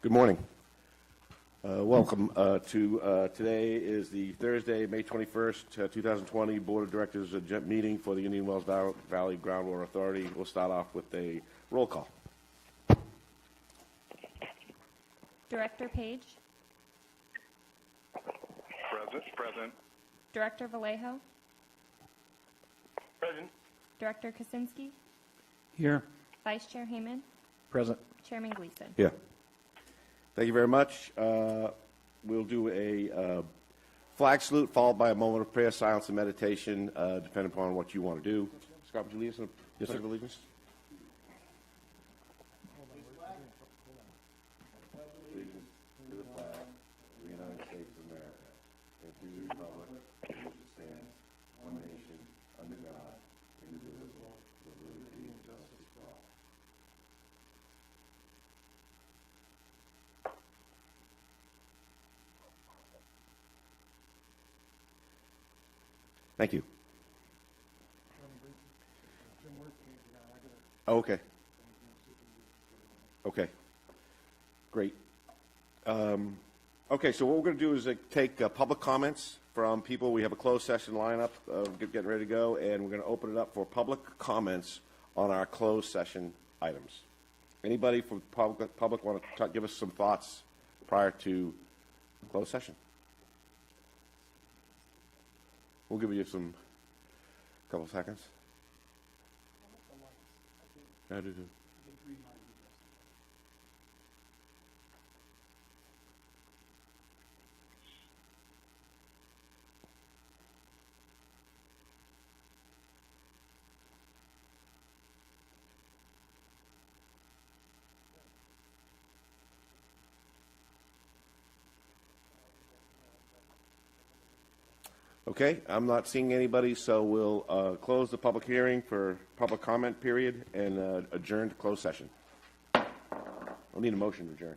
Good morning. Welcome to today is the Thursday, May 21st, 2020 Board of Directors meeting for the Indian Wells Valley Groundwater Authority. We'll start off with a roll call. Director Page. Present. Director Vallejo. Present. Director Kaczynski. Here. Vice Chair Heyman. Present. Chairman Gleason. Yeah. Thank you very much. We'll do a flag salute followed by a moment of prayer, silence, and meditation, depending upon what you want to do. Scott, would you lead us in a pledge of allegiance? Allegiance to the flag of the United States of America and to the republic for which it stands, one nation, under God, indivisible, with liberty and justice for all. Thank you. Oh, okay. Okay. Great. Okay, so what we're going to do is take public comments from people. We have a closed session lineup, getting ready to go, and we're going to open it up for public comments on our closed session items. Anybody from public want to give us some thoughts prior to closed session? We'll give you a couple seconds. I do too. Okay, I'm not seeing anybody, so we'll close the public hearing for public comment period and adjourn to closed session. We'll need a motion to adjourn.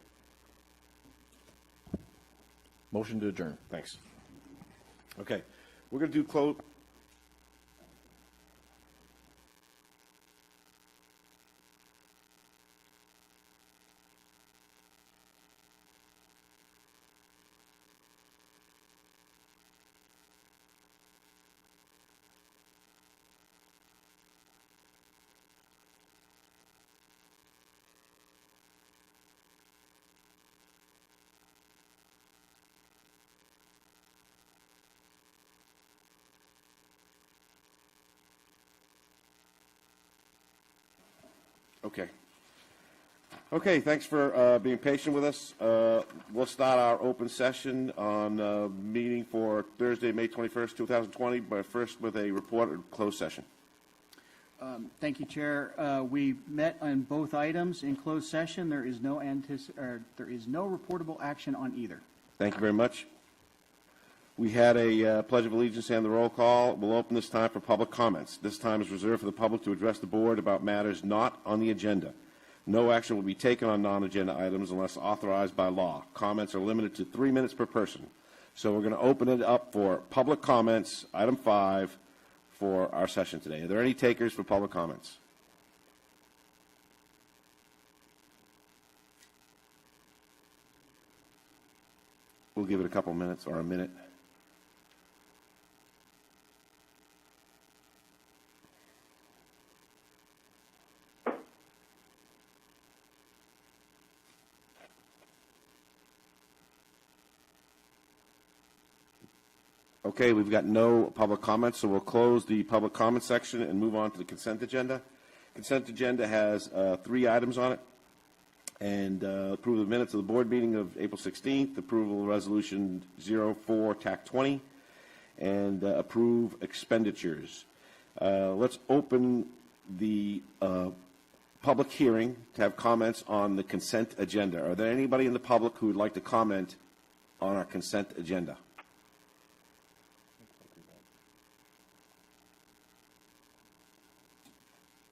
Motion to adjourn. Thanks. Okay, we're going to do close. Okay, thanks for being patient with us. We'll start our open session on meeting for Thursday, May 21st, 2020, but first with a report of closed session. Thank you, Chair. We met on both items in closed session. There is no reportable action on either. Thank you very much. We had a pledge of allegiance and the roll call. We'll open this time for public comments. This time is reserved for the public to address the board about matters not on the agenda. No action will be taken on non-agenda items unless authorized by law. Comments are limited to 3 minutes per person. So we're going to open it up for public comments, item 5, for our session today. Are there any takers for public comments? We'll give it a couple minutes or a minute. Okay, we've got no public comments, so we'll close the public comment section and move on to the consent agenda. Consent agenda has 3 items on it, and approval of minutes of the board meeting of April 16th, approval of resolution 04 TAC 20, and approve expenditures. Let's open the public hearing to have comments on the consent agenda. Are there anybody in the public who would like to comment on our consent agenda?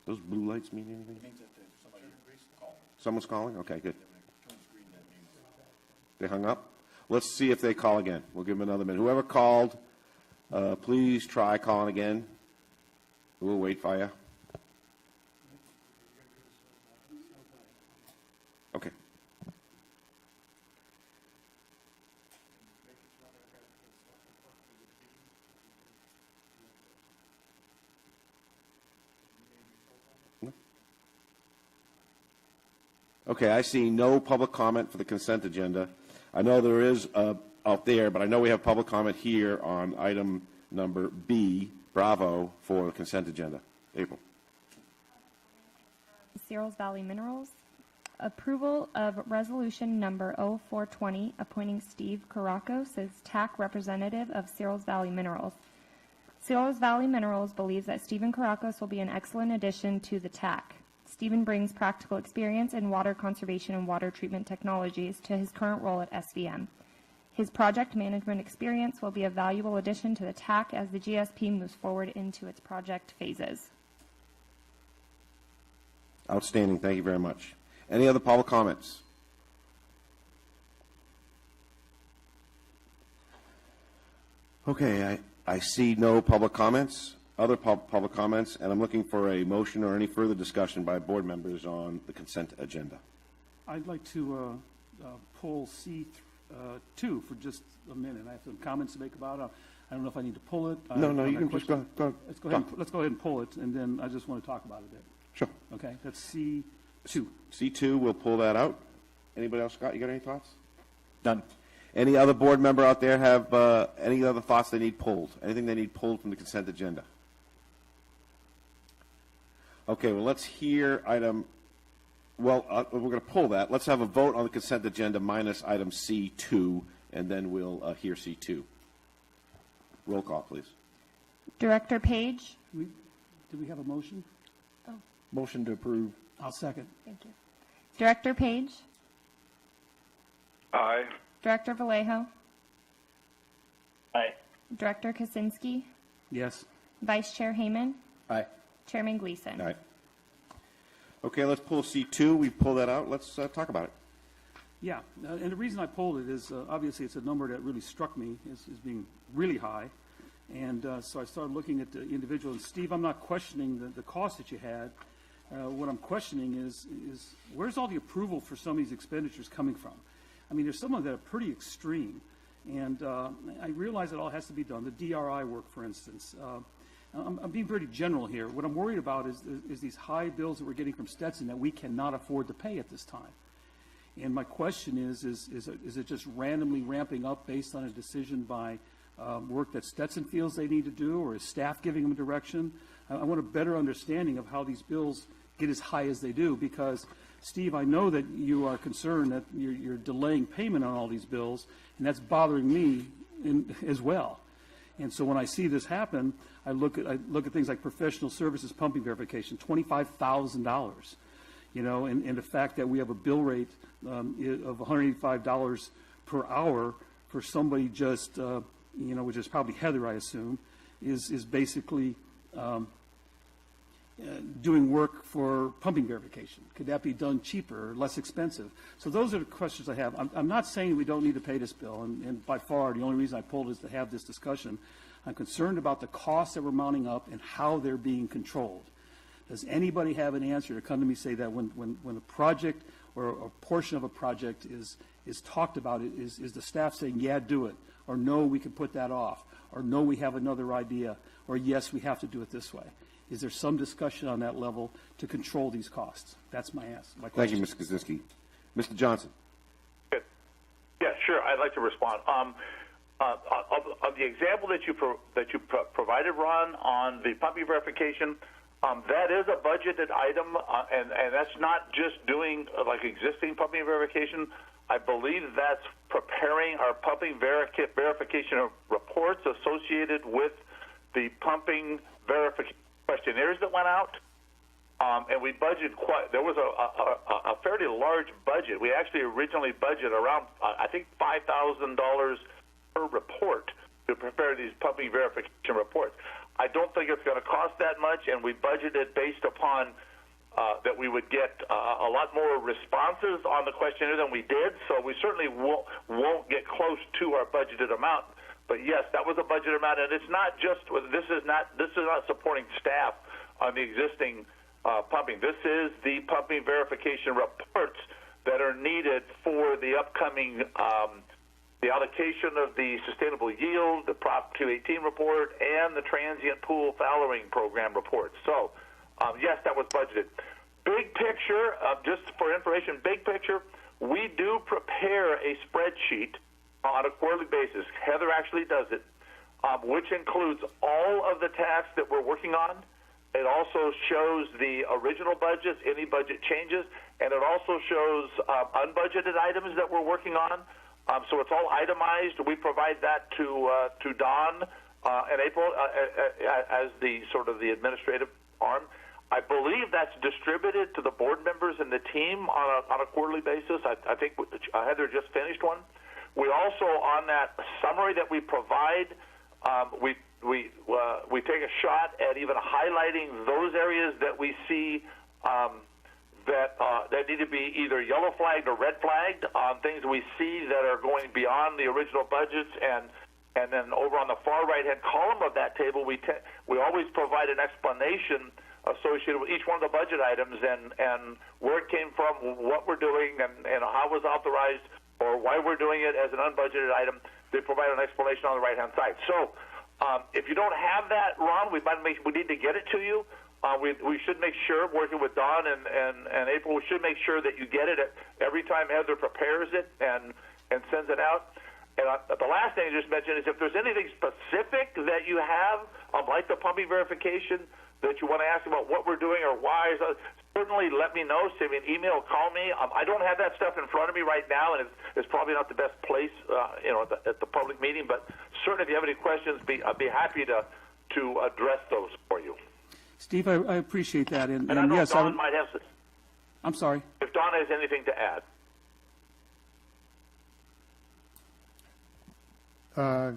Those blue lights mean anything? It means that someone's calling? Okay, good. They hung up? Let's see if they call again. We'll give them another minute. Whoever called, please try calling again. We'll wait for you. Okay. Okay, I see no public comment for the consent agenda. I know there is out there, but I know we have public comment here on item number B, Bravo, for the consent agenda. April. Searles Valley Minerals. Approval of resolution number 0420 appointing Steve Karakos as TAC representative of Searles Valley Minerals. Searles Valley Minerals believes that Stephen Karakos will be an excellent addition to the TAC. Stephen brings practical experience in water conservation and water treatment technologies to his current role at SVM. His project management experience will be a valuable addition to the TAC as the GSP moves forward into its project phases. Outstanding. Thank you very much. Any other public comments? Okay, I see no public comments, other public comments, and I'm looking for a motion or any further discussion by board members on the consent agenda. I'd like to pull C2 for just a minute. I have some comments to make about it. I don't know if I need to pull it. No, you can just go. Let's go ahead and pull it, and then I just want to talk about it a bit. Sure. Okay, that's C2. C2, we'll pull that out. Anybody else, Scott, you got any thoughts? Done. Any other board member out there have any other thoughts they need pulled? Anything they need pulled from the consent agenda? Okay, well, let's hear item, we're going to pull that. Let's have a vote on the consent agenda minus item C2, and then we'll hear C2. Roll call, please. Director Page. Do we have a motion? Motion to approve. I'll second. Thank you. Director Page. Aye. Director Vallejo. Aye. Director Kaczynski. Yes. Vice Chair Hayman. Aye. Chairman Gleason. All right. Okay, let's pull C2. We've pulled that out. Let's talk about it. Yeah, and the reason I pulled it is obviously it's a number that really struck me as being really high. And so I started looking at the individual. And Steve, I'm not questioning the cost that you had. What I'm questioning is where's all the approval for some of these expenditures coming from? I mean, there's some of them that are pretty extreme. And I realize it all has to be done. The DRI work, for instance. I'm being pretty general here. What I'm worried about is these high bills that we're getting from Stetson that we cannot afford to pay at this time. And my question is it just randomly ramping up based on a decision by work that Stetson feels they need to do, or is staff giving them a direction? I want a better understanding of how these bills get as high as they do, because, Steve, I know that you are concerned that you're delaying payment on all these bills, and that's bothering me as well. And so when I see this happen, I look at things like professional services pumping verification, $25,000, you know, and the fact that we have a bill rate of $185 per hour for somebody just, you know, which is probably Heather, I assume, is basically doing work for pumping verification. Could that be done cheaper or less expensive? So those are the questions I have. I'm not saying we don't need to pay this bill, and by far the only reason I pulled is to have this discussion. I'm concerned about the costs that were mounting up and how they're being controlled. Does anybody have an answer to come to me and say that when a project or a portion of a project is talked about, is the staff saying, yeah, do it, or no, we can put that off, or no, we have another idea, or yes, we have to do it this way? Is there some discussion on that level to control these costs? That's my question. Thank you, Mr. Kaczynski. Mr. Johnson. Good. Yeah, sure. I'd like to respond. Of the example that you provided, Ron, on the pumping verification, that is a budgeted item, and that's not just doing like existing pumping verification. I believe that's preparing our pumping verification reports associated with the pumping verification questionnaires that went out. And we budgeted there was a fairly large budget. We actually originally budgeted around, I think, $5,000 per report to prepare these pumping verification reports. I don't think it's going to cost that much, and we budgeted based upon that we would get a lot more responses on the questionnaire than we did, so we certainly won't get close to our budgeted amount. But yes, that was a budget amount, and it's not just this is not supporting staff on the existing pumping. This is the pumping verification reports that are needed for the upcoming the allocation of the sustainable yield, the Prop 218 report, and the transient pool fallowing program report. So yes, that was budgeted. Big picture. picture, just for information, big picture, we do prepare a spreadsheet on a quarterly basis. Heather actually does it, which includes all of the tasks that we're working on. It also shows the original budgets, any budget changes, and it also shows unbudgeted items that we're working on. So it's all itemized. We provide that to Don and April as the sort of the administrative arm. I believe that's distributed to the board members and the team on a quarterly basis. I think Heather just finished one. We also, on that summary that we provide, we take a shot at even highlighting those areas that we see that need to be either yellow flagged or red flagged on things we see that are going beyond the original budgets. And then over on the far right-hand column of that table, we always provide an explanation associated with each one of the budget items and where it came from, what we're doing, and how it was authorized, or why we're doing it as an unbudgeted item. They provide an explanation on the right-hand side. So if you don't have that, Ron, we need to get it to you. We should make sure, working with Don and April, we should make sure that you get it every time Heather prepares it and sends it out. And the last thing I just mentioned is if there's anything specific that you have, like the pumping verification, that you want to ask about what we're doing or why, certainly let me know. Send me an email, call me. I don't have that stuff in front of me right now, and it's probably not the best place, at the public meeting. But certainly, if you have any questions, I'd be happy to address those for you. Steve, I appreciate that. And I know yes, Don might have. I'm sorry. If Don has anything to add.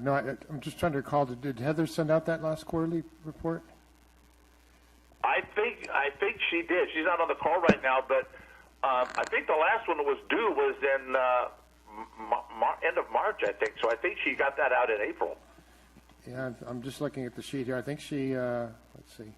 No, I'm just trying to recall. Did Heather send out that last quarterly report? I think she did. She's not on the call right now, but I think the last one that was due was in end of March, I think. So I think she got that out in April. Yeah, I'm just looking at the sheet here. I think she. Let's see.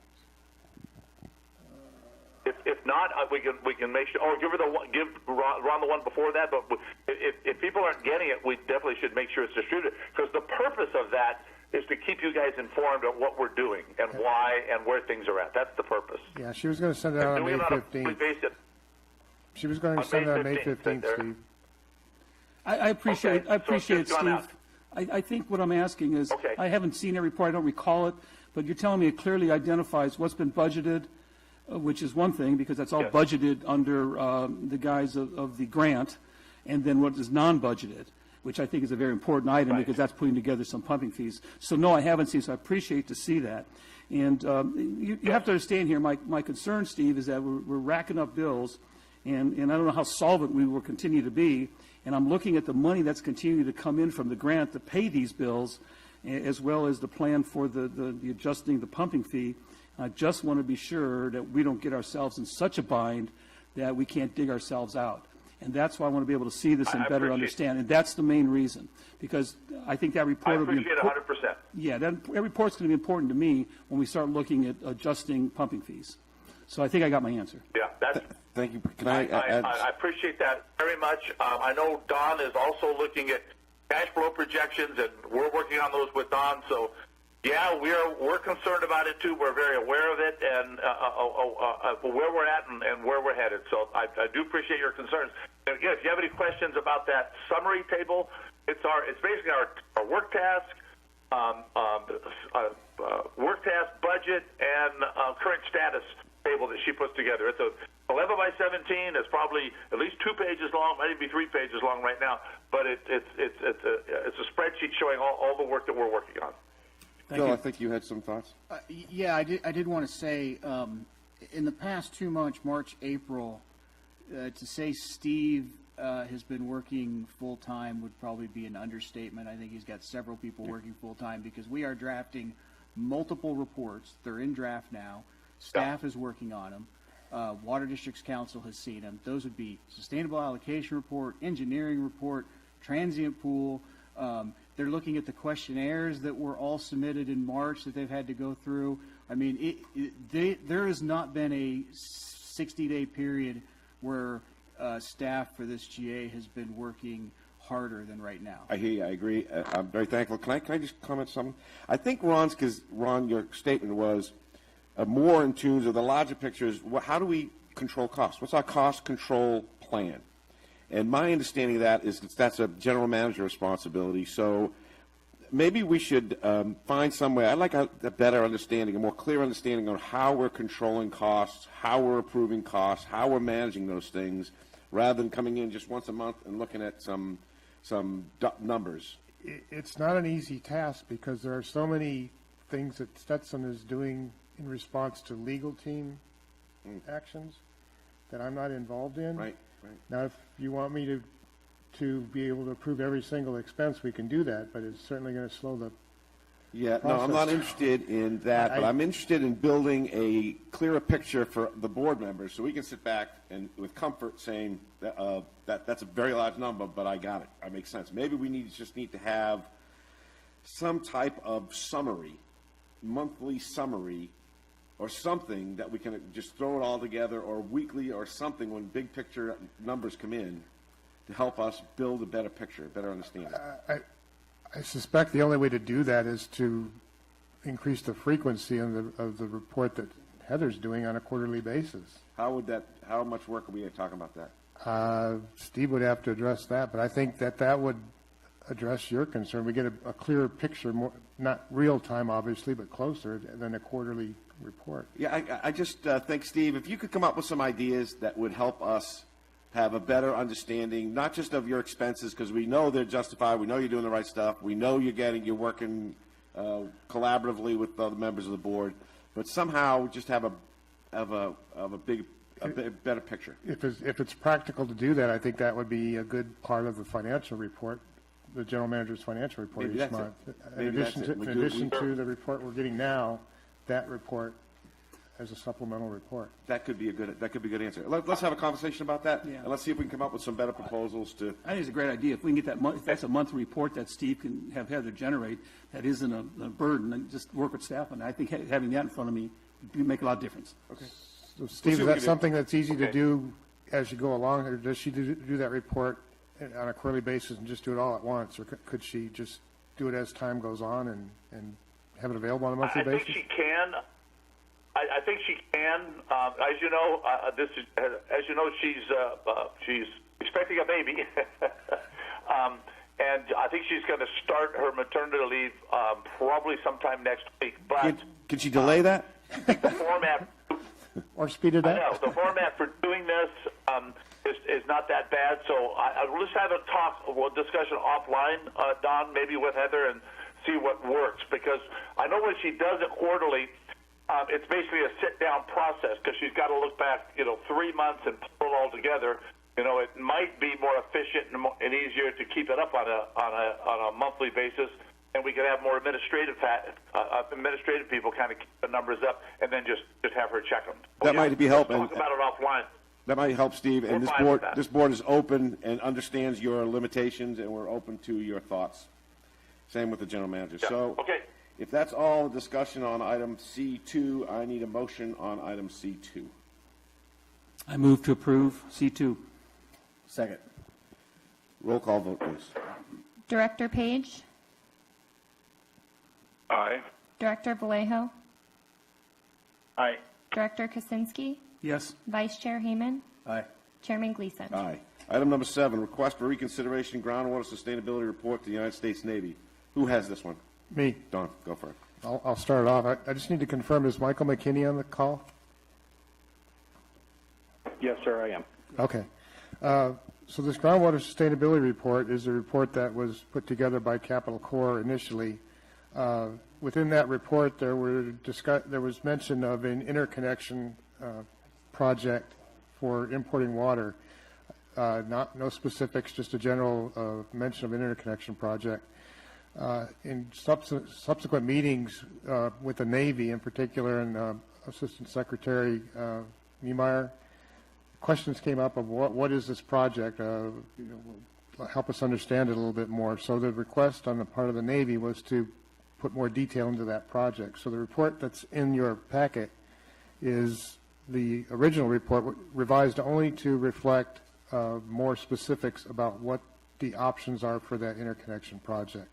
If not, we can make sure, or give Ron the one before that. But if people aren't getting it, we definitely should make sure it's distributed, because the purpose of that is to keep you guys informed of what we're doing and why and where things are at. That's the purpose. Yeah, she was going to send it out on May 15th. She was going to send it on May 15th, Steve. I appreciate it, So Steve. I think what I'm asking is, Okay. I haven't seen every report, I don't recall it, but you're telling me it clearly identifies what's been budgeted, which is one thing, because that's all Yes. budgeted under the guise of the grant, and then what is non-budgeted, which I think is a very important item, Right. because that's putting together some pumping fees. So no, I haven't seen, so I appreciate to see that. And you have to understand here, my concern, Steve, is that we're racking up bills, and I don't know how solvent we will continue to be, and I'm looking at the money that's continuing to come in from the grant to pay these bills, as well as the plan for the adjusting the pumping fee. I just want to be sure that we don't get ourselves in such a bind that we can't dig ourselves out. And that's why I want to be able to see this and better understand. And that's the main reason, because I think that report will be I appreciate it 100%. Yeah, that report's going to be important to me when we start looking at adjusting pumping fees. So I think I got my answer. Yeah, that's. Thank you. Can I add? I appreciate that very much. I know Don is also looking at cash flow projections, and we're working on those with Don. So, yeah, we're concerned about it too. We're very aware of it and where we're at and where we're headed. So I do appreciate your concerns. And again, if you have any questions about that summary table, it's basically our work task, budget, and current status table that she puts together. It's a 11 by 17. It's probably at least 2 pages long, might even be 3 pages long right now. But it's a spreadsheet showing all the work that we're working on. Phil, I think you had some thoughts. Yeah, I did want to say, in the past 2 months, March, April, to say Steve has been working full-time would probably be an understatement. I think he's got several people working full-time, because we are drafting multiple reports. They're in draft now. Staff is working on them. Water Districts Council has seen them. Those would be Sustainable Allocation Report, Engineering Report, Transient Pool. They're looking at the questionnaires that were all submitted in March that they've had to go through. I mean, there has not been a 60-day period where staff for this GA has been working harder than right now. I hear you. I agree. I'm very thankful. Can I just comment something? I think because Ron, your statement was more in tune, or the larger picture is how do we control costs? What's our cost control plan? And my understanding of that is that's a general manager responsibility. So maybe we should find some way. I'd like a better understanding, a more clear understanding on how we're controlling costs, how we're approving costs, how we're managing those things, rather than coming in just once a month and looking at some numbers. It's not an easy task because there are so many things that Stetson is doing in response to legal team actions that I'm not involved in. Right. Now, if you want me to be able to approve every single expense, we can do that, but it's certainly going to slow the process. No, I'm not interested in that, but I'm interested in building a clearer picture for the board members so we can sit back and with comfort saying that that's a very large number, but I got it. That makes sense. Maybe we just need to have some type of summary, monthly summary, or something that we can just throw it all together, or weekly or something when big picture numbers come in to help us build a better picture, a better understanding. I suspect the only way to do that is to increase the frequency of the report that Heather's doing on a quarterly basis. How much work are we talking about that? Steve would have to address that, but I think that would address your concern. We get a clearer picture, more, not real time, obviously, but closer than a quarterly report. Yeah, I just think, Steve, if you could come up with some ideas that would help us have a better understanding, not just of your expenses, because we know they're justified, we know you're doing the right stuff, we know you're working collaboratively with other members of the board, but somehow just have a better picture. If it's practical to do that, I think that would be a good part of the financial report, the general manager's financial report each month. In addition to the report we're getting now, that report as a supplemental report. That could be a good answer. Let's have a conversation about that, Yeah. and let's see if we can come up with some better proposals to. I think it's a great idea. If we can get that, if that's a monthly report that Steve can have Heather generate, that isn't a burden, and just work with staff. And I think having that in front of me would make a lot of difference. Okay. So Steve, is that something that's easy to do as you go along, or does she do that report on a quarterly basis and just do it all at once, or could she just do it as time goes on and have it available on a monthly basis? I think she can. I think she can. As you know, she's expecting a baby, and I think she's going to start her maternity leave probably sometime next week. But can she delay that? The format or speed it up? I know the format for doing this is not that bad. So let's have a discussion offline, Don, maybe with Heather, and see what works. Because I know when she does it quarterly, it's basically a sit-down process because she's got to look back, 3 months and pull it all together. It might be more efficient and easier to keep it up on a monthly basis, and we could have more administrative people kind of keep the numbers up, and then just have her check them. That might be helpful. Talk about it offline. That might help, Steve. And this board is open and understands your limitations, and we're open to your thoughts. Same with the general manager. Yeah. So, okay. If that's all the discussion on item C2, I need a motion on item C2. I move to approve C2. Second. Roll call vote, please. Director Page? Aye. Director Vallejo? Aye. Director Kaczynski? Yes. Vice Chair Hayman? Aye. Chairman Gleason? Aye. Item number 7, request for reconsideration groundwater sustainability report to the United States Navy. Who has this one? Me. Don, go for it. I'll start it off. I just need to confirm, is Michael McKinney on the call? Yes, sir, I am. Okay. So this groundwater sustainability report is a report that was put together by Capital Corps initially. Within that report, there was mention of an interconnection project for importing water. No specifics, just a general mention of an interconnection project. In subsequent meetings with the Navy in particular and Assistant Secretary Niemeyer, questions came up of what is this project? Help us understand it a little bit more. So the request on the part of the Navy was to put more detail into that project. So the report that's in your packet is the original report, revised only to reflect more specifics about what the options are for that interconnection project.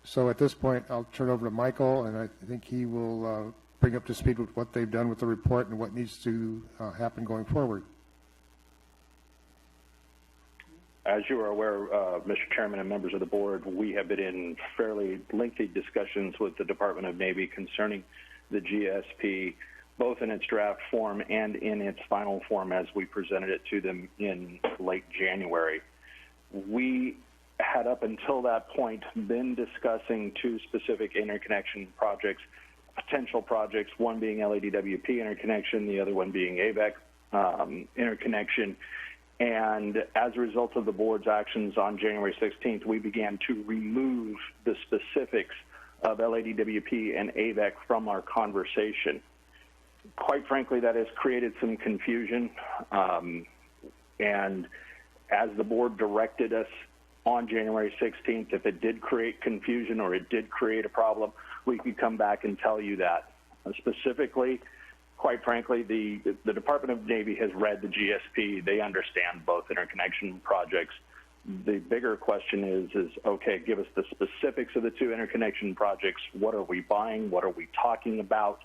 So at this point, I'll turn over to Michael, and I think he will bring up to speed with what they've done with the report and what needs to happen going forward. As you are aware, Mr. Chairman and members of the board, we have been in fairly lengthy discussions with the Department of Navy concerning the GSP, both in its draft form and in its final form as we presented it to them in late January. We had up until that point been discussing two specific interconnection projects, potential projects, one being LADWP interconnection, the other one being AVEC interconnection. And as a result of the board's actions on January 16th, we began to remove the specifics of LADWP and AVEC from our conversation. Quite frankly, that has created some confusion. And as the board directed us on January 16th, if it did create confusion or it did create a problem, we could come back and tell you that. Specifically, quite frankly, the Department of Navy has read the GSP. They understand both interconnection projects. The bigger question is okay, give us the specifics of the two interconnection projects. What are we buying? What are we talking about?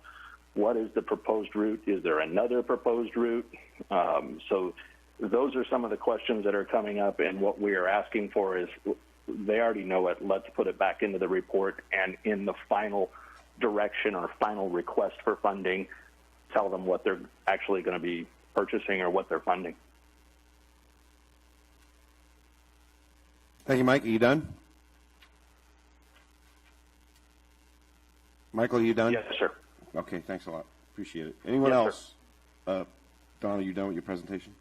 What is the proposed route? Is there another proposed route? So those are some of the questions that are coming up, and what we are asking for is they already know it. Let's put it back into the report, and in the final direction or final request for funding, tell them what they're actually going to be purchasing or what they're funding. Thank you, Mike. Are you done? Michael, are you done? Yes, sir. Okay, thanks a lot. Appreciate it. Anyone Yes, else? Don, are you done with your presentation?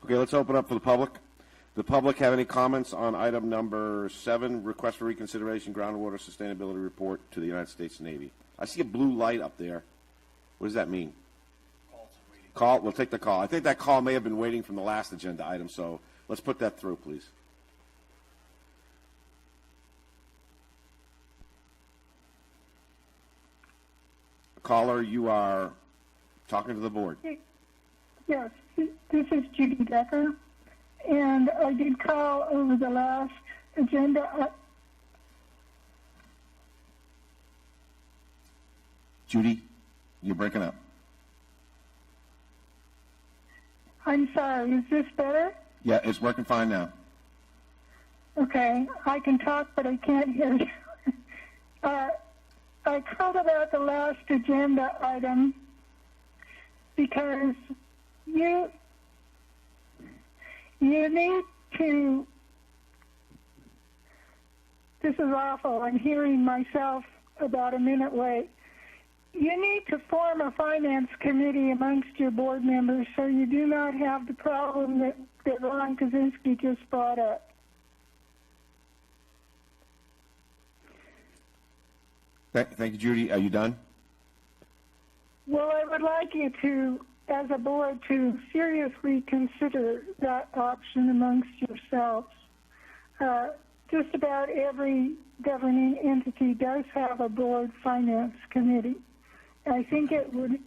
Okay, let's open up for the public. The public have any comments on item number 7, request for reconsideration, groundwater sustainability report to the United States Navy? I see a blue light up there. What does that mean? Call. We'll take the call. I think that call may have been waiting from the last agenda item, so let's put that through, please. Caller, you are talking to the board. Yes, this is Judy Decker, and I did call over the last agenda. Judy, you're breaking up. I'm sorry, is this better? Yeah, it's working fine now. Okay, I can talk, but I can't hear you. I called about the last agenda item because you need to, this is awful, I'm hearing myself about a minute late. You need to form a finance committee amongst your board members so you do not have the problem that Ron Kaczynski just brought up. Thank you, Judy. Are you done? Well, I would like you to, as a board, to seriously consider that option amongst yourselves. Just about every governing entity does have a board finance committee. I think it would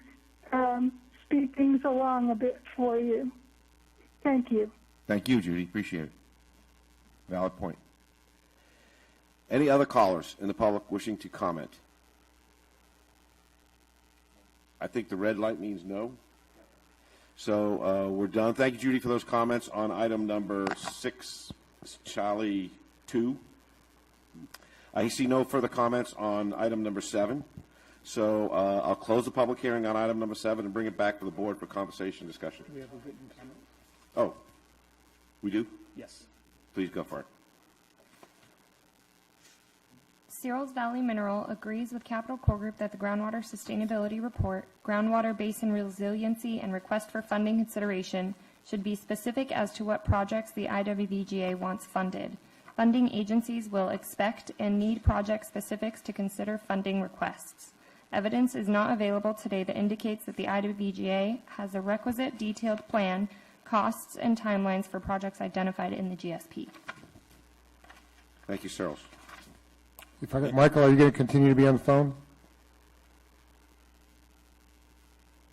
speed things along a bit for you. Thank you. Thank you, Judy. Appreciate it. Valid point. Any other callers in the public wishing to comment? I think the red light means no. So we're done. Thank you, Judy, for those comments on item number 6, Charlie 2. I see no further comments on item number 7. So I'll close the public hearing on item number 7 and bring it back to the board for conversation and discussion. We have a written comment? Oh, we do? Yes. Please go for it. Searles Valley Mineral agrees with Capital Core Group that the Groundwater Sustainability Report, Groundwater Basin Resiliency, and Request for Funding Consideration should be specific as to what projects the IWV GA wants funded. Funding agencies will expect and need project specifics to consider funding requests. Evidence is not available today that indicates that the IWV GA has a requisite detailed plan, costs, and timelines for projects identified in the GSP. Thank you, Searles. If I could, Michael, are you going to continue to be on the phone?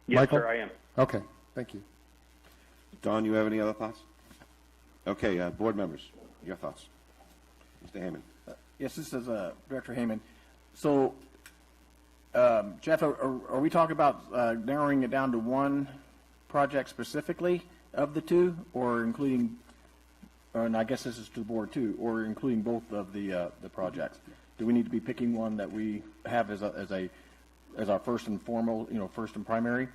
Yes, Michael? sir, I am. Okay, thank you. Don, you have any other thoughts? Okay, board members, your thoughts. Mr. Heyman. Yes, this is Director Heyman. So Jeff, are we talking about narrowing it down to one project specifically of the two, or including, and I guess this is to the board too, or including both of the projects? Do we need to be picking one that we have as our first and foremost, first and primary?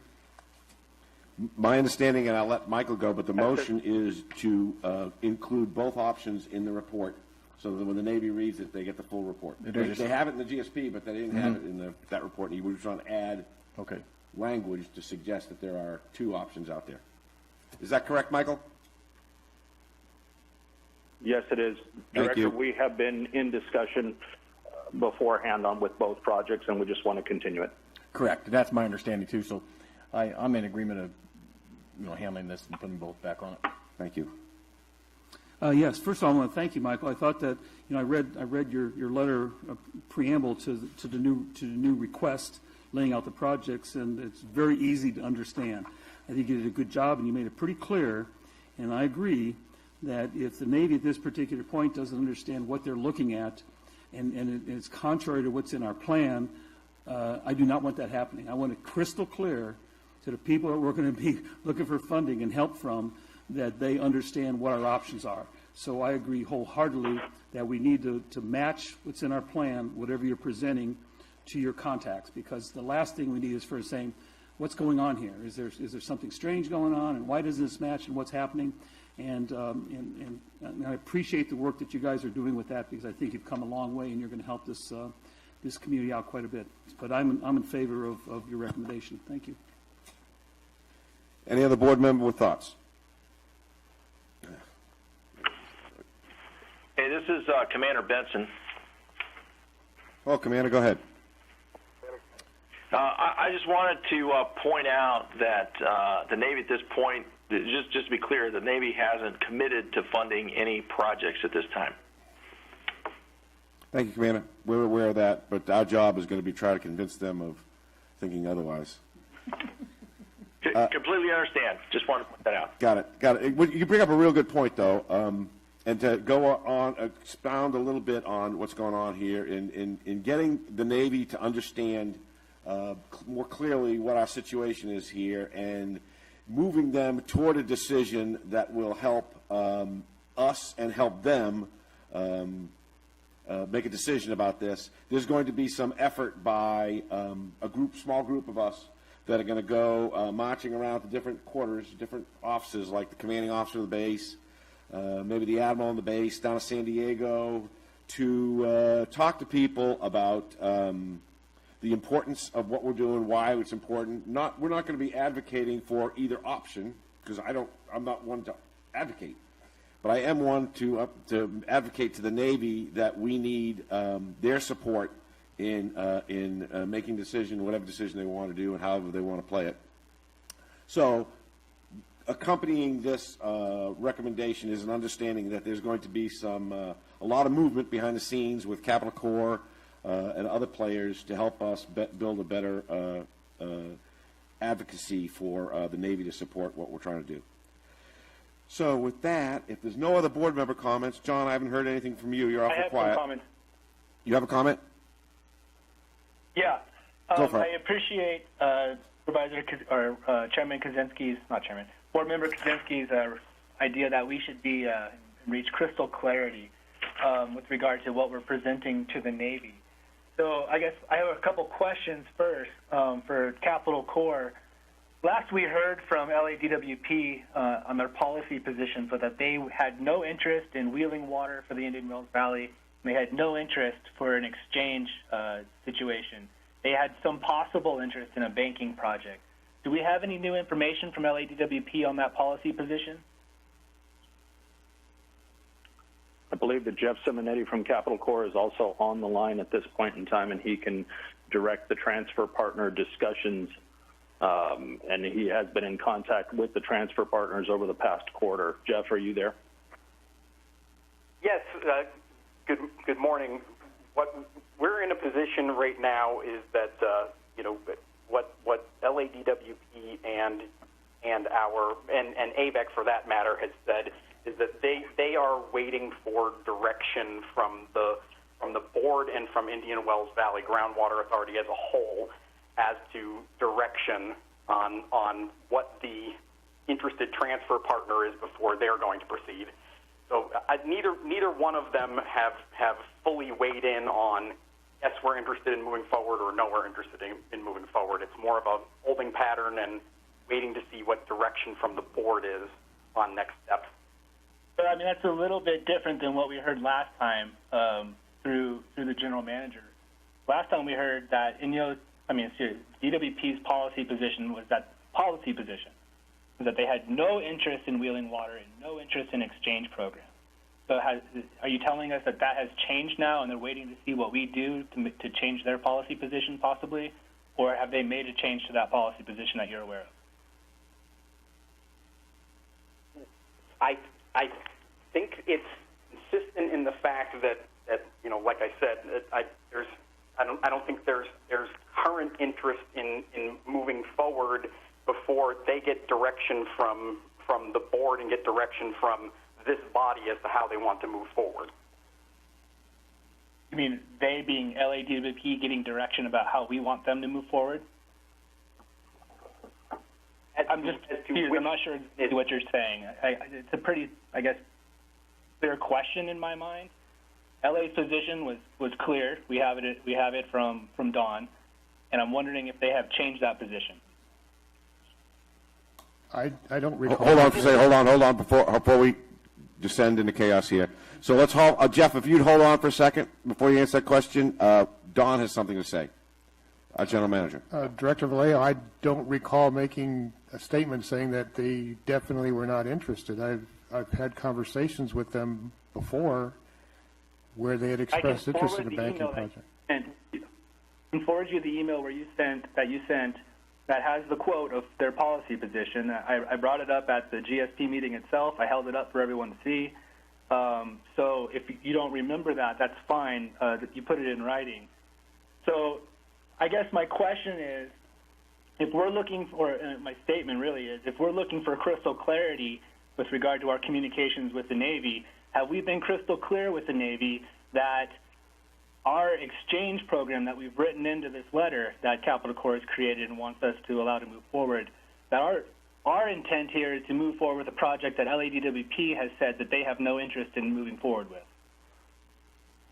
My understanding, and I'll let Michael go, but the motion is to include both options in the report, so that when the Navy reads it, they get the full report. They have it in the GSP, but they didn't have it in that report. And we were trying to add language to suggest that there are two options out there. Is that correct, Michael? Yes, it is. Thank Director, you. we have been in discussion beforehand with both projects, and we just want to continue it. Correct. That's my understanding too. So I'm in agreement of handling this and putting both back on it. Thank you. Yes, first of all, I want to thank you, Michael. I thought that, I read your letter preamble to the new request, laying out the projects, and it's very easy to understand. I think you did a good job, and you made it pretty clear, and I agree that if the Navy at this particular point doesn't understand what they're looking at, and it's contrary to what's in our plan, I do not want that happening. I want it crystal clear to the people that we're going to be looking for funding and help from, that they understand what our options are. So I agree wholeheartedly that we need to match what's in our plan, whatever you're presenting, to your contacts, because the last thing we need is for saying, what's going on here? Is there something strange going on, and why doesn't this match, and what's happening? And I appreciate the work that you guys are doing with that, because I think you've come a long way, and you're going to help this community out quite a bit. But I'm in favor of your recommendation. Thank you. Any other board member with thoughts? Hey, this is Commander Benson. Oh, Commander, go ahead. I just wanted to point out that the Navy at this point, just to be clear, the Navy hasn't committed to funding any projects at this time. Thank you, Commander. We're aware of that, but our job is going to be try to convince them of thinking otherwise. Completely understand. Just wanted to point that out. Got it. You bring up a real good point, though, and to go on, expound a little bit on what's going on here in getting the Navy to understand more clearly what our situation is here, and moving them toward a decision that will help us and help them make a decision about this. There's going to be some effort by a small group of us that are going to go marching around to different quarters, different offices, like the commanding officer of the base, maybe the admiral on the base down in San Diego, to talk to people about the importance of what we're doing, why it's important. We're not going to be advocating for either option, because I'm not one to advocate, but I am one to advocate to the Navy that we need their support in making decision, whatever decision they want to do, and however they want to play it. So, accompanying this recommendation is an understanding that there's going to be a lot of movement behind the scenes with Capital Corps and other players to help us build a better advocacy for the Navy to support what we're trying to do. So, with that, if there's no other board member comments, John, I haven't heard anything from you. You're awful quiet. I have some comments. You have a comment? Yeah. Go for it. I appreciate Board Member Kaczynski's idea that we should reach crystal clarity with regard to what we're presenting to the Navy. So I guess I have a couple questions first for Capital Corps. Last we heard from LADWP on their policy position, so that they had no interest in wheeling water for the Indian Wells Valley. They had no interest for an exchange situation. They had some possible interest in a banking project. Do we have any new information from LADWP on that policy position? I believe that Jeff Simonetti from Capital Corps is also on the line at this point in time, and he can direct the transfer partner discussions, and he has been in contact with the transfer partners over the past quarter. Jeff, are you there? Yes, good morning. What we're in a position right now is that what LADWP and AVEC for that matter has said is that they are waiting for direction from the from the board and from Indian Wells Valley Groundwater Authority as a whole as to direction on what the interested transfer partner is before they're going to proceed. So neither one of them have fully weighed in on, yes, we're interested in moving forward, or no, we're interested in moving forward. It's more of a holding pattern and waiting to see what direction from the board is on next steps. But I mean, that's a little bit different than what we heard last time through the general manager. Last time we heard that DWP's policy position was that they had no interest in wheeling water and no interest in exchange program. So are you telling us that has changed now and they're waiting to see what we do to change their policy position possibly? Or have they made a change to that policy position that you're aware of? I think it's consistent in the fact that like I said, I don't think there's current interest in moving forward before they get direction from the board and get direction from this body as to how they want to move forward. You mean they being LADWP getting direction about how we want them to move forward? I'm just confused. I'm not sure what you're saying. It's a pretty, I guess, clear question in my mind. LA's position was clear. We have it from Don, and I'm wondering if they have changed that position. I don't recall. Hold on before we descend into chaos here. So let's hold, Jeff, if you'd hold on for a second before you answer that question. Don has something to say. Our general manager. Director Vallejo, I don't recall making a statement saying that they definitely were not interested. I've had conversations with them before where they had expressed interest in a banking project. And I can forward you the email where you sent that has the quote of their policy position. I brought it up at the GSP meeting itself. I held it up for everyone to see. So if you don't remember that, that's fine. You put it in writing. So I guess my question is, if we're looking for, my statement really is, if we're looking for crystal clarity with regard to our communications with the Navy, have we been crystal clear with the Navy that our exchange program that we've written into this letter that Capitol Corps has created and wants us to allow to move forward, that our intent here is to move forward with a project that LADWP has said that they have no interest in moving forward with?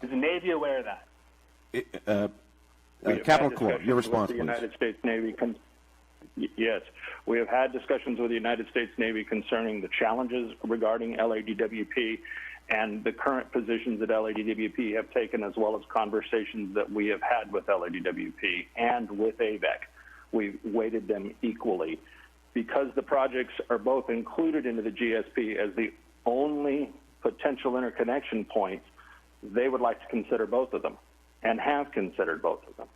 Is the Navy aware of that? Capitol Corps, your response, please. United States Navy. Yes, we have had discussions with the United States Navy concerning the challenges regarding LADWP and the current positions that LADWP have taken, as well as conversations that we have had with LADWP and with AVEC. We've weighted them equally. Because the projects are both included into the GSP as the only potential interconnection points, they would like to consider both of them and have considered both of them.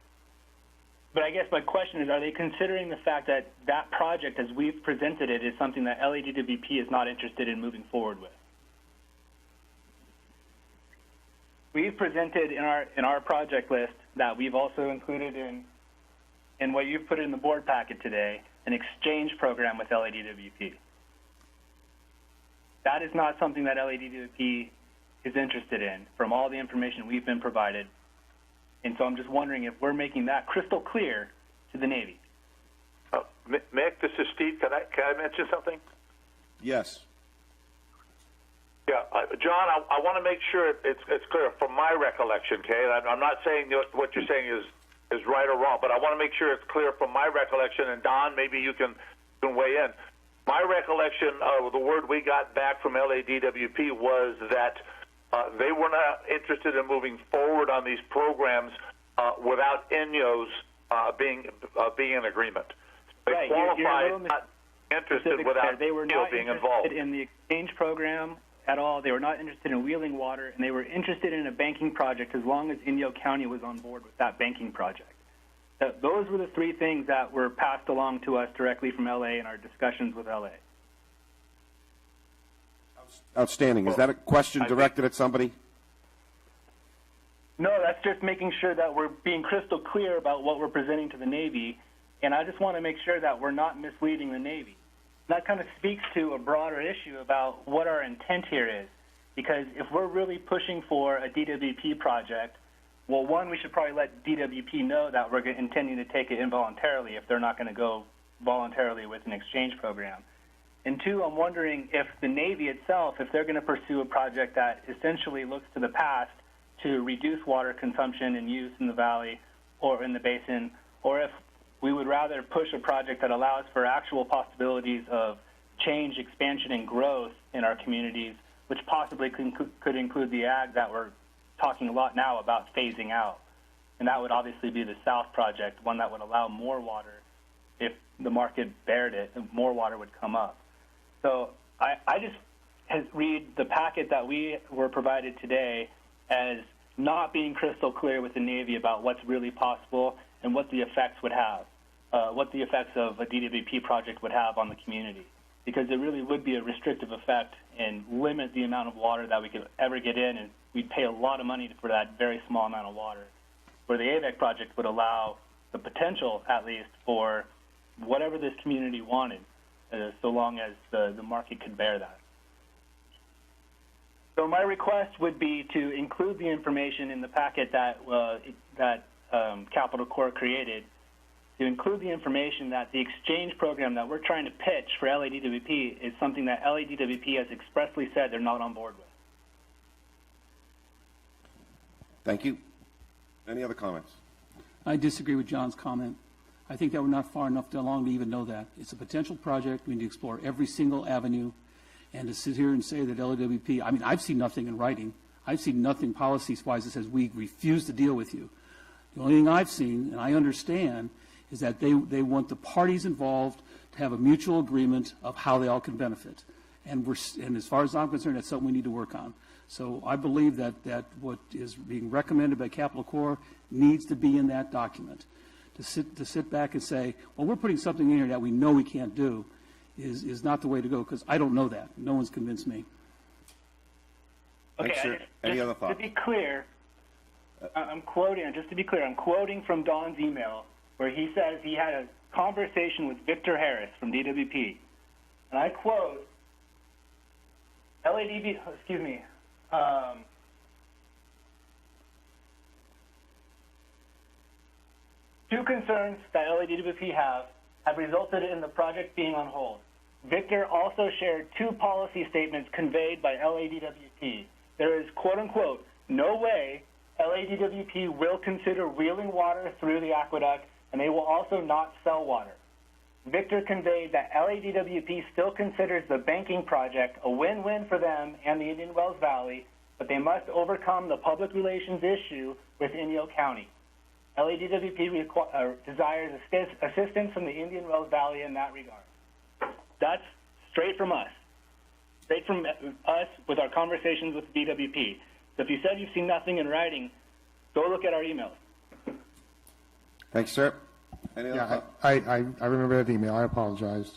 But I guess my question is, are they considering the fact that that project, as we've presented it, is something that LADWP is not interested in moving forward with? We've presented in our project list that we've also included in what you've put in the board packet today, an exchange program with LADWP. That is not something that LADWP is interested in from all the information we've been provided. And so I'm just wondering if we're making that crystal clear to the Navy. Mick, this is Steve. Can I mention something? Yes. Yeah, John, I want to make sure it's clear from my recollection, okay? I'm not saying what you're saying is right or wrong, but I want to make sure it's clear from my recollection. And Don, maybe you can weigh in. My recollection of the word we got back from LADWP was that they were not interested in moving forward on these programs without INYOs being in agreement. They right, qualified not interested without they were not being involved in the exchange program at all. They were not interested in wheeling water, and they were interested in a banking project as long as Inyo County was on board with that banking project. Those were the three things that were passed along to us directly from LA in our discussions with LA. Outstanding. Is that a question directed at somebody? No, that's just making sure that we're being crystal clear about what we're presenting to the Navy, and I just want to make sure that we're not misleading the Navy. That kind of speaks to a broader issue about what our intent here is, because if we're really pushing for a DWP project well, one, we should probably let DWP know that we're intending to take it involuntarily if they're not going to go voluntarily with an exchange program. And two, I'm wondering if the Navy itself, if they're going to pursue a project that essentially looks to the past to reduce water consumption and use in the valley or in the basin, or if we would rather push a project that allows for actual possibilities of change, expansion, and growth in our communities, which possibly could include the ag that we're talking a lot now about phasing out. And that would obviously be the South project, one that would allow more water. If the market bared it, more water would come up. So I just read the packet that we were provided today as not being crystal clear with the Navy about what's really possible and what the effects would have, what the effects of a DWP project would have on the community. Because it really would be a restrictive effect and limit the amount of water that we could ever get in, and we'd pay a lot of money for that very small amount of water. Where the AVEC project would allow the potential, at least, for whatever this community wanted, so long as the market could bear that. So my request would be to include the information in the packet that Capital Corps created, to include the information that the exchange program that we're trying to pitch for LADWP is something that LADWP has expressly said they're not on board with. Thank you. Any other comments? I disagree with John's comment. I think that we're not far enough along to even know that. It's a potential project. We need to explore every single avenue. And to sit here and say that LAWP, I mean, I've seen nothing in writing. I've seen nothing policy-wise that says we refuse to deal with you. The only thing I've seen, and I understand, is that they want the parties involved to have a mutual agreement of how they all can benefit. And as far as I'm concerned, that's something we need to work on. So I believe that what is being recommended by Capital Corps needs to be in that document. To sit back and say, well, we're putting something in here that we know we can't do is not the way to go, because I don't know that. No one's convinced me. Okay, Thanks, sir. Any other thoughts? To be clear, I'm quoting from Don's email where he says he had a conversation with Victor Harris from DWP. And I quote, two concerns that LADWP have resulted in the project being on hold. Victor also shared two policy statements conveyed by LADWP. There is, quote unquote, no way LADWP will consider wheeling water through the aqueduct, and they will also not sell water. Victor conveyed that LADWP still considers the banking project a win-win for them and the Indian Wells Valley, but they must overcome the public relations issue with Inyo County. LADWP desires assistance from the Indian Wells Valley in that regard. That's straight from us with our conversations with DWP. So if you said you've seen nothing in writing, go look at our emails. Thanks, sir. Any other Yeah, thoughts? I remember that email. I apologize.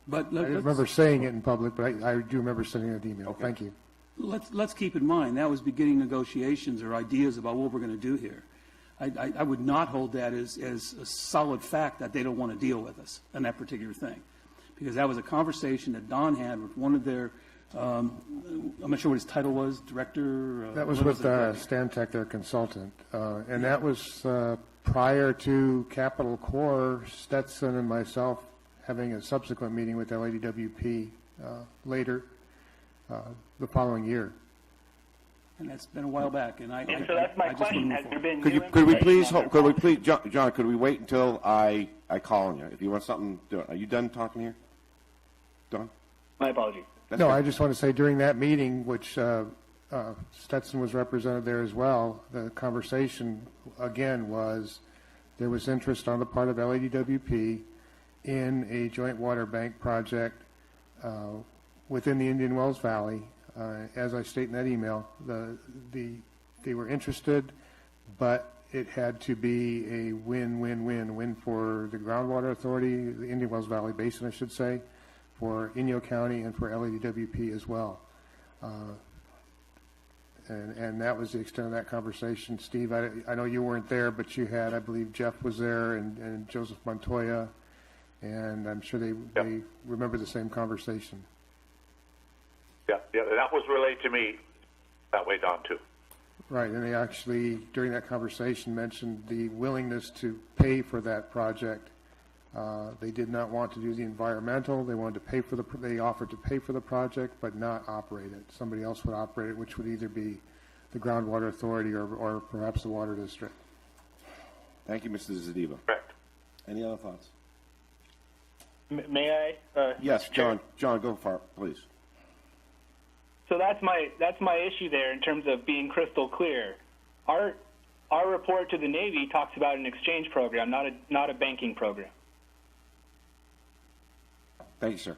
But I didn't remember saying it in public, but I do remember sending that email. Okay. Thank you. let's keep in mind, that was beginning negotiations or ideas about what we're going to do here. I would not hold that as a solid fact that they don't want to deal with us on that particular thing. Because that was a conversation that Don had with one of their, I'm not sure what his title was, director? That was with Stantec, their consultant. And that was prior to Capital Corps, Stetson and myself having a subsequent meeting with LADWP later the follling year. And that's been a while back. And so that's my question. Has there been Could we please, John, could we wait until I call on you? If you want something, do it. Are you done talking here? Don? My apologies. No, I just want to say during that meeting, which Stetson was represented there as well, the conversation again was there was interest on the part of LADWP in a joint water bank project within the Indian Wells Valley. As I state in that email, they were interested, but it had to be a win for the Groundwater Authority, the Indian Wells Valley Basin, I should say, for Inyo County and for LADWP as well. And that was the extent of that conversation. Steve, I know you weren't there, but you had, I believe Jeff was there and Joseph Montoya, and I'm sure they remember the same conversation. Yeah, that was relayed to me that way, Don, too. Right, and they actually, during that conversation, mentioned the willingness to pay for that project. They did not want to do the environmental. They wanted to pay for they offered to pay for the project, but not operate it. Somebody else would operate it, which would either be the Groundwater Authority or perhaps the Water District. Thank you, Mr. Zadiva. Correct. Any other thoughts? May I? Yes, John. John, go for it, please. So that's my issue there in terms of being crystal clear. Our report to the Navy talks about an exchange program, not a banking program. Thank you, sir.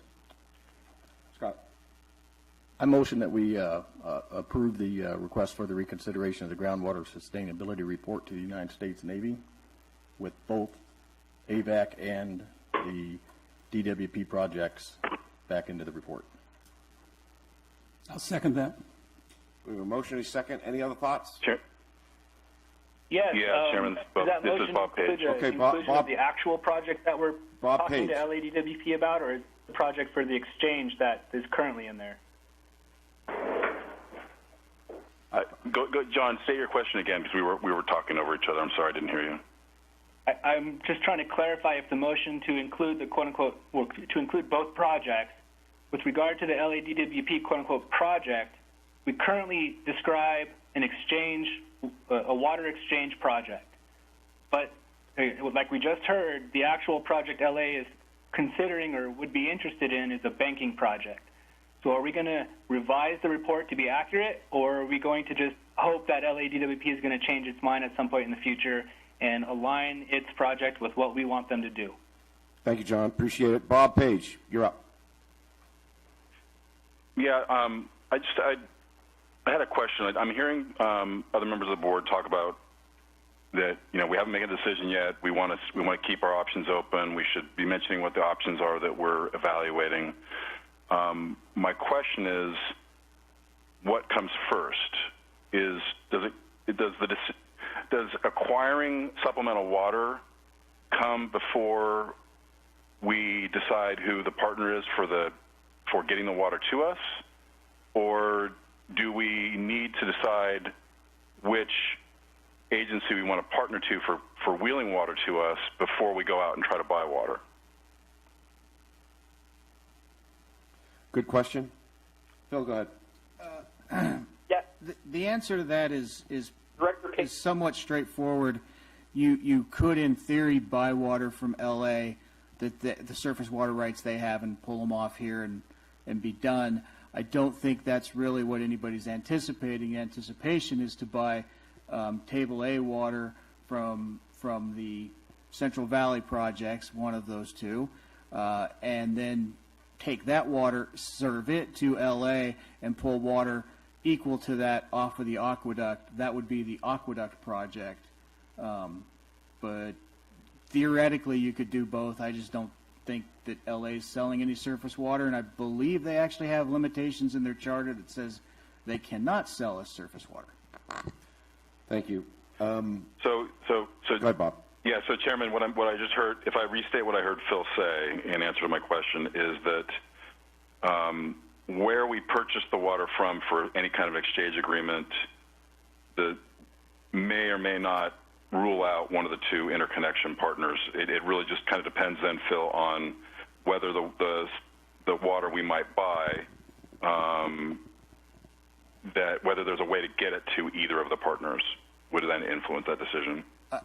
Scott. I motion that we approve the request for the reconsideration of the groundwater sustainability report to the United States Navy with both AVAC and the DWP projects back into the report. I'll second that. We have a motion and a second. Any other thoughts? Sure. Yes. Yeah, Chairman. Does that This is motion Bob Page. include Okay, inclusion Bob. of the actual project that we're Bob talking Page. to LADWP about, or is the project for the exchange that is currently in there? Go, John, say your question again because we were talking over each other. I'm sorry, I didn't hear you. I'm just trying to clarify if the motion to include the quote-unquote, well, to include both projects, with regard to the LADWP quote-unquote project, we currently describe an exchange, a water exchange project. But like we just heard, the actual project LA is considering or would be interested in is a banking project. So are we going to revise the report to be accurate, or are we going to just hope that LADWP is going to change its mind at some point in the future and align its project with what we want them to do? Thank you, John. Appreciate it. Bob Page, you're up. Yeah, I had a question. I'm hearing other members of the board talk about that. You know, we haven't made a decision yet. We want to keep our options open. We should be mentioning what the options are that we're evaluating. My question is, what comes first? Does acquiring supplemental water come before we decide who the partner is for getting the water to us, or do we need to decide which agency we want to partner to for wheeling water to us before we go out and try to buy water? Good question. Phil, go ahead. Yeah. The answer to that is Director Page. somewhat straightforward. You could, in theory, buy water from LA, the surface water rights they have, and pull them off here and be done. I don't think that's really what anybody's anticipating. Anticipation is to buy Table A water from the Central Valley projects, one of those two, and then take that water, serve it to LA, and pull water equal to that off of the aqueduct. That would be the aqueduct project. But theoretically, you could do both. I just don't think that LA is selling any surface water, and I believe they actually have limitations in their charter that says they cannot sell us surface water. Thank you. So Go ahead, Bob. Yeah, so Chairman, what I just heard, if I restate what I heard Phil say in answer to my question, is that where we purchase the water from for any kind of exchange agreement, the may or may not rule out one of the two interconnection partners. It really just kind of depends then, Phil, on whether the water we might buy, that whether there's a way to get it to either of the partners would then influence that decision.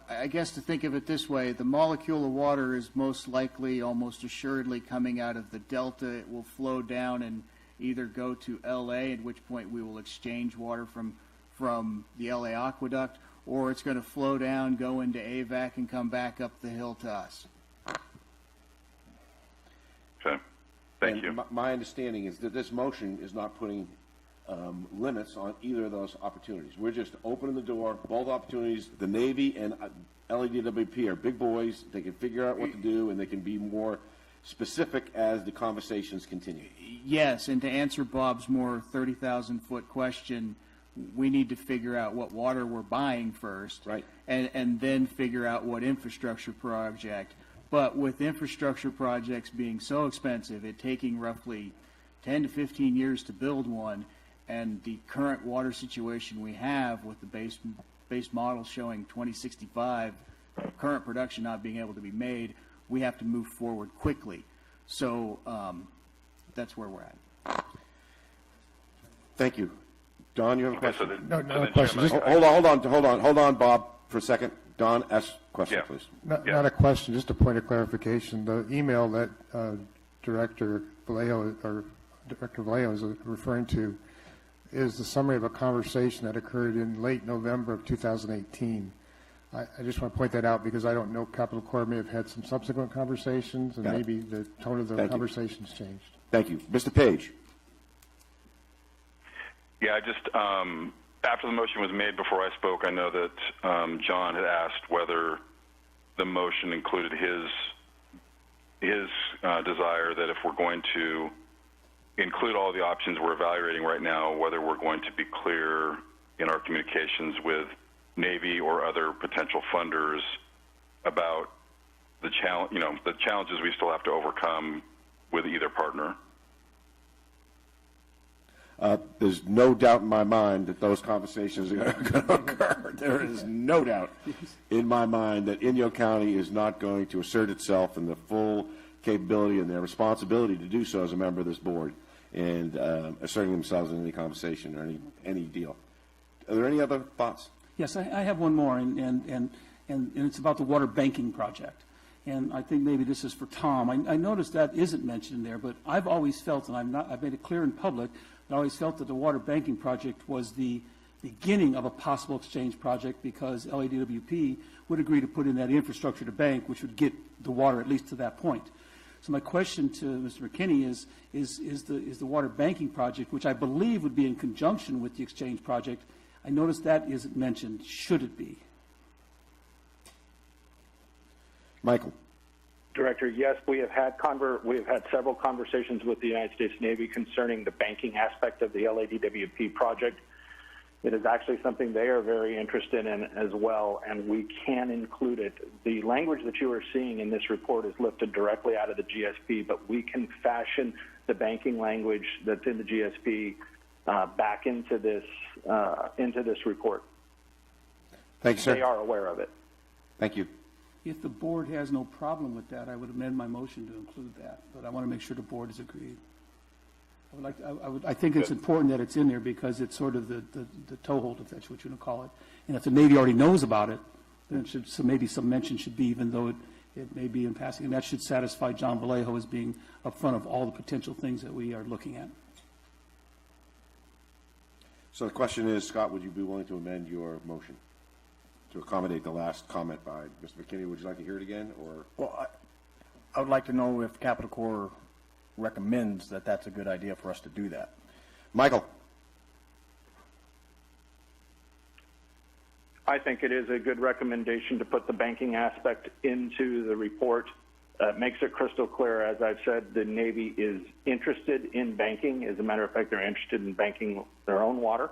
I guess to think of it this way, the molecule of water is most likely, almost assuredly, coming out of the delta. It will flow down and either go to LA, at which point we will exchange water from the LA aqueduct, or it's going to flow down, go into AVAC, and come back up the hill to us. Okay. Thank you. My understanding is that this motion is not putting limits on either of those opportunities. We're just opening the door, both opportunities. The Navy and LADWP are big boys. They can figure out what to do, and they can be more specific as the conversations continue. Yes, and to answer Bob's more 30,000-foot question, we need to figure out what water we're buying first, right, and then figure out what infrastructure project. But with infrastructure projects being so expensive, it taking roughly 10 to 15 years to build one, And the current water situation we have with the base model showing 2065, current production not being able to be made, we have to move forward quickly. So that's where we're at. Thank you. Don, you have a question? No question. Just, hold on, Bob, for a second. Don, ask a question, please. not a question, just a point of clarification. The email that Director Vallejo is referring to is the summary of a conversation that occurred in late November of 2018. I just want to point that out because I don't know, Capital Corps may have had some subsequent conversations, and maybe the tone of the conversations changed. Thank you. Mr. Page. Yeah, I just, after the motion was made, before I spoke, I know that John had asked whether the motion included his desire that if we're going to include all the options we're evaluating right now, whether we're going to be clear in our communications with Navy or other potential funders about the challenges we still have to overcome with either partner. There's no doubt in my mind that those conversations are going to occur. There is no doubt in my mind that Inyo County is not going to assert itself in the full capability and their responsibility to do so as a member of this board and asserting themselves in any conversation or any deal. Are there any other thoughts? Yes, I have one more, and it's about the water banking project. And I think maybe this is for Tom. I noticed that isn't mentioned there, but I've always felt, and I've made it clear in public, I always felt that the water banking project was the beginning of a possible exchange project because LADWP would agree to put in that infrastructure to bank, which would get the water at least to that point. So my question to Mr. McKinney is the water banking project, which I believe would be in conjunction with the exchange project. I noticed that isn't mentioned. Should it be? Michael. Director, yes, we have had several conversations with the United States Navy concerning the banking aspect of the LADWP project. It is actually something they are very interested in as well, and we can include it. The language that you are seeing in this report is lifted directly out of the GSP, but we can fashion the banking language that's in the GSP back into this report. Thanks, sir. They are aware of it. Thank you. If the board has no problem with that, I would amend my motion to include that, but I want to make sure the board is agreed. I think it's important that it's in there because it's sort of the toehold, if that's what you want to call it. And if the Navy already knows about it, then maybe some mention should be, even though it may be in passing. And that should satisfy John Vallejo as being upfront of all the potential things that we are looking at. So the question is, Scott, would you be willing to amend your motion to accommodate the last comment by Mr. McKinney? Would you like to hear it again, or? Well, I would like to know if Capital Corps recommends that that's a good idea for us to do that. Michael. I think it is a good recommendation to put the banking aspect into the report. It makes it crystal clear. As I've said, the Navy is interested in banking. As a matter of fact, they're interested in banking their own water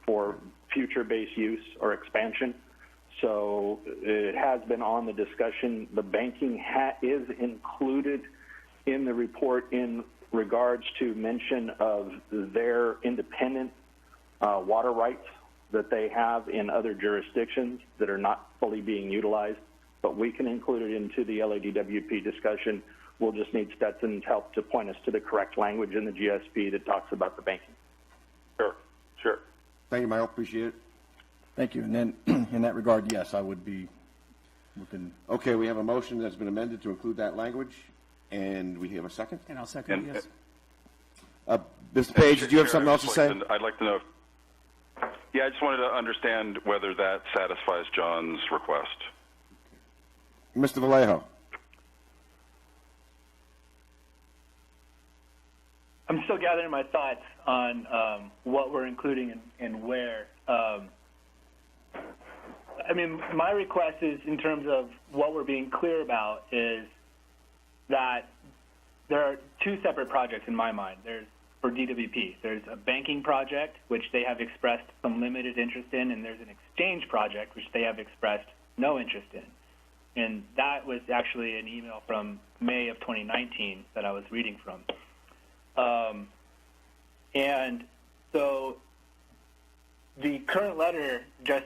for future base use or expansion. So it has been on the discussion. The banking is included in the report in regards to mention of their independent water rights that they have in other jurisdictions that are not fully being utilized. But we can include it into the LADWP discussion. We'll just need Stetson's help to point us to the correct language in the GSP that talks about the banking. Sure. Thank you, Michael. Appreciate it. Thank you. And then in that regard, yes, I would be looking. Okay, we have a motion that's been amended to include that language, and we have a second? And I'll second it, yes. Mr. Page, did you have something else to say? I'd like to know. Yeah, I just wanted to understand whether that satisfies John's request. Mr. Vallejo. I'm still gathering my thoughts on what we're including and where. I mean, my request is, in terms of what we're being clear about, is that there are two separate projects in my mind. There's, for DWP, there's a banking project, which they have expressed some limited interest in, and there's an exchange project, which they have expressed no interest in. And that was actually an email from May of 2019 that I was reading from. And so the current letter just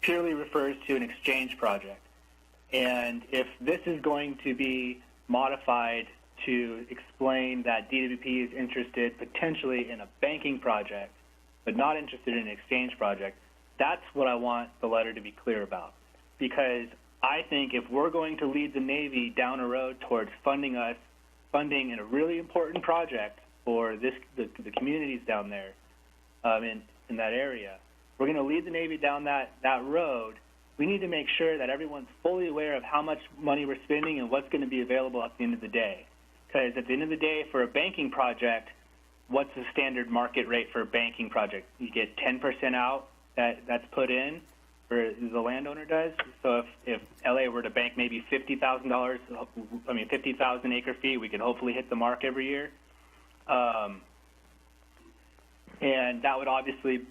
purely refers to an exchange project. And if this is going to be modified to explain that DWP is interested potentially in a banking project, but not interested in an exchange project, that's what I want the letter to be clear about. Because I think if we're going to lead the Navy down a road towards funding in a really important project for the communities down there in that area, we're going to lead the Navy down that road. We need to make sure that everyone's fully aware of how much money we're spending and what's going to be available at the end of the day. Because at the end of the day, for a banking project, what's the standard market rate for a banking project? You get 10% out that's put in, or the landowner does. So if LA were to bank maybe $50,000 acre feet, we could hopefully hit the mark every year. And that would obviously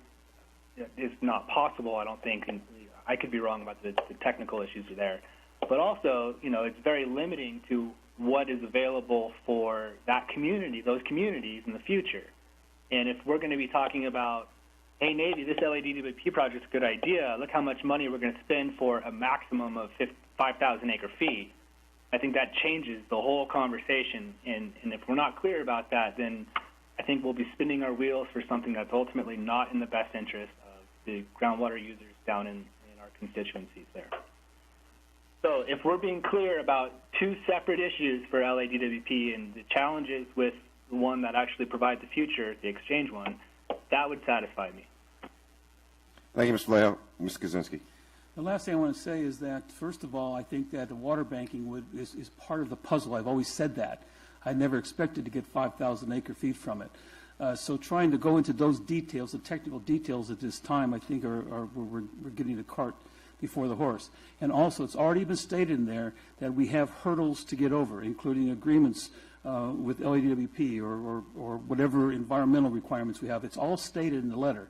is not possible, I don't think. And I could be wrong about the technical issues there. But also, it's very limiting to what is available for that community, those communities in the future. And if we're going to be talking about, hey, Navy, this LADWP project is a good idea. Look how much money we're going to spend for a maximum of 5,000 acre feet. I think that changes the whole conversation. And if we're not clear about that, then I think we'll be spinning our wheels for something that's ultimately not in the best interest of the groundwater users down in our constituencies there. So if we're being clear about two separate issues for LADWP and the challenges with the one that actually provides the future, the exchange one, that would satisfy me. Thank you, Mr. Vallejo. Mr. Kaczynski. The last thing I want to say is that, first of all, I think that the water banking is part of the puzzle. I've always said that. I never expected to get 5,000 acre feet from it. So trying to go into those details, the technical details at this time, I think we're getting the cart before the horse. And also, it's already been stated in there that we have hurdles to get over, including agreements with LADWP or whatever environmental requirements we have. It's all stated in the letter.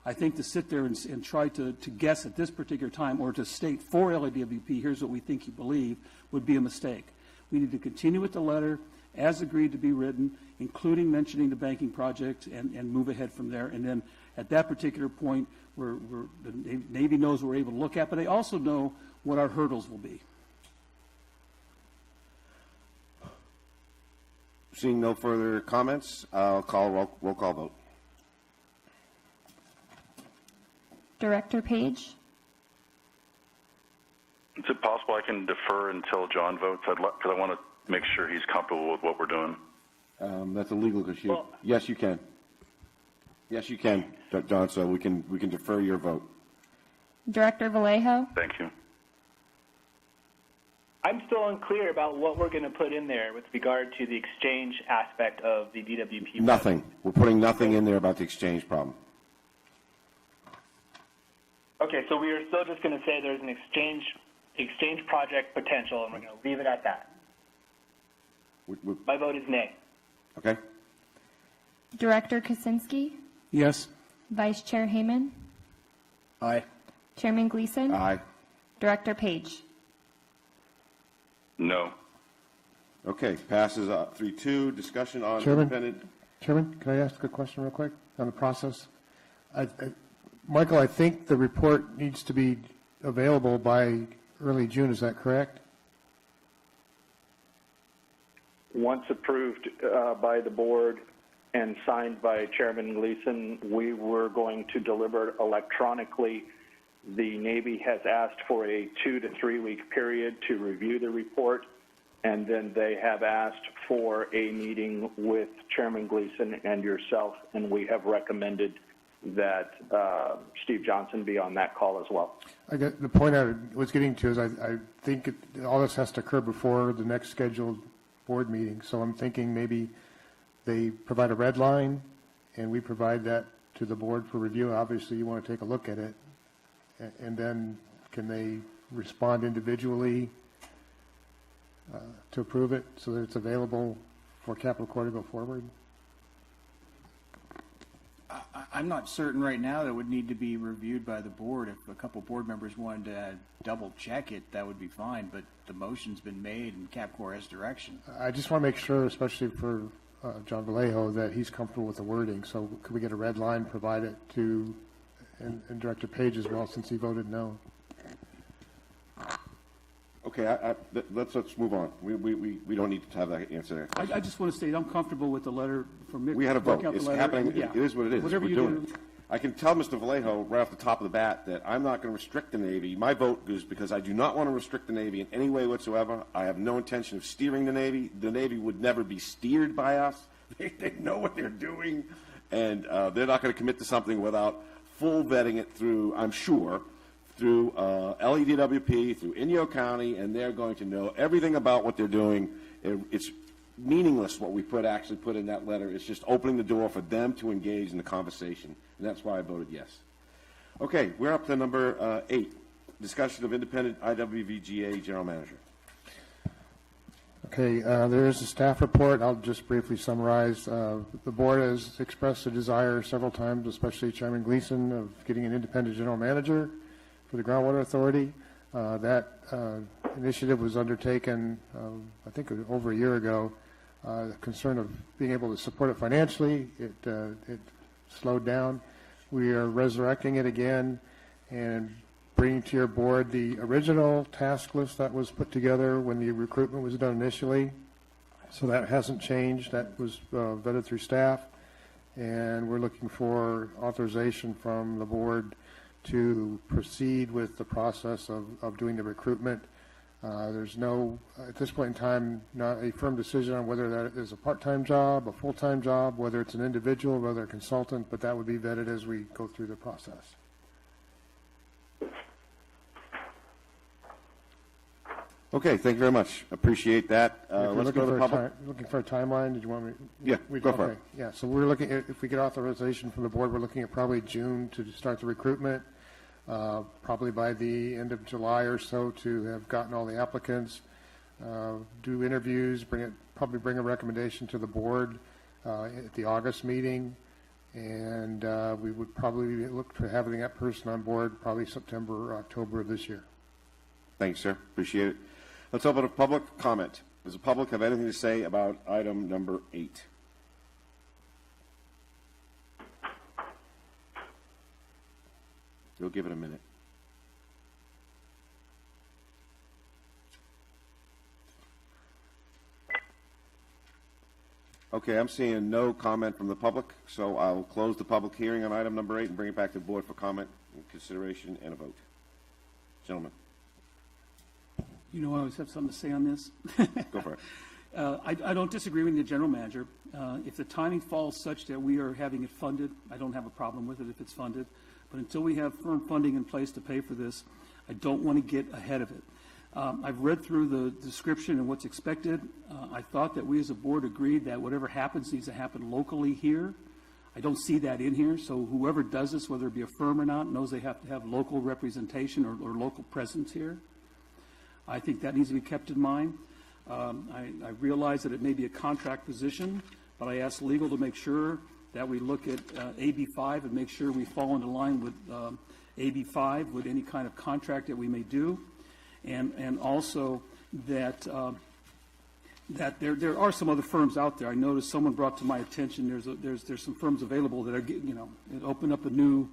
I think to sit there and try to guess at this particular time or to state for LADWP, here's what we think you believe, would be a mistake. We need to continue with the letter as agreed to be written, including mentioning the banking project, and move ahead from there. And then at that particular point, the Navy knows we're able to look at, but they also know what our hurdles will be. Seeing no further comments, I'll call roll call vote. Director Page? Is it possible I can defer until John votes? Because I want to make sure he's comfortable with what we're doing. That's a legal issue. Yes, you can. Yes, you can, John. So we can defer your vote. Director Vallejo? Thank you. I'm still unclear about what we're going to put in there with regard to the exchange aspect of the DWP. Nothing. We're putting nothing in there about the exchange problem. Okay, so we are still just going to say there's an exchange project potential, and we're going to leave it at that. My vote is nay. Okay. Director Kaczynski? Yes. Vice Chair Heyman? Aye. Chairman Gleason? Aye. Director Page? No. Okay, passes 3-2. Discussion on Chairman? independent. Chairman, can I ask a question real quick on the process? Michael, I think the report needs to be available by early June. Is that correct? Once approved by the board and signed by Chairman Gleason, we were going to deliver electronically. The Navy has asked for a 2 to 3 week period to review the report, and then they have asked for a meeting with Chairman Gleason and yourself, and we have recommended that Steve Johnson be on that call as well. I get the point I was getting to is I think all this has to occur before the next scheduled board meeting. So I'm thinking maybe they provide a red line and we provide that to the board for review. Obviously, you want to take a look at it. And then can they respond individually to approve it so that it's available for Capitol Corps to go forward? I'm not certain right now that it would need to be reviewed by the board. If a couple board members wanted to double check it, that would be fine, but the motion's been made and CapCorp has direction. I just want to make sure, especially for John Vallejo, that he's comfortable with the wording. So could we get a red line provided to, and Director Page as well, since he voted no? Okay, let's move on. We don't need to have that answer. I just want to state I'm comfortable with the letter from Mick. We had a vote. It's happening. Yeah. It is what it is. Whatever We're you doing do. it. I can tell Mr. Vallejo right off the top of the bat that I'm not going to restrict the Navy. My vote is because I do not want to restrict the Navy in any way whatsoever. I have no intention of steering the Navy. The Navy would never be steered by us. They know what they're doing, and they're not going to commit to something without full vetting it through, I'm sure, through LEDWP, through Inyo County, and they're going to know everything about what they're doing. It's meaningless what we actually put in that letter. It's just opening the door for them to engage in the conversation, and that's why I voted yes. Okay, we're up to number 8, discussion of independent IWV GA General Manager. Okay, there is a staff report. I'll just briefly summarize. The board has expressed a desire several times, especially Chairman Gleason, of getting an independent general manager for the Groundwater Authority. That initiative was undertaken, I think, over a year ago. The concern of being able to support it financially, it slowed down. We are resurrecting it again and bringing to your board the original task list that was put together when the recruitment was done initially. So that hasn't changed. That was vetted through staff, and we're looking for authorization from the board to proceed with the process of doing the recruitment. There's no, at this point in time, not a firm decision on whether that is a part-time job, a full-time job, whether it's an individual, whether a consultant, but that would be vetted as we go through the process. Okay, thank you very much. Appreciate that. Let's go to the public. Looking for a timeline, did you want me? Yeah, go for it. Yeah, so we're looking at, if we get authorization from the board, we're looking at probably June to start the recruitment, probably by the end of July or so to have gotten all the applicants, do interviews, probably bring a recommendation to the board at the August meeting, and we would probably look for having that person on board probably September or October of this year. Thanks, sir. Appreciate it. Let's open up public comment. Does the public have anything to say about item number 8? We'll give it a minute. Okay, I'm seeing no comment from the public, so I'll close the public hearing on item number 8 and bring it back to the board for comment, and consideration, and a vote. Gentlemen. You know, I always have something to say on this. Go for it. I don't disagree with the general manager. If the timing falls such that we are having it funded, I don't have a problem with it if it's funded. But until we have firm funding in place to pay for this, I don't want to get ahead of it. I've read through the description and what's expected. I thought that we as a board agreed that whatever happens needs to happen locally here. I don't see that in here, so whoever does this, whether it be a firm or not, knows they have to have local representation or local presence here. I think that needs to be kept in mind. I realize that it may be a contract position, but I asked legal to make sure that we look at AB5 and make sure we fall into line with AB5 with any kind of contract that we may do, and also that that there are some other firms out there. I noticed someone brought to my attention there's some firms available that are it opened up a new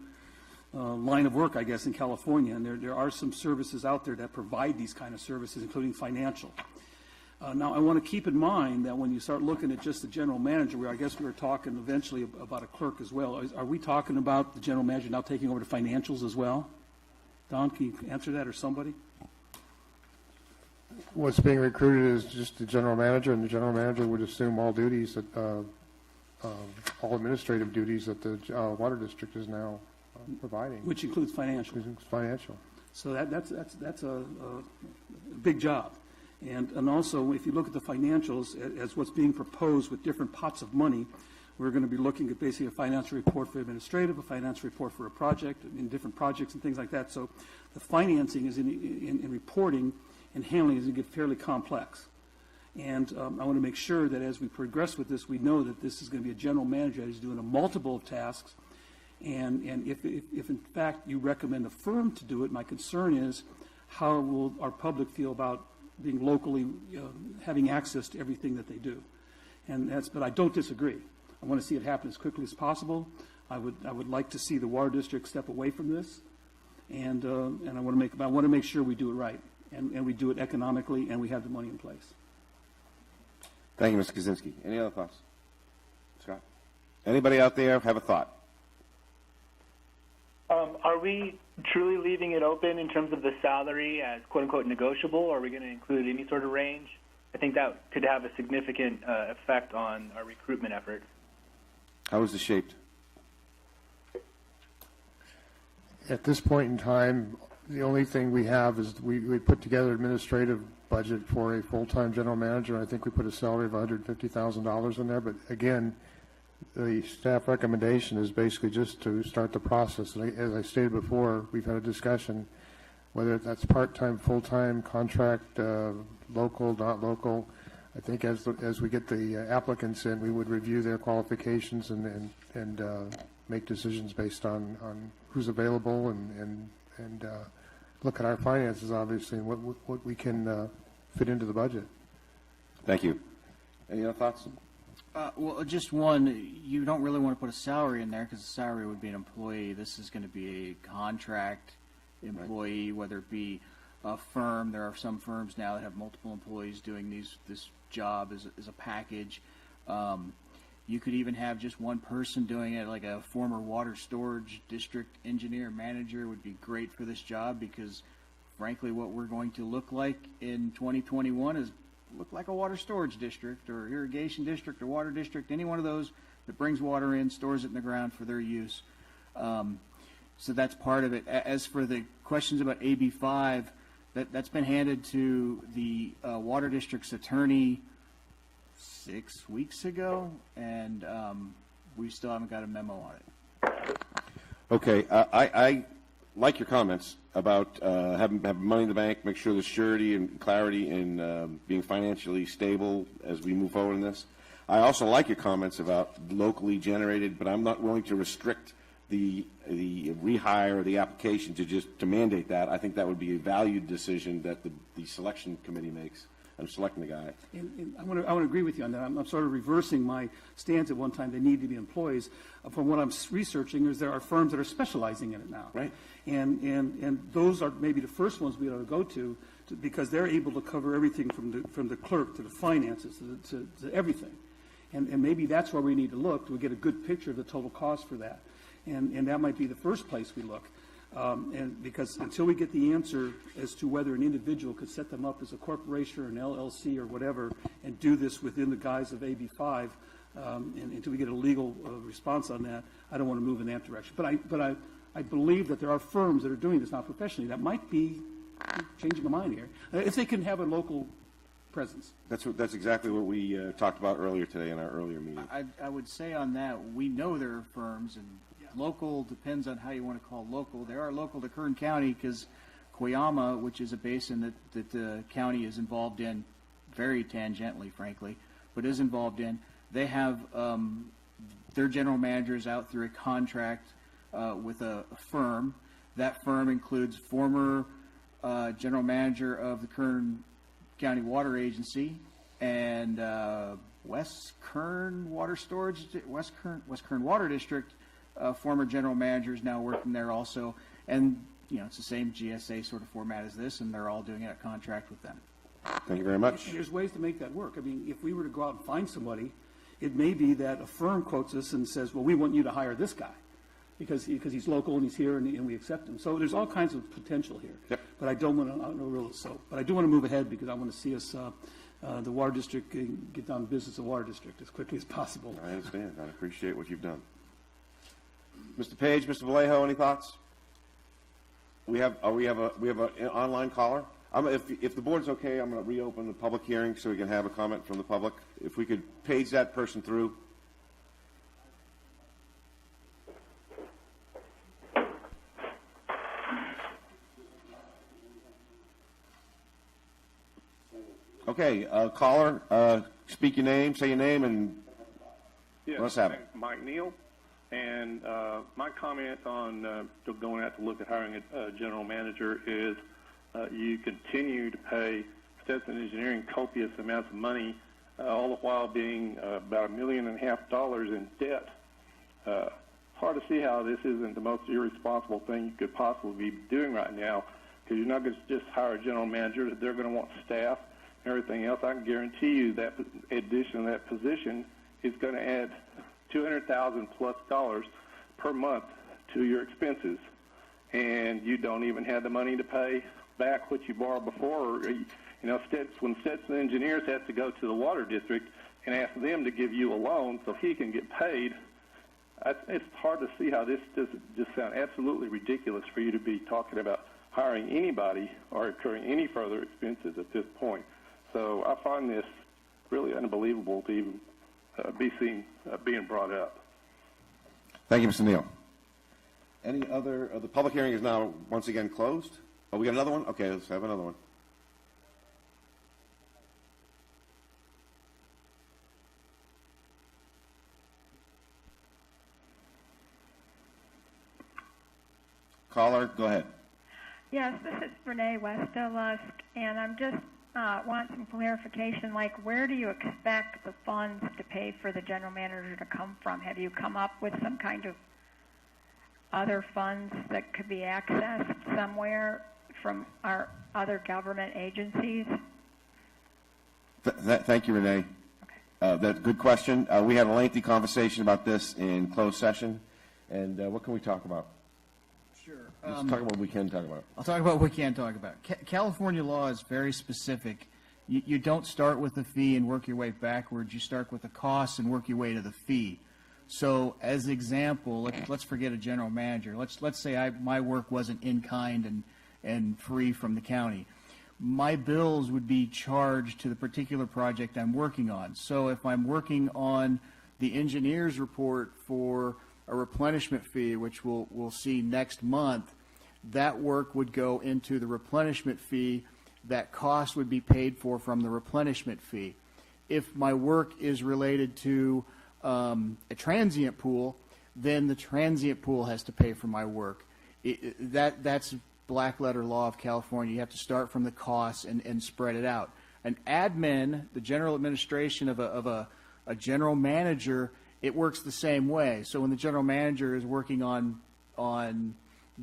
line of work, I guess, in California, and there are some services out there that provide these kind of services, including financial. Now, I want to keep in mind that when you start looking at just the general manager, I guess we were talking eventually about a clerk as well. Are we talking about the general manager now taking over the financials as well? Don, can you answer that, or somebody? What's being recruited is just the general manager, and the general manager would assume all duties, that all administrative duties that the water district is now providing, which includes financial. So that's a big job, and also if you look at the financials as what's being proposed with different pots of money, we're going to be looking at basically a financial report for administrative, a financial report for a project, in different projects and things like that. So the financing is in reporting and handling is going to get fairly complex. And I want to make sure that as we progress with this, we know that this is going to be a general manager that is doing a multiple of tasks. And if in fact you recommend a firm to do it, my concern is how will our public feel about being locally, having access to everything that they do. But I don't disagree. I want to see it happen as quickly as possible. I would like to see the water district step away from this, and I want to make sure we do it right, and we do it economically, and we have the money in place. Thank you, Mr. Kaczynski. Any other thoughts? Scott? Anybody out there have a thought? Are we truly leaving it open in terms of the salary as quote-unquote negotiable, or are we going to include any sort of range? I think that could have a significant effect on our recruitment efforts. How is this shaped? At this point in time, the only thing we have is we put together administrative budget for a full-time general manager. I think we put a salary of $150,000 in there, but again, the staff recommendation is basically just to start the process. And as I stated before, we've had a discussion whether that's part-time, full-time, contract, local, not local. I think as we get the applicants in, we would review their qualifications and make decisions based on who's available and look at our finances, obviously, and what we can fit into the budget. Thank you. Any other thoughts? Well, just one, you don't really want to put a salary in there because the salary would be an employee. This is going to be a contract employee, right, whether it be a firm. There are some firms now that have multiple employees doing this job as a package. You could even have just one person doing it, like a former water storage district engineer manager would be great for this job because, frankly, what we're going to look like in 2021 is look like a water storage district or irrigation district or water district, any one of those that brings water in, stores it in the ground for their use. So that's part of it. As for the questions about AB5, that's been handed to the water district's attorney 6 weeks ago, and we still haven't got a memo on it. Okay, I like your comments about having money in the bank, make sure there's surety and clarity in being financially stable as we move forward in this. I also like your comments about locally generated, but I'm not willing to restrict the rehire or the application to mandate that. I think that would be a valued decision that the selection committee makes. I'm selecting the guy. And I want to agree with you on that. I'm sort of reversing my stance at one time. They need to be employees. From what I'm researching, is there are firms that are specializing in it now. Right. And those are maybe the first ones we ought to go to because they're able to cover everything from the clerk to the finances to everything. And maybe that's where we need to look to get a good picture of the total cost for that. And that might be the first place we look. And because until we get the answer as to whether an individual could set them up as a corporation or an LLC or whatever and do this within the guise of AB5, and until we get a legal response on that, I don't want to move in that direction. But I believe that there are firms that are doing this now professionally that might be changing my mind here if they can have a local presence. That's exactly what we talked about earlier today in our earlier meeting. I would say on that, we know there are firms, and local depends on how you want to call local. There are local to Kern County because Coyama, which is a basin that the county is involved in, very tangentially, frankly, but is involved in, they have their general managers out through a contract with a firm. That firm includes former general manager of the Kern County Water Agency and West Kern Water District. Former general managers now working there also, and it's the same GSA sort of format as this, and they're all doing it at contract with them. Thank you very much. And there's ways to make that work. I mean, if we were to go out and find somebody, it may be that a firm quotes us and says, "Well, we want you to hire this guy because he's local and he's here and we accept him." So there's all kinds of potential here. Yep. But I don't want to. But I do want to move ahead because I want to see us the water district get down to business of water district as quickly as possible. I understand. I appreciate what you've done. Mr. Page, Mr. Vallejo, any thoughts? We have an online caller. If the board's okay, I'm going to reopen the public hearing so we can have a comment from the public. If we could page that person through. Okay, caller, speak your name, say your name, and let's have it. Mike Neal. And my comment on going out to look at hiring a general manager is you continue to pay Stetson Engineering copious amounts of money all the while being about $1.5 million in debt. Hard to see how this isn't the most irresponsible thing you could possibly be doing right now, because you're not going to just hire a general manager. They're going to want staff and everything else. I can guarantee you that addition of that position is going to add $200,000 plus per month to your expenses, and you don't even have the money to pay back what you borrowed before. When Stetson Engineers has to go to the water district and ask them to give you a loan so he can get paid, it's hard to see how this doesn't just sound absolutely ridiculous for you to be talking about hiring anybody or incurring any further expenses at this point. So I find this really unbelievable to even be seen being brought up. Thank you, Mr. Neal. Any other? The public hearing is now once again closed. Oh, we got another one? Okay, let's have another one. Caller, go ahead. Yes, this is Renee Westerlust, and I'm just want some clarification, like where do you expect the funds to pay for the general manager to come from? Have you come up with some kind of other funds that could be accessed somewhere from our other government agencies? Thank you, Renee. Okay. That's a good question. We had a lengthy conversation about this in closed session, and what can we talk about? Sure. Let's talk about what we can talk about. I'll talk about what we can talk about. California law is very specific. You don't start with a fee and work your way backwards. You start with the cost and work your way to the fee. So, as an example, let's forget a general manager. Let's say my work wasn't in kind and free from the county. My bills would be charged to the particular project I'm working on. So, if I'm working on the engineer's report for a replenishment fee, which we'll see next month, that work would go into the replenishment fee. That cost would be paid for from the replenishment fee. If my work is related to a transient pool, then the transient pool has to pay for my work. That's black letter law of California. You have to start from the costs and spread it out. An admin, the general administration of a general manager, it works the same way. So when the general manager is working on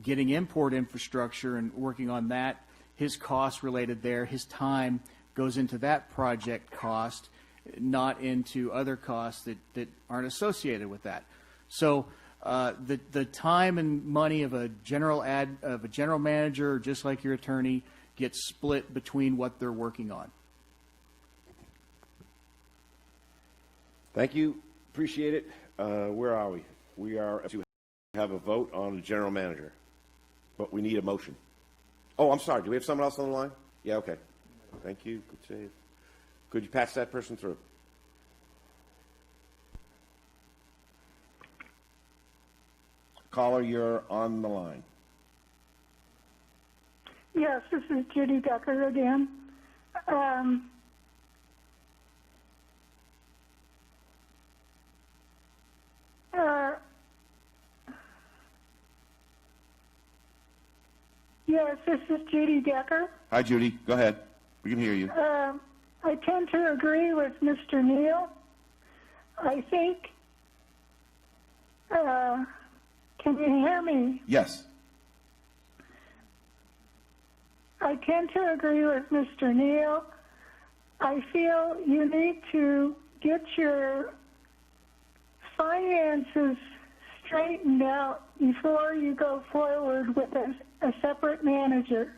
getting import infrastructure and working on that, his costs related there, his time goes into that project cost, not into other costs that aren't associated with that. So the time and money of a general manager, just like your attorney, gets split between what they're working on. Thank you. Appreciate it. Where are we? We are to have a vote on the general manager, but we need a motion. Oh, I'm sorry. Do we have someone else on the line? Yeah, okay. Thank you. Good save. Could you pass that person through? Caller, you're on the line. Yes, this is Judy Decker again. Yes, this is Judy Decker. Hi, Judy. Go ahead. We can hear you. I tend to agree with Mr. Neal. I think, can you hear me? Yes. I tend to agree with Mr. Neal. I feel you need to get your finances straightened out before you go forward with a separate manager.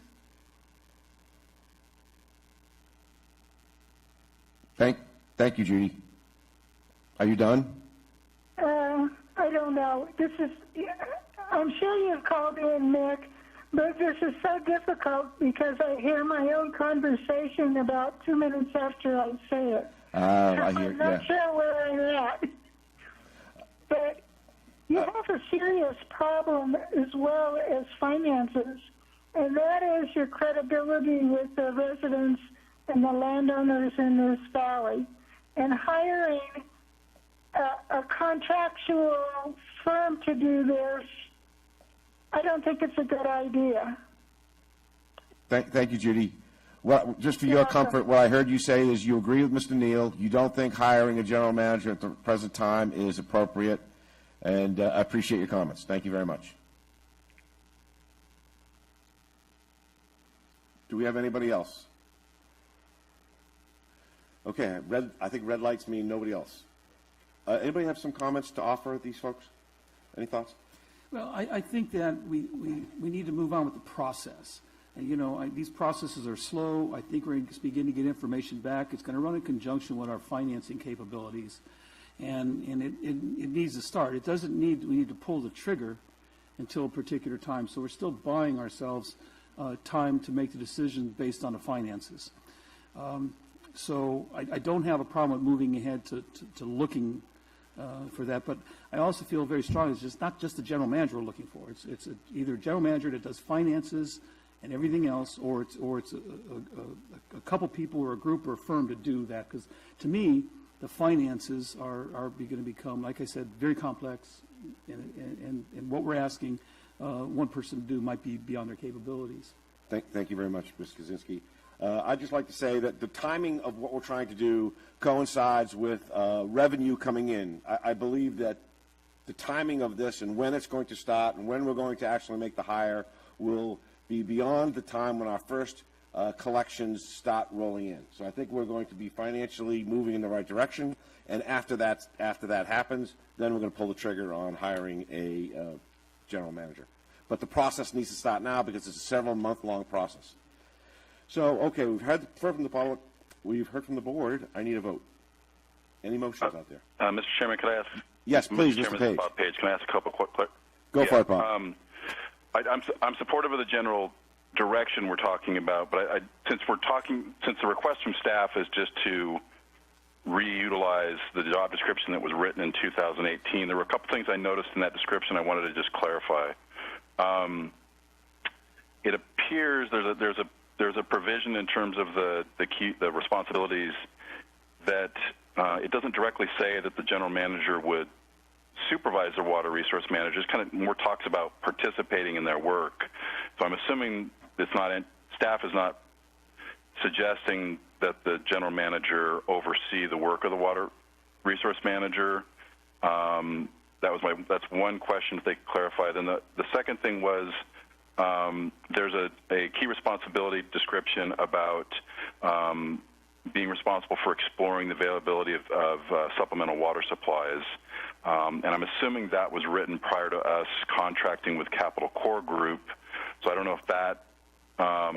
Thank you, Judy. Are you done? I don't know. I'm sure you've called in, Nick, but this is so difficult because I hear my own conversation about 2 minutes after I say it. I hear, I'm not sure where I'm at. But you have a serious problem as well as finances, and that is your credibility with the residents and the landowners in this valley. And hiring a contractual firm to do this, I don't think it's a good idea. Thank you, Judy. Well, just for your comfort, what I heard you say is you agree with Mr. Neal. You don't think hiring a general manager at the present time is appropriate, and I appreciate your comments. Thank you very much. Do we have anybody else? Okay, I think red lights mean nobody else. Anybody have some comments to offer these folks? Any thoughts? Well, I think that we need to move on with the process. And, you know, these processes are slow. I think we're going to begin to get information back. It's going to run in conjunction with our financing capabilities. And it needs to start. It doesn't need, we need to pull the trigger until a particular time. So we're still buying ourselves time to make the decision based on the finances. So I don't have a problem with moving ahead to looking for that, but I also feel very strongly it's just not just the general manager we're looking for. It's either a general manager that does finances and everything else, or it's a couple people or a group or a firm to do that. Because to me, the finances are going to become, like I said, very complex, and what we're asking one person to do might be beyond their capabilities. Thank you very much, Mr. Kaczynski. I'd just like to say that the timing of what we're trying to do coincides with revenue coming in. I believe that the timing of this and when it's going to start and when we're going to actually make the hire will be beyond the time when our first collections start rolling in. So I think we're going to be financially moving in the right direction, and after that happens, then we're going to pull the trigger on hiring a general manager. But the process needs to start now because it's a several-month-long process. So, okay, we've heard from the public. We've heard from the board. I need a vote. Any motions out there? Mr. Chairman, could I ask? Yes, please, Mr. Page. Bob Page. Can I ask a couple quick? Go for it, Bob. I'm supportive of the general direction we're talking about, but since the request from staff is just to reutilize the job description that was written in 2018, there were a couple things I noticed in that description I wanted to just clarify. It appears there's a provision in terms of the responsibilities that it doesn't directly say that the general manager would supervise the water resource managers. Kind of more talks about participating in their work. So I'm assuming staff is not suggesting that the general manager oversee the work of the water resource manager. That's one question if they could clarify. Then the second thing was there's a key responsibility description about being responsible for exploring the availability of supplemental water supplies. And I'm assuming that was written prior to us contracting with Capital Core Group. So I don't know if that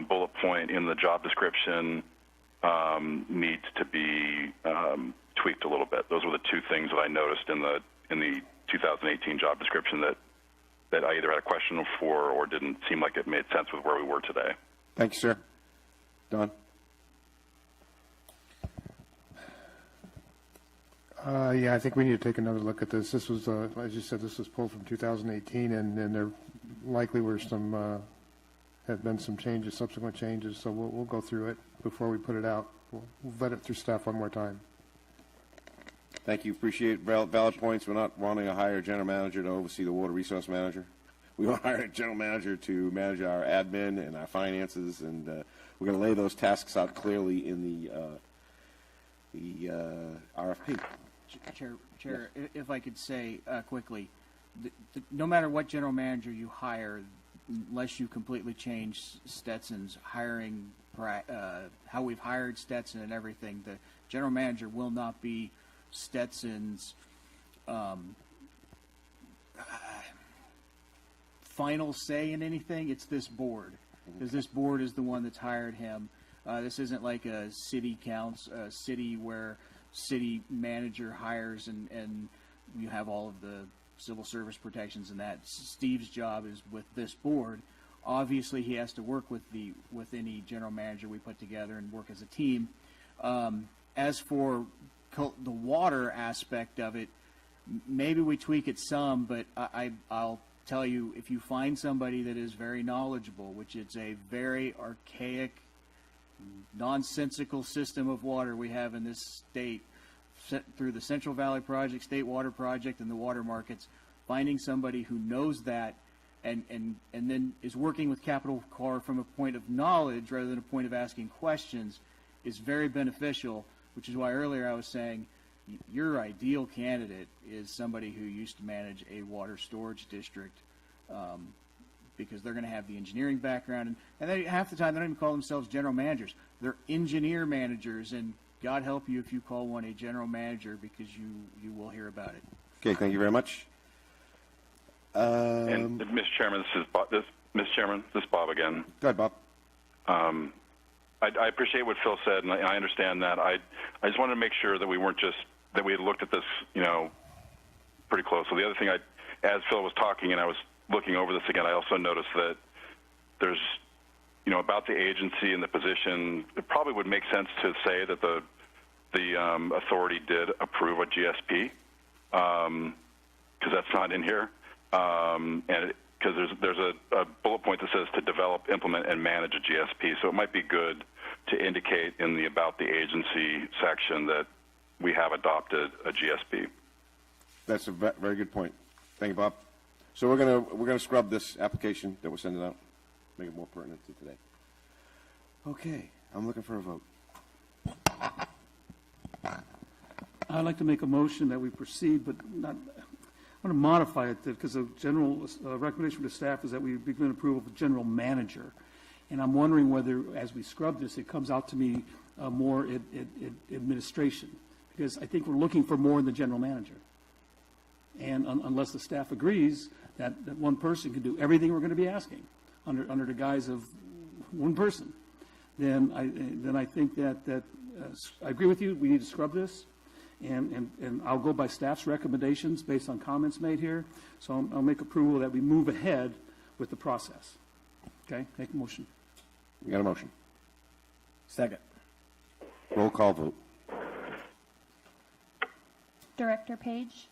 bullet point in the job description needs to be tweaked a little bit. Those were the two things that I noticed in the 2018 job description that I either had a question for or didn't seem like it made sense with where we were today. Thank you, sir. Don? Yeah, I think we need to take another look at this. This was, as you said, this was pulled from 2018, and there likely were have been some changes, subsequent changes, so we'll go through it before we put it out. We'll vet it through staff one more time. Thank you. Appreciate valid points. We're not wanting to hire a general manager to oversee the water resource manager. We want to hire a general manager to manage our admin and our finances, and we're going to lay those tasks out clearly in the RFP. Chair, Yes. if I could say quickly, no matter what general manager you hire, unless you completely change Stetson's hiring, how we've hired Stetson and everything, the general manager will not be Stetson's final say in anything. It's this board, because this board is the one that's hired him. This isn't like a city city where city manager hires and you have all of the civil service protections and that. Steve's job is with this board. Obviously, he has to work with any general manager we put together and work as a team. As for the water aspect of it, maybe we tweak it some, but I'll tell you, if you find somebody that is very knowledgeable, which it's a very archaic, nonsensical system of water we have in this state through the Central Valley Project, State Water Project, and the water markets, finding somebody who knows that and then is working with Capital Corps from a point of knowledge rather than a point of asking questions is very beneficial, which is why earlier I was saying your ideal candidate is somebody who used to manage a water storage district, because they're going to have the engineering background, and they, half the time they don't even call themselves general managers. They're engineer managers, and God help you if you call one a general manager, because you will hear about it. Okay, thank you very much. And Mr. Chairman, Mr. Chairman, this is Bob again. Go ahead, Bob. I appreciate what Phil said, and I understand that. I just wanted to make sure that we weren't just that we had looked at this, pretty close. So the other thing, as Phil was talking and I was looking over this again, I also noticed that there's, about the agency and the position. It probably would make sense to say that the authority did approve a GSP, because that's not in here, and because there's a bullet point that says to develop, implement, and manage a GSP. So it might be good to indicate in the about the agency section that we have adopted a GSP. That's a very good point. Thank you, Bob. So we're gonna scrub this application that we're sending out, make it more pertinent to today. Okay, I'm looking for a vote. I'd like to make a motion that we proceed, but not. I want to modify it because the general recommendation to staff is that we begin approval of the general manager, and I'm wondering whether, as we scrub this, it comes out to me more administration, because I think we're looking for more in the general manager, and unless the staff agrees that one person can do everything we're going to be asking under the guise of one person, then I think that I agree with you. We need to scrub this. And I'll go by staff's recommendations based on comments made here. So I'll make approval that we move ahead with the process. Okay, make a motion. You got a motion? Second. Roll call vote. Director Page?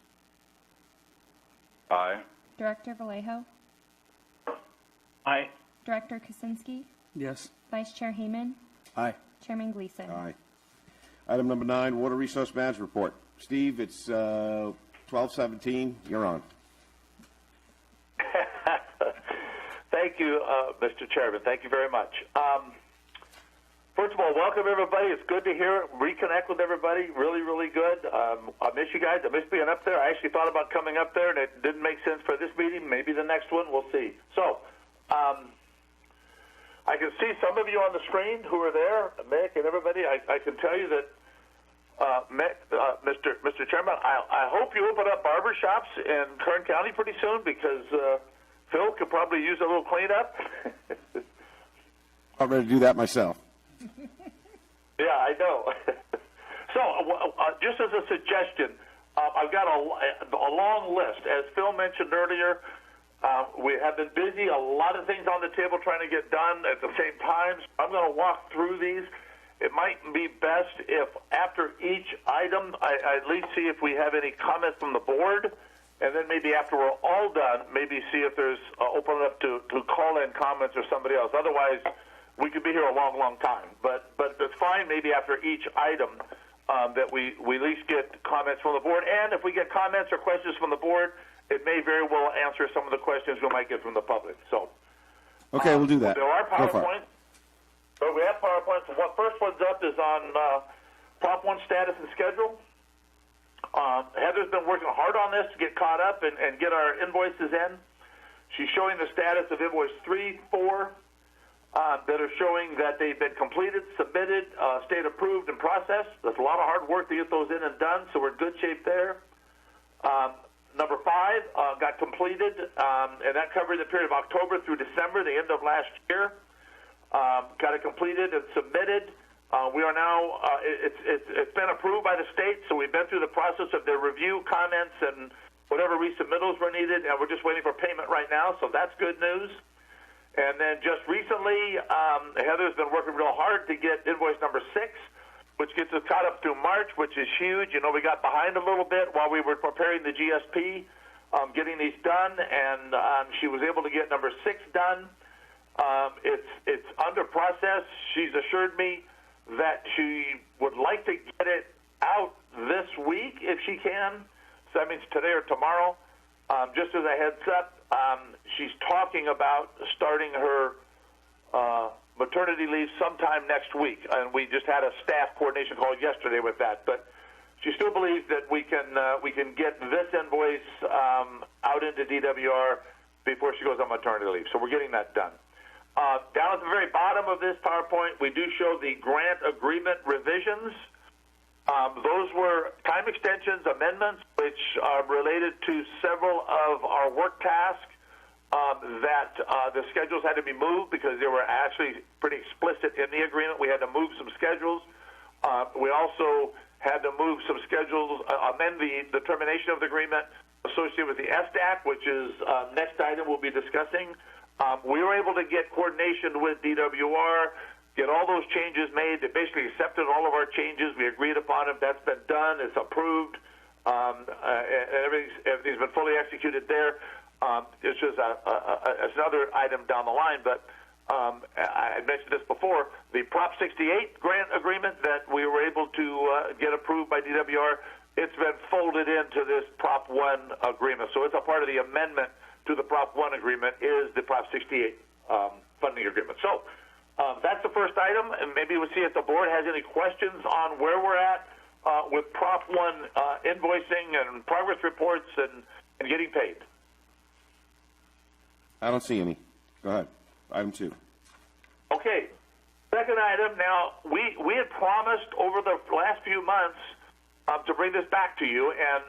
Aye. Director Vallejo? Aye. Director Kuczynski? Yes. Vice Chair Hayman? Aye. Chairman Gleason? Aye. Item number 9, Water Resource Management Report. Steve, it's 12:17. You're on. Thank you, Mr. Chairman. Thank you very much. First of all, welcome everybody. It's good to reconnect with everybody. Really, really good. I miss you guys. I miss being up there. I actually thought about coming up there, and it didn't make sense for this meeting. Maybe the next one. We'll see. So, I can see some of you on the screen who are there, Mick and everybody. I can tell you that, Mr. Chairman, I hope you open up barber shops in Kern County pretty soon, because Phil could probably use a little cleanup. I'm ready to do that myself. Yeah, I know. So, just as a suggestion, I've got a long list. As Phil mentioned earlier, we have been busy, a lot of things on the table trying to get done at the same time. So I'm going to walk through these. It might be best if after each item, I at least see if we have any comments from the board, and then maybe after we're all done, maybe see if there's open it up to call-in comments or somebody else. Otherwise, we could be here a long, long time. But it's fine maybe after each item that we at least get comments from the board. And if we get comments or questions from the board, it may very well answer some of the questions we might get from the public. So, okay, we'll do that. There are PowerPoints. But we have PowerPoints. The first one's up is on Prop 1 status and schedule. Heather's been working hard on this to get caught up and get our invoices in. She's showing the status of invoice 3, 4, that are showing that they've been completed, submitted, state approved, and processed. There's a lot of hard work to get those in and done, so we're in good shape there. Number 5 got completed, and that covered the period of October through December, the end of last year. Got it completed and submitted. We are now, it's been approved by the state, so we've been through the process of their review, comments, and whatever resubmittals were needed, and we're just waiting for payment right now, so that's good news. And then just recently, Heather's been working real hard to get invoice number 6, which gets us caught up through March, which is huge. You know, we got behind a little bit while we were preparing the GSP, getting these done, and she was able to get number 6 done. It's under process. She's assured me that she would like to get it out this week if she can. So that means today or tomorrow. Just as a heads up, she's talking about starting her maternity leave sometime next week, and we just had a staff coordination call yesterday with that. But she still believes that we can get this invoice out into DWR before she goes on maternity leave. So we're getting that done. Down at the very bottom of this PowerPoint, we do show the grant agreement revisions. Those were time extensions, amendments, which are related to several of our work tasks that the schedules had to be moved because they were actually pretty explicit in the agreement. We had to move some schedules. We also had to move some schedules, amend the termination of the agreement associated with the SDAC, which is next item we'll be discussing. We were able to get coordination with DWR, get all those changes made. They basically accepted all of our changes. We agreed upon them. That's been done. It's approved. And everything's been fully executed there. It's just it's another item down the line, but I mentioned this before. The Prop 68 grant agreement that we were able to get approved by DWR, it's been folded into this Prop 1 agreement. So it's a part of the amendment to the Prop 1 agreement is the Prop 68 funding agreement. So that's the first item, and maybe we'll see if the board has any questions on where we're at with Prop 1 invoicing and progress reports and getting paid. I don't see any. Go ahead. Item 2. Okay. Second item. Now, we had promised over the last few months to bring this back to you, and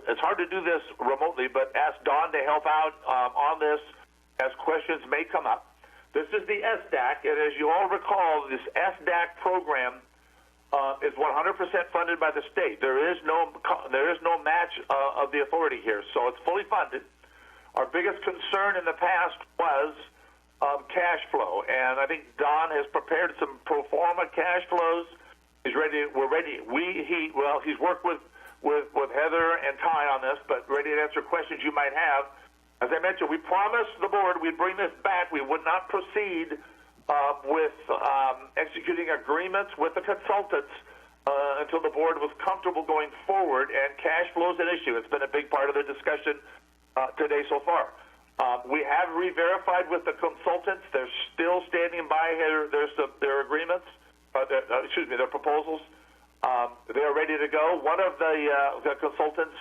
it's hard to do this remotely, but ask Dawn to help out on this as questions may come up. This is the SDAC, and as you all recall, this SDAC program is 100% funded by the state. There is no match of the authority here, so it's fully funded. Our biggest concern in the past was cash flow, and I think Don has prepared some pro forma cash flows. He's ready. We're ready. He's worked with Heather and Ty on this, but ready to answer questions you might have. As I mentioned, we promised the board we'd bring this back. We would not proceed with executing agreements with the consultants until the board was comfortable going forward, and cash flow is an issue. It's been a big part of the discussion today so far. We have re-verified with the consultants. They're still standing by their agreements, their proposals. They're ready to go. One of the consultants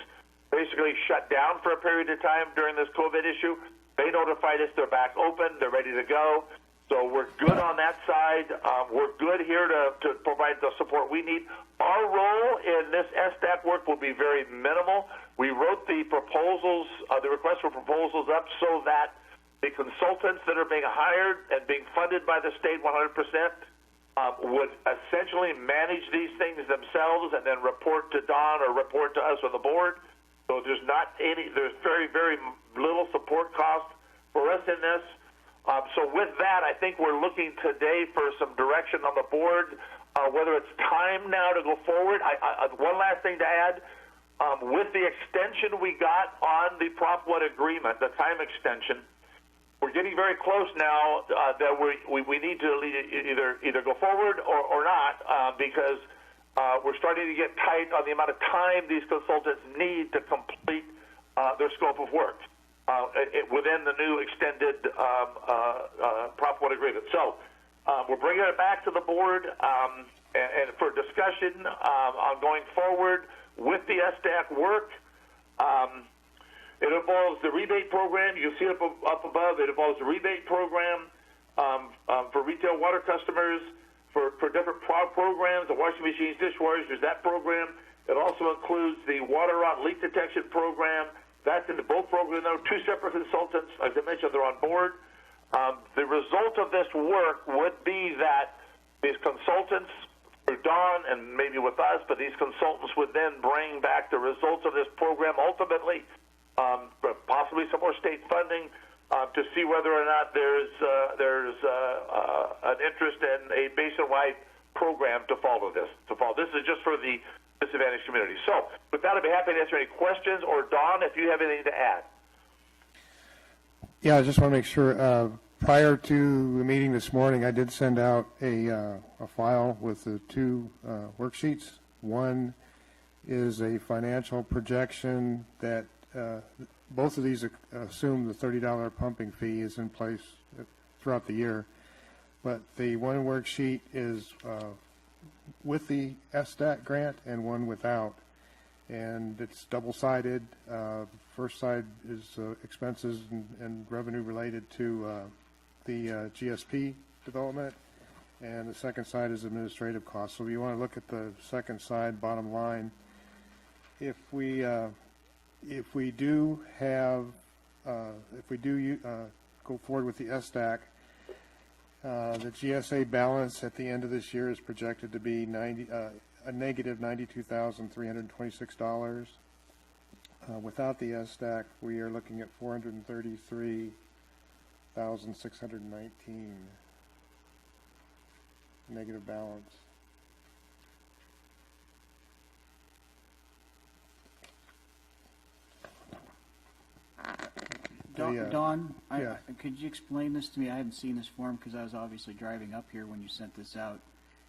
basically shut down for a period of time during this COVID issue. They notified us they're back open. They're ready to go. So we're good on that side. We're good here to provide the support we need. Our role in this SDAC work will be very minimal. We wrote the proposals, the request for proposals up so that the consultants that are being hired and being funded by the state 100% would essentially manage these things themselves and then report to Don or report to us on the board. So there's very, very little support cost for us in this. So with that, I think we're looking today for some direction on the board, whether it's time now to go forward. One last thing to add, with the extension we got on the Prop 1 agreement, the time extension, we're getting very close now that we need to either go forward or not because we're starting to get tight on the amount of time these consultants need to complete their scope of work within the new extended Prop 1 agreement. So we're bringing it back to the board and for discussion on going forward with the SDAC work. It involves the rebate program. You see it up above. It involves the rebate program for retail water customers, for different programs, the washing machines, dishwashers, that program. It also includes the water rot leak detection program. That's in both programs. There are two separate consultants. As I mentioned, they're on board. The result of this work would be that these consultants, through Don and maybe with us, but these consultants would then bring back the results of this program ultimately, possibly some more state funding, to see whether or not there's an interest in a basin-wide program to follow this. This is just for the disadvantaged community. So with that, I'd be happy to answer any questions, or Don, if you have anything to add. Yeah, I just want to make sure, prior to the meeting this morning, I did send out a file with the two worksheets. One is a financial projection that both of these assume the $30 pumping fee is in place throughout the year. But the one worksheet is with the SDAC grant and one without. And it's double-sided. First side is expenses and revenue related to the GSP development, and the second side is administrative costs. So you want to look at the second side, bottom line. If we do go forward with the SDAC, the GSA balance at the end of this year is projected to be a negative $92,326. Without the SDAC, we are looking at $433,619 negative balance. Don, could you explain this to me? I haven't seen this form because I was obviously driving up here when you sent this out.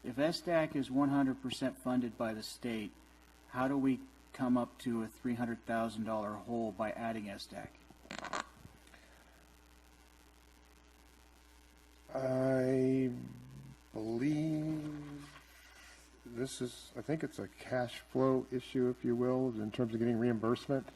If SDAC is 100% funded by the state, how do we come up to a $300,000 hole by adding SDAC? I believe I think it's a cash flow issue, if you will, in terms of getting reimbursement.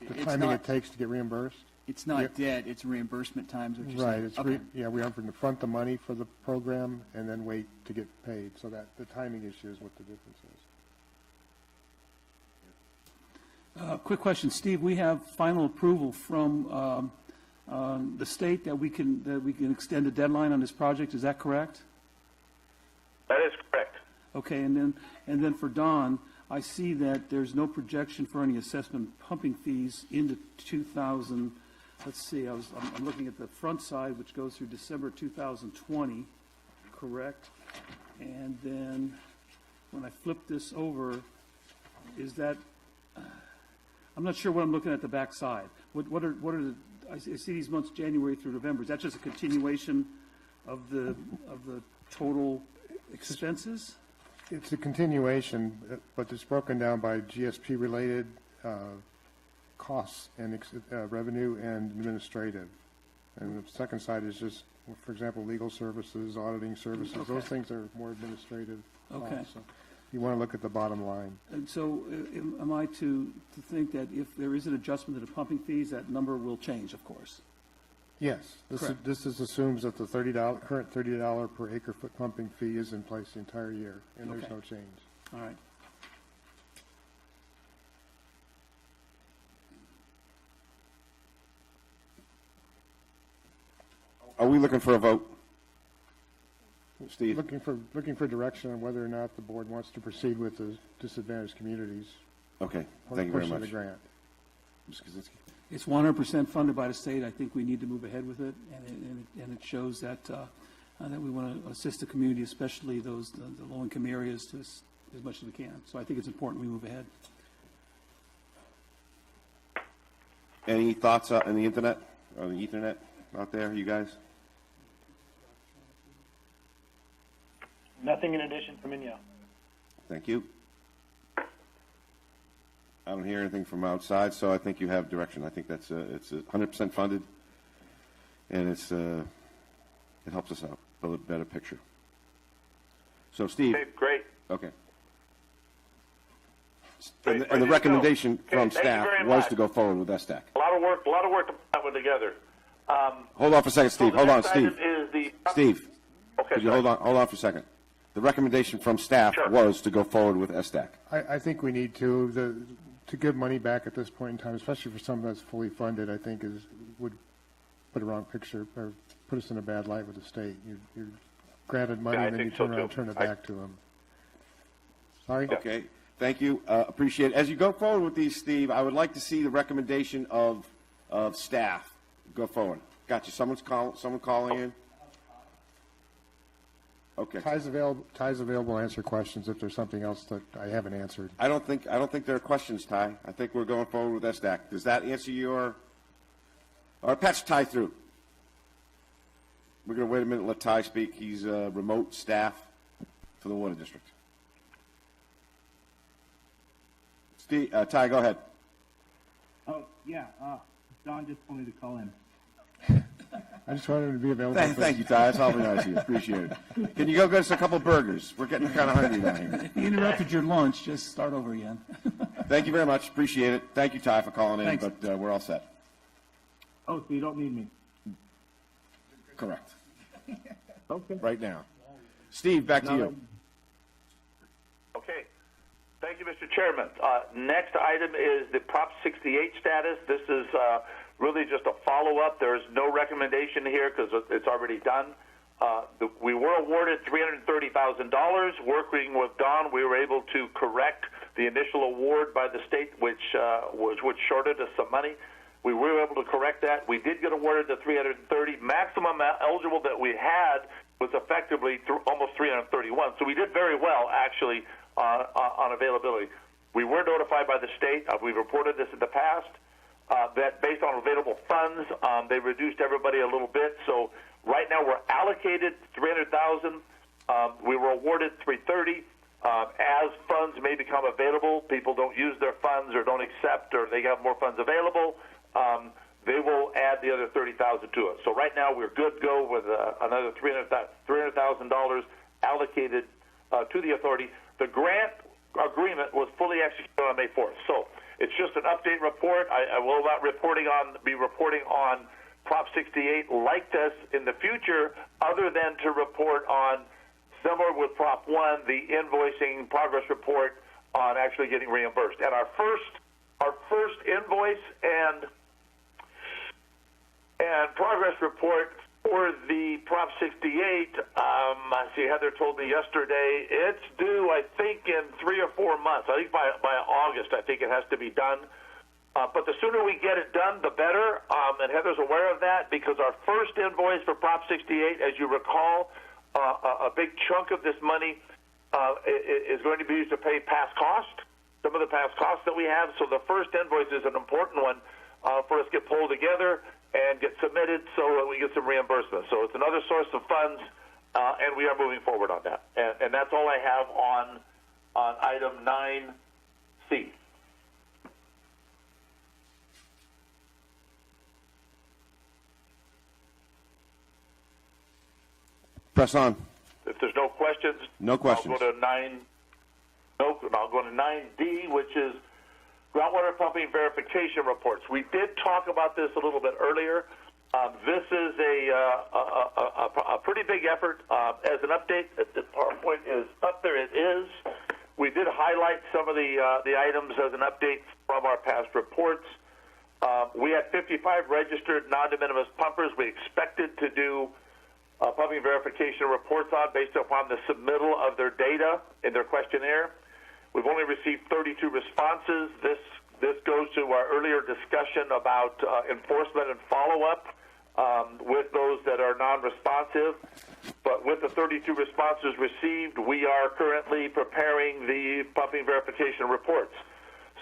The timing it takes to get reimbursed. It's not debt, it's reimbursement times, what you're saying. Right, we have to front the money for the program and then wait to get paid, so that the timing issue is what the difference is. Quick question, Steve, we have final approval from the state that we can extend the deadline on this project, is that correct? That is correct. Okay, and then for Don, I see that there's no projection for any assessment pumping fees into 2000. Let's see, I'm looking at the front side, which goes through December 2020, correct? And then when I flip this over, is that, I'm not sure what I'm looking at the back side. What are the, I see these months January through November. Is that just a continuation of the total expenses? It's a continuation, but it's broken down by GSP-related costs and revenue and administrative. And the second side is just, for example, legal services, auditing services. Okay. Those things are more administrative costs. Okay. So you want to look at the bottom line. And so am I to think that if there is an adjustment to the pumping fees, that number will change, of course? Yes. This assumes that the current $30 per acre foot pumping fee is in place the entire year, and there's no change. All right. Are we looking for a vote? Steve? Looking for direction on whether or not the board wants to proceed with the disadvantaged communities. Okay, thank you very much. The grant. Ms. Kaczynski? It's 100% funded by the state. I think we need to move ahead with it, and it shows that that we want to assist the community, especially the low-income areas, as much as we can. So I think it's important we move ahead. Any thoughts on the internet, or the Ethernet out there, you guys? Nothing in addition from Inyo. Thank you. I don't hear anything from outside, so I think you have direction. I think it's 100% funded, and it helps us out, build a better picture. So, Steve. Okay, great. Okay. Great, and the recommendation from thank you staff very was much. to go forward with SDAC. A lot of work to put that one together. Hold on for a second, Steve. So Hold on, next Steve. item is the- Steve. Okay, Could you sorry. hold on for a second? The recommendation from staff was to go forward with SDAC. I think we need to give money back at this point in time, especially for something that's fully funded, I think would put a wrong picture or put us in a bad light with the state. You're granted money Yeah, I and then you think so, turn around and too. turn it back to them. Sorry? Okay, thank you. Appreciate it. As you go forward with these, Steve, I would like to see the recommendation of staff. Go forward. Got you. Someone calling in? Okay. Ty's available to answer questions if there's something else that I haven't answered. I don't think there are questions, Ty. I think we're going forward with SDAC. Does that answer your? All right, patch Ty through. We're going to wait a minute and let Ty speak. He's remote staff for the Water District. Steve, Ty, go ahead. Yeah, Don just told me to call in. I just wanted him to be available. Thank you, Ty. That's awfully nice of you. Appreciate it. Can you go get us a couple burgers? We're getting kind of hungry down here. If you interrupted your lunch, just start over again. Thank you very much. Appreciate it. Thank you, Ty, for calling in, Thanks. but we're all set. Oh, so you don't need me? Correct. Okay. Right now. Steve, back to you. Okay. Thank you, Mr. Chairman. Next item is the Prop 68 status. This is really just a follow-up. There's no recommendation here because it's already done. We were awarded $330,000. Working with Don, we were able to correct the initial award by the state, which shorted us some money. We were able to correct that. We did get awarded the $330,000. Maximum eligible that we had was effectively almost $331,000. So we did very well, actually, on availability. We were notified by the state. We've reported this in the past. That based on available funds, they reduced everybody a little bit. So right now we're allocated $300,000. We were awarded $330,000. As funds may become available, people don't use their funds or don't accept, or they have more funds available, they will add the other $30,000 to it. So right now we're good to go with another $300,000 allocated to the authority. The grant agreement was fully executed on May 4th. So it's just an update report. I will not be reporting on Prop 68 like this in the future, other than to report on, similar with Prop 1, the invoicing progress report on actually getting reimbursed. And our first invoice and progress report for the Prop 68, I see Heather told me yesterday, it's due, I think, in 3 or 4 months. I think by August, I think it has to be done. But the sooner we get it done, the better. And Heather's aware of that because our first invoice for Prop 68, as you recall, a big chunk of this money is going to be used to pay past cost, some of the past costs that we have. So the first invoice is an important one for us to get pulled together and get submitted so that we get some reimbursement. So it's another source of funds, and we are moving forward on that. And that's all I have on item 9C. Press on. If there's no questions, No questions. I'll go to 9D, which is groundwater pumping verification reports. We did talk about this a little bit earlier. This is a pretty big effort. As an update, the PowerPoint is up there. It is. We did highlight some of the items as an update from our past reports. We had 55 registered non-de minimis pumpers. We expected to do pumping verification reports on based upon the submittal of their data in their questionnaire. We've only received 32 responses. This goes to our earlier discussion about enforcement and follow-up with those that are non-responsive. But with the 32 responses received, we are currently preparing the pumping verification reports.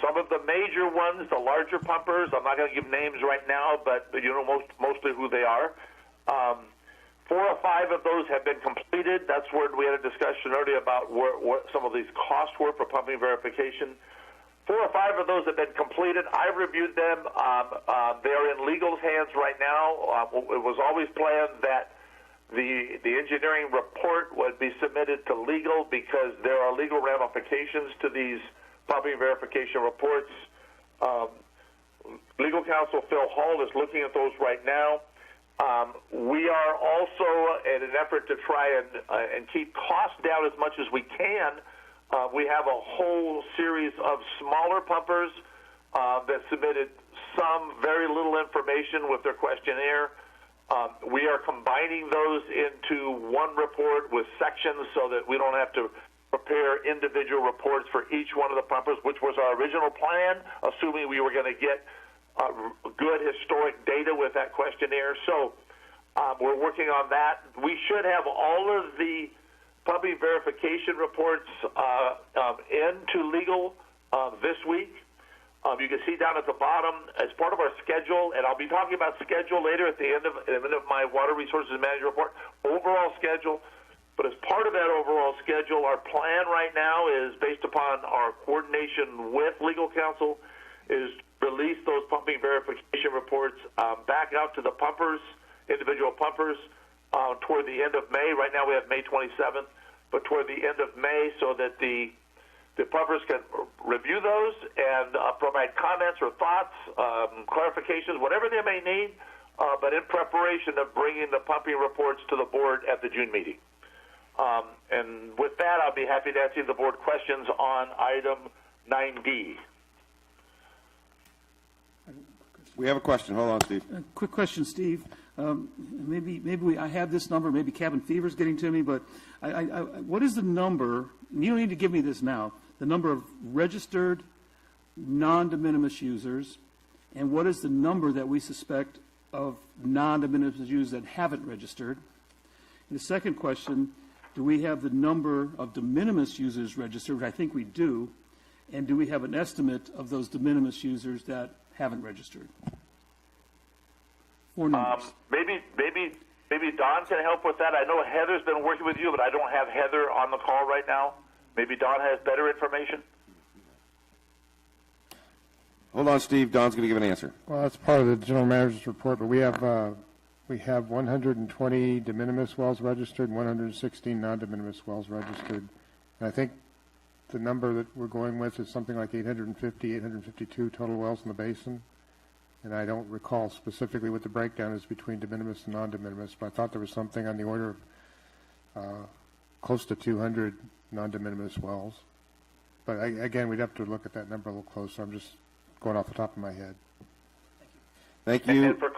Some of the major ones, the larger pumpers, I'm not going to give names right now, but you know mostly who they are. 4 or 5 of those have been completed. That's where we had a discussion earlier about what some of these costs were for pumping verification. 4 or 5 of those have been completed. I've reviewed them. They're in legal's hands right now. It was always planned that the engineering report would be submitted to legal because there are legal ramifications to these pumping verification reports. Legal counsel Phil Hall is looking at those right now. We are also, in an effort to try and keep costs down as much as we can, we have a whole series of smaller pumpers that submitted some very little information with their questionnaire. We are combining those into one report with sections so that we don't have to prepare individual reports for each one of the pumpers, which was our original plan, assuming we were going to get good historic data with that questionnaire. So we're working on that. We should have all of the pumping verification reports into legal this week. You can see down at the bottom, as part of our schedule, and I'll be talking about schedule later at the end of my Water Resources Manager report, overall schedule. But as part of that overall schedule, our plan right now is based upon our coordination with legal counsel is release those pumping verification reports back out to the pumpers, individual pumpers, toward the end of May. Right now we have May 27th, but toward the end of May, so that the pumpers can review those and provide comments or thoughts, clarifications, whatever they may need, but in preparation of bringing the pumping reports to the board at the June meeting. And with that, I'll be happy to answer the board questions on item 9D. We have a question. Hold on, Steve. Quick question, Steve. I have this number. Maybe cabin fever's getting to me, but what is the number? You don't need to give me this now. The number of registered non-de minimis users, and what is the number that we suspect of non-de minimis users that haven't registered? And the second question: do we have the number of de minimis users registered? I think we do. And do we have an estimate of those de minimis users that haven't registered? Four numbers. Maybe Don can help with that. I know Heather's been working with you, but I don't have Heather on the call right now. Maybe Don has better information. Hold on, Steve. Don's going to give an answer. Well, that's part of the general manager's report, but we have 120 de minimis wells registered and 116 non-de minimis wells registered. And I think the number that we're going with is something like 852 total wells in the basin. And I don't recall specifically what the breakdown is between de minimis and non-de minimis, but I thought there was something on the order of close to 200 non-de minimis wells. But again, we'd have to look at that number a little closer. I'm just going off the top of my head. Thank you. And for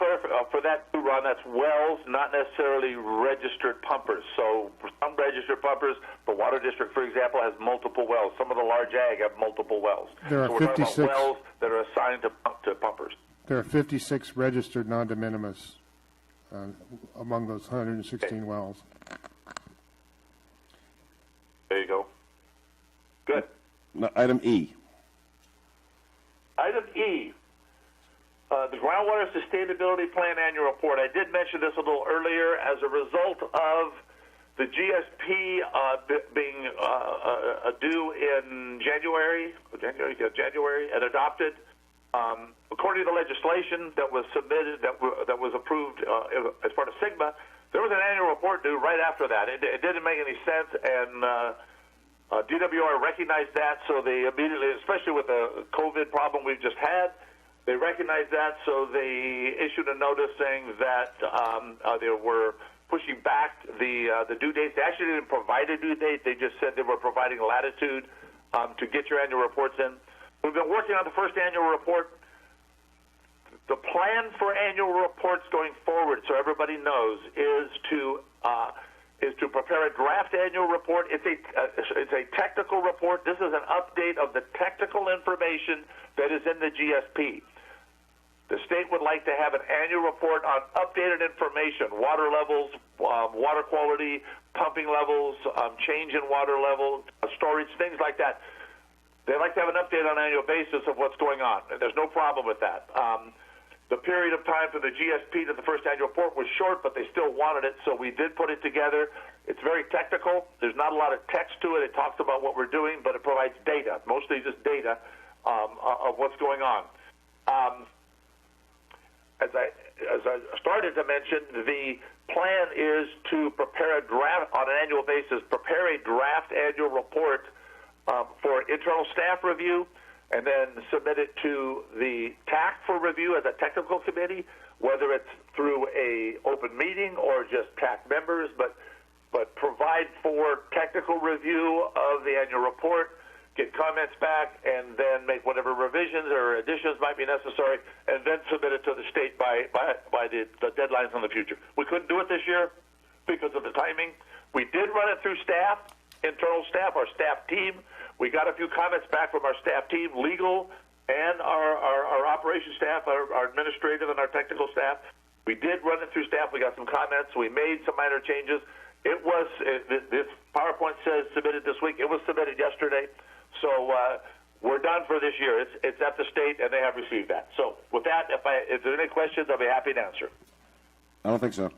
that too, Ron, that's wells, not necessarily registered pumpers. So for some registered pumpers, the Water District, for example, has multiple wells. Some of the large ag have multiple wells. There are so we're 56 talking about wells that are assigned to pumpers. There are 56 registered non-de minimis among those 116 wells. There you go. Good. Item E. Item E. The Groundwater Sustainability Plan Annual Report. I did mention this a little earlier. As a result of the GSP being due in January and adopted, according to the legislation that was submitted, that was approved as part of SGMA, there was an annual report due right after that. It didn't make any sense, and DWR recognized that, so they immediately, especially with the COVID problem we've just had, they recognized that, so they issued a notice saying that they were pushing back the due date. They actually didn't provide a due date. They just said they were providing latitude to get your annual reports in. We've been working on the first annual report. The plan for annual reports going forward, so everybody knows, is to prepare a draft annual report. It's a technical report. This is an update of the technical information that is in the GSP. The state would like to have an annual report on updated information, water levels, water quality, pumping levels, change in water level, storage, things like that. They'd like to have an update on an annual basis of what's going on, and there's no problem with that. The period of time from the GSP to the first annual report was short, but they still wanted it, so we did put it together. It's very technical. There's not a lot of text to it. It talks about what we're doing, but it provides data, mostly just data of what's going on. As I started to mention, the plan is to prepare a draft on an annual basis, prepare a draft annual report for internal staff review, and then submit it to the TAC for review as a technical committee, whether it's through a open meeting or just TAC members, but provide for technical review of the annual report, get comments back, and then make whatever revisions or additions might be necessary, and then submit it to the state by the deadlines in the future. We couldn't do it this year because of the timing. We did run it through staff, internal staff, our staff team. We got a few comments back from our staff team, legal, and our operations staff, our administrative and our technical staff. We did run it through staff. We got some comments. We made some minor changes. This PowerPoint says submitted this week. It was submitted yesterday. So we're done for this year. It's at the state, and they have received that. So with that, if there are any questions, I'll be happy to answer. I don't think so.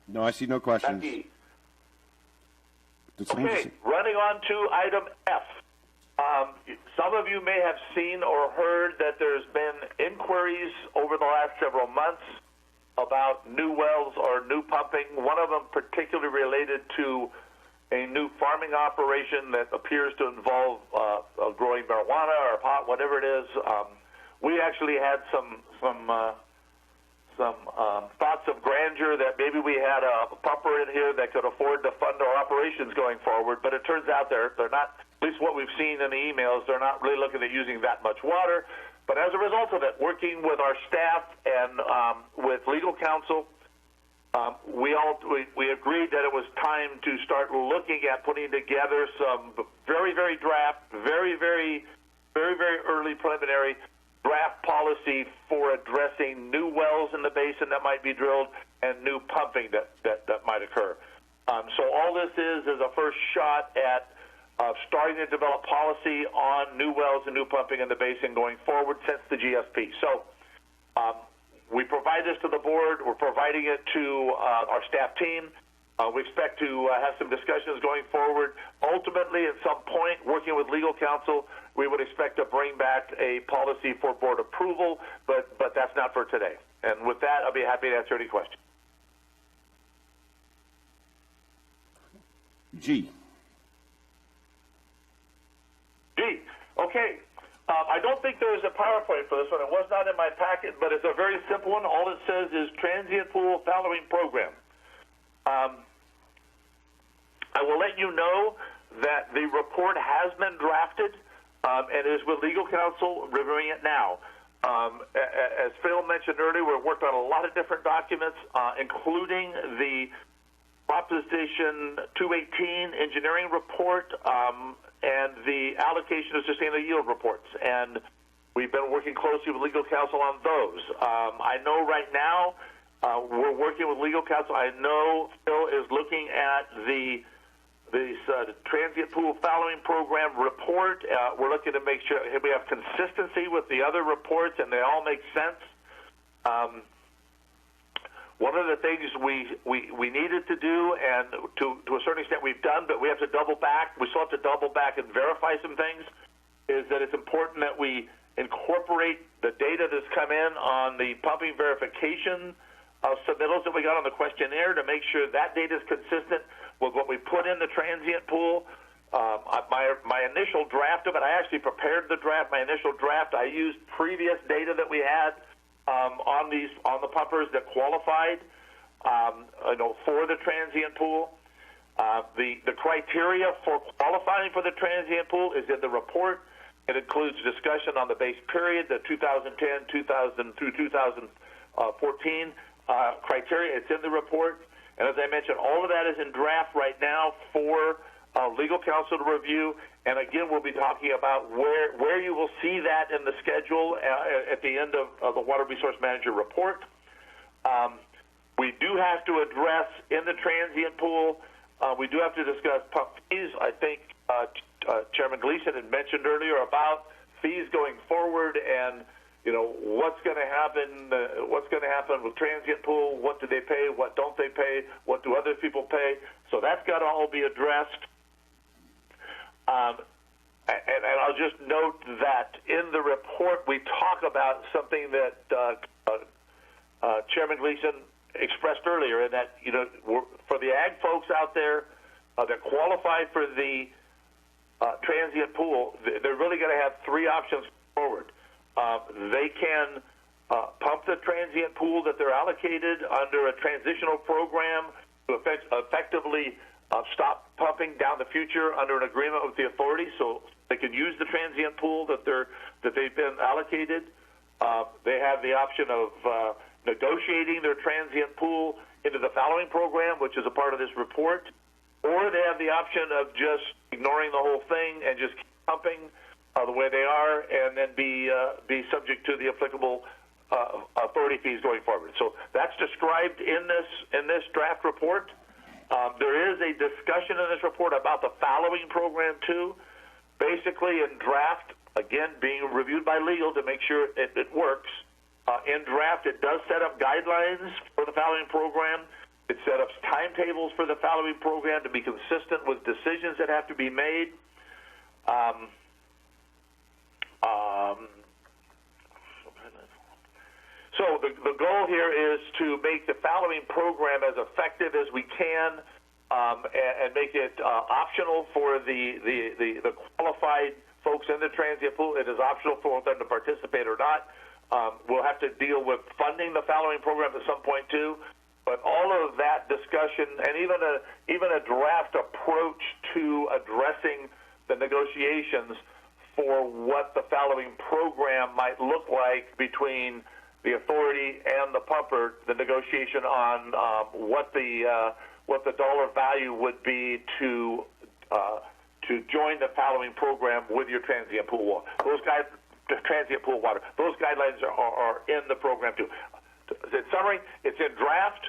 No, I see no questions. Okay, running on to item F. Some of you may have seen or heard that there's been inquiries over the last several months about new wells or new pumping, one of them particularly related to a new farming operation that appears to involve growing marijuana or pot, whatever it is. We actually had some thoughts of grandeur that maybe we had a pumper in here that could afford to fund our operations going forward, but it turns out they're not, at least what we've seen in the emails, they're not really looking at using that much water. But as a result of it, working with our staff and with legal counsel, we agreed that it was time to start looking at putting together some very, very early preliminary draft policy for addressing new wells in the basin that might be drilled and new pumping that might occur. So all this is a first shot at starting to develop policy on new wells and new pumping in the basin going forward since the GSP. So we provide this to the board. We're providing it to our staff team. We expect to have some discussions going forward. Ultimately, at some point, working with legal counsel, we would expect to bring back a policy for board approval, but that's not for today. And with that, I'll be happy to answer any questions. G. Okay. I don't think there is a PowerPoint for this one. It was not in my packet, but it's a very simple one. All it says is transient pool fallowing program. I will let you know that the report has been drafted and is with legal counsel reviewing it now. As Phil mentioned earlier, we've worked on a lot of different documents, including the Proposition 218 engineering report and the Allocation of Sustainable Yield reports. And we've been working closely with legal counsel on those. I know right now we're working with legal counsel. I know Phil is looking at the transient pool fallowing program report. We're looking to make sure we have consistency with the other reports and they all make sense. One of the things we needed to do, and to a certain extent we've done, but we have to double back. We still have to double back and verify some things, is that it's important that we incorporate the data that's come in on the pumping verification submittals that we got on the questionnaire to make sure that data is consistent with what we put in the transient pool. My initial draft of it, I actually prepared the draft. My initial draft, I used previous data that we had on the pumpers that qualified, for the transient pool. The criteria for qualifying for the transient pool is in the report. It includes discussion on the base period, the 2010, 2000 through 2014 criteria. It's in the report. And as I mentioned, all of that is in draft right now for legal counsel to review. And again, we'll be talking about where you will see that in the schedule at the end of the Water Resource Manager report. We do have to address in the transient pool, we do have to discuss pump fees. I think Chairman Gleason had mentioned earlier about fees going forward and what's going to happen with transient pool, what do they pay, what don't they pay, what do other people pay. So that's got to all be addressed. And I'll just note that in the report we talk about something that Chairman Gleason expressed earlier, and that for the ag folks out there that qualify for the transient pool, they're really going to have three options forward. They can pump the transient pool that they're allocated under a transitional program to effectively stop pumping down the future under an agreement with the authority, so they can use the transient pool that they've been allocated. They have the option of negotiating their transient pool into the fallowing program, which is a part of this report, or they have the option of just ignoring the whole thing and just keep pumping the way they are, and then be subject to the applicable authority fees going forward. So that's described in this draft report. There is a discussion in this report about the fallowing program too. Basically, in draft, again being reviewed by legal to make sure it works. In draft, it does set up guidelines for the fallowing program. It set up timetables for the fallowing program to be consistent with decisions that have to be made. So the goal here is to make the following program as effective as we can, and make it optional for the qualified folks in the transient pool. It is optional for them to participate or not. We'll have to deal with funding the following program at some point too. But all of that discussion and even a draft approach to addressing the negotiations for what the following program might look like between the authority and the pumper, the negotiation on what the dollar value would be to join the following program with your transient pool water. Transient pool water. Those guidelines are in the program too. In summary, it's in draft.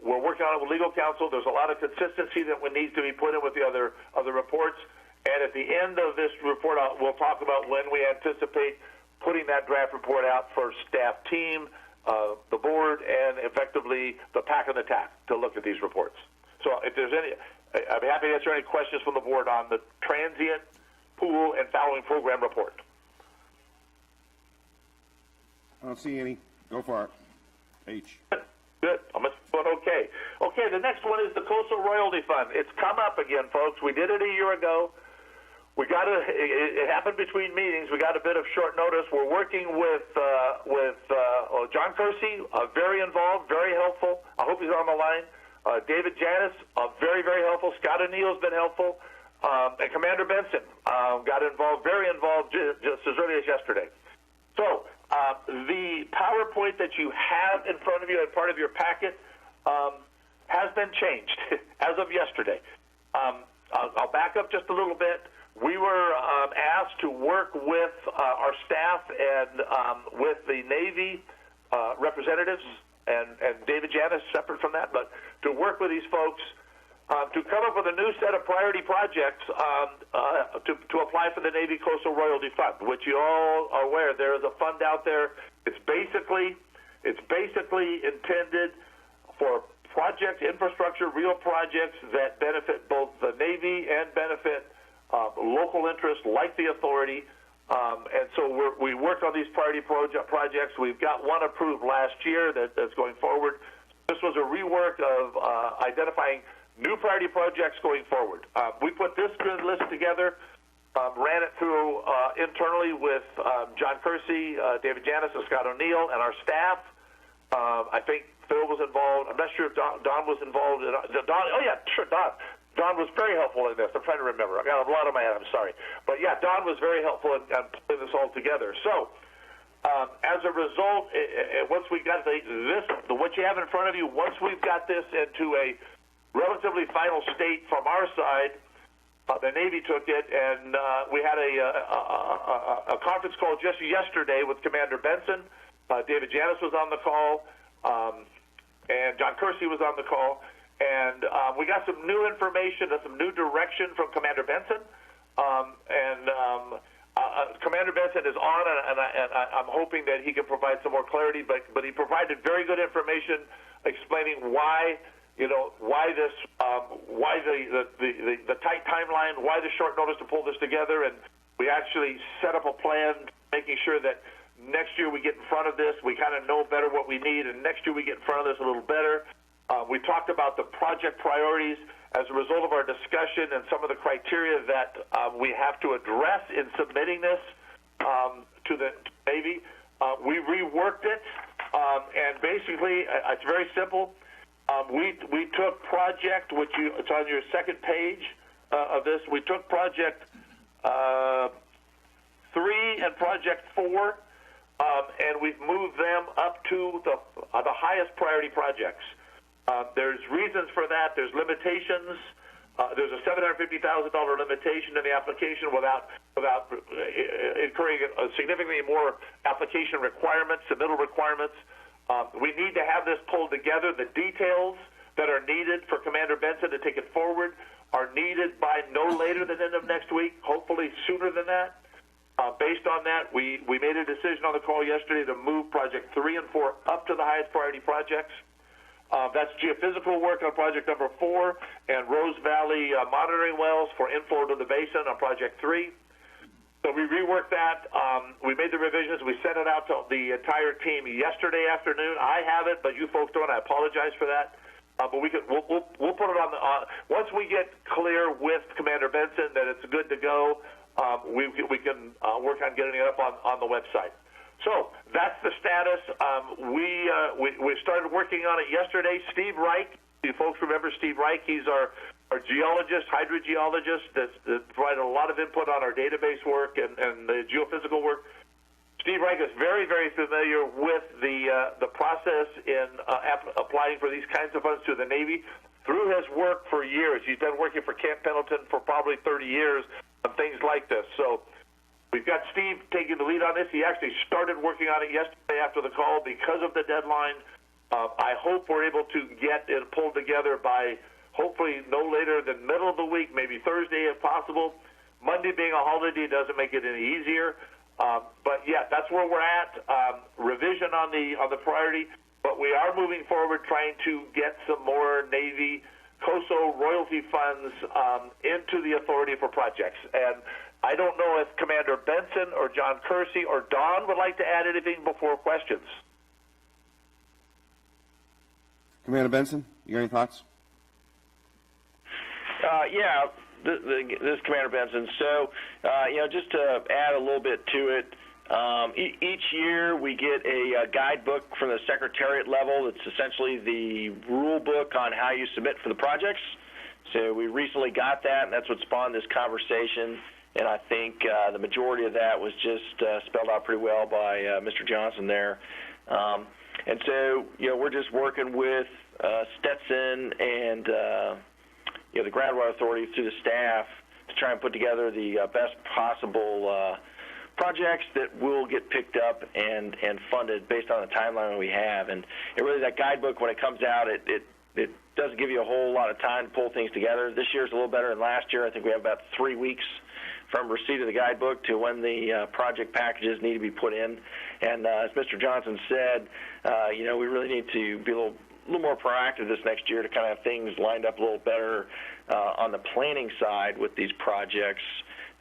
We're working on it with legal counsel. There's a lot of consistency that needs to be put in with the other reports. And at the end of this report, we'll talk about when we anticipate putting that draft report out for staff team, the board, and effectively the PAC and the TAC to look at these reports. So if there's any, I'd be happy to answer any questions from the board on the transient pool and following program report. I don't see any. Go for it. H. Good. I'm going okay. Okay, the next one is the Coastal Royalty Fund. It's come up again, folks. We did it a year ago. It happened between meetings. We got a bit of short notice. We're working with John Kersey, very involved, very helpful. I hope he's on the line. David Janis, very, very helpful. Scott O'Neill's been helpful. And Commander Benson got involved, very involved just as early as yesterday. So the PowerPoint that you have in front of you and part of your packet has been changed as of yesterday. I'll back up just a little bit. We were asked to work with our staff and with the Navy representatives and David Janis, separate from that, but to work with these folks to come up with a new set of priority projects to apply for the Navy Coastal Royalty Fund, which you all are aware there is a fund out there. It's basically intended for project infrastructure, real projects that benefit both the Navy and benefit local interests like the authority. And so we worked on these priority projects. We've got one approved last year that's going forward. This was a rework of identifying new priority projects going forward. We put this good list together, ran it through internally with John Kersey, David Janis, and Scott O'Neill, and our staff. I think Phil was involved. I'm not sure if Don was involved. Oh, yeah, sure, Don. Don was very helpful in this. I'm trying to remember. I got a lot on my head. I'm sorry. But, yeah, Don was very helpful in putting this all together. So, as a result, once we got what you have in front of you, once we've got this into a relatively final state from our side, the Navy took it, and we had a conference call just yesterday with Commander Benson. David Janis was on the call, and John Kersey was on the call. And we got some new information and some new direction from Commander Benson. Commander Benson is on, and I'm hoping that he can provide some more clarity. But he provided very good information explaining why the tight timeline, why the short notice to pull this together, and we actually set up a plan, making sure that next year we get in front of this. We kind of know better what we need, and next year we get in front of this a little better. We talked about the project priorities as a result of our discussion and some of the criteria that we have to address in submitting this to the Navy. We reworked it, and basically it's very simple. We took project, it's on your second page of this. We took project 3 and project 4, and we've moved them up to the highest priority projects. There's reasons for that. There's limitations. There's a $750,000 limitation in the application without incurring significantly more application requirements, submittal requirements. We need to have this pulled together. The details that are needed for Commander Benson to take it forward are needed by no later than end of next week, hopefully sooner than that. Based on that, we made a decision on the call yesterday to move Project 3 and 4 up to the highest priority projects. That's geophysical work on project number 4 and Rose Valley monitoring wells for inflow to the basin on project 3. So we reworked that. We made the revisions. We sent it out to the entire team yesterday afternoon. I have it, but you folks don't. I apologize for that. But we'll put it on the once we get clear with Commander Benson that it's good to go. We can work on getting it up on the website. So that's the status. We started working on it yesterday. Steve Reich, you folks remember Steve Reich? He's our geologist, hydrogeologist that provided a lot of input on our database work and the geophysical work. Steve Reich is very, very familiar with the process in applying for these kinds of funds to the Navy. Through his work for years, he's been working for Camp Pendleton for probably 30 years on things like this. So we've got Steve taking the lead on this. He actually started working on it yesterday after the call because of the deadline. I hope we're able to get it pulled together by hopefully no later than middle of the week, maybe Thursday if possible. Monday being a holiday doesn't make it any easier. But yeah, that's where we're at. Revision on the priority, but we are moving forward trying to get some more Navy COSO royalty funds into the authority for projects. And I don't know if Commander Benson or John Kersey or Don would like to add anything before questions. Commander Benson, you got any thoughts? Yeah, this is Commander Benson. So, just to add a little bit to it, each year we get a guidebook from the Secretariat level. It's essentially the rule book on how you submit for the projects. So we recently got that, and that's what spawned this conversation. And I think the majority of that was just spelled out pretty well by Mr. Johnson there. And so, we're just working with Stetson and the Groundwater Authority through the staff to try and put together the best possible projects that will get picked up and funded based on the timeline we have. And really, that guidebook, when it comes out, it doesn't give you a whole lot of time to pull things together. This year's a little better than last year. I think we have about 3 weeks from receipt of the guidebook to when the project packages need to be put in. And as Mr. Johnson said, we really need to be a little more proactive this next year to kind of have things lined up a little better on the planning side with these projects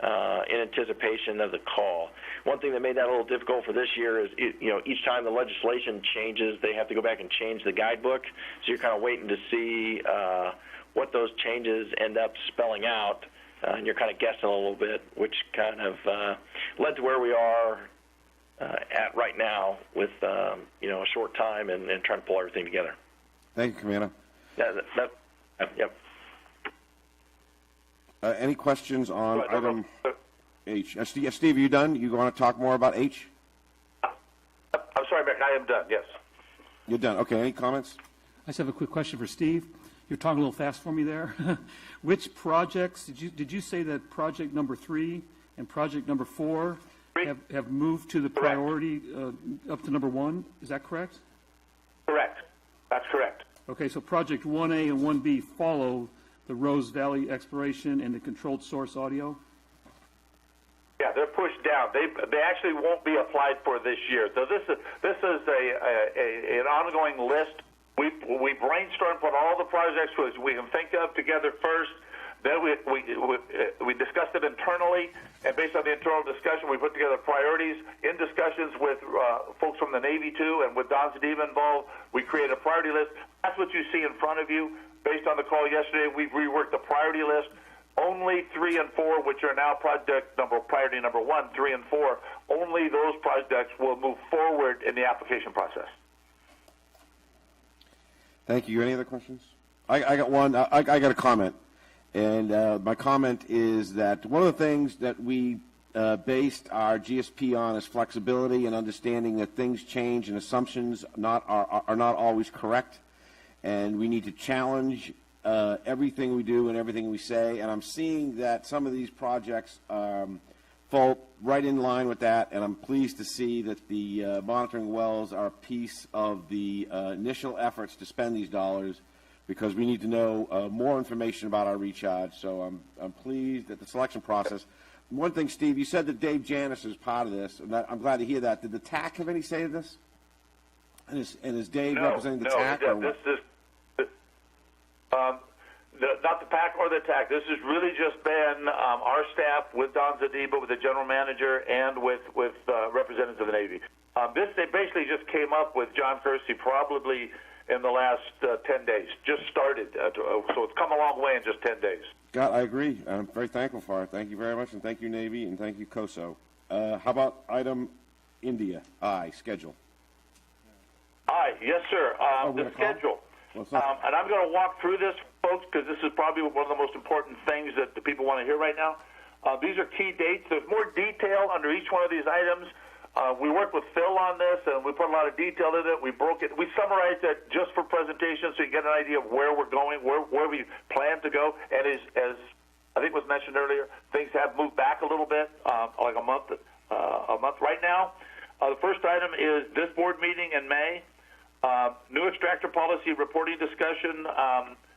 in anticipation of the call. One thing that made that a little difficult for this year is, each time the legislation changes, they have to go back and change the guidebook. So you're kind of waiting to see what those changes end up spelling out, and you're kind of guessing a little bit, which kind of led to where we are at right now with a short time and trying to pull everything together. Thank you, Commander. Yep. Any questions on item H? Steve, are you done? You want to talk more about H? I'm sorry, Mick, I am done, yes. You're done. Okay, any comments? I just have a quick question for Steve. You're talking a little fast for me there. Which projects, did you say that project number 3 and project number 4 have moved to the priority up to number 1? Is that correct? Correct. That's correct. Okay, so project 1A and 1B follow the Rose Valley exploration and the controlled source audio? Yeah, they're pushed down. They actually won't be applied for this year. So this is an ongoing list. We brainstormed put all the projects we can think of together first. Then we discussed it internally, and based on the internal discussion, we put together priorities. In discussions with folks from the Navy, too, and with Don Steve involved, we created a priority list. That's what you see in front of you. Based on the call yesterday, we've reworked the priority list. Only 3 and 4, which are now priority number 1, 3 and 4, only those projects will move forward in the application process. Thank you. Any other questions? I got one. I got a comment. And my comment is that one of the things that we based our GSP on is flexibility and understanding that things change and assumptions are not always correct. And we need to challenge everything we do and everything we say. And I'm seeing that some of these projects fall right in line with that. And I'm pleased to see that the monitoring wells are a piece of the initial efforts to spend these dollars, because we need to know more information about our recharge. So I'm pleased at the selection process. One thing, Steve, you said that Dave Janis is part of this, and I'm glad to hear that. Did the TAC have any say to this? And is Dave representing the TAC? not the PAC or the TAC. This has really just been our staff with Don Zadiba, with the general manager, and with representatives of the Navy. They basically just came up with John Kersey probably in the last 10 days. Just started, so it's come a long way in just 10 days. Scott, I agree. I'm very thankful for it. Thank you very much, and thank you, Navy, and thank you, COSO. How about item India, schedule? Aye, yes, sir. The schedule. And I'm going to walk through this, folks, because this is probably one of the most important things that the people want to hear right now. These are key dates. There's more detail under each one of these items. We worked with Phil on this, and we put a lot of detail in it. We broke it. We summarized it just for presentation so you get an idea of where we're going, where we plan to go. And as I think was mentioned earlier, things have moved back a little bit, like a month right now. The first item is this board meeting in May. New extractor policy reporting discussion.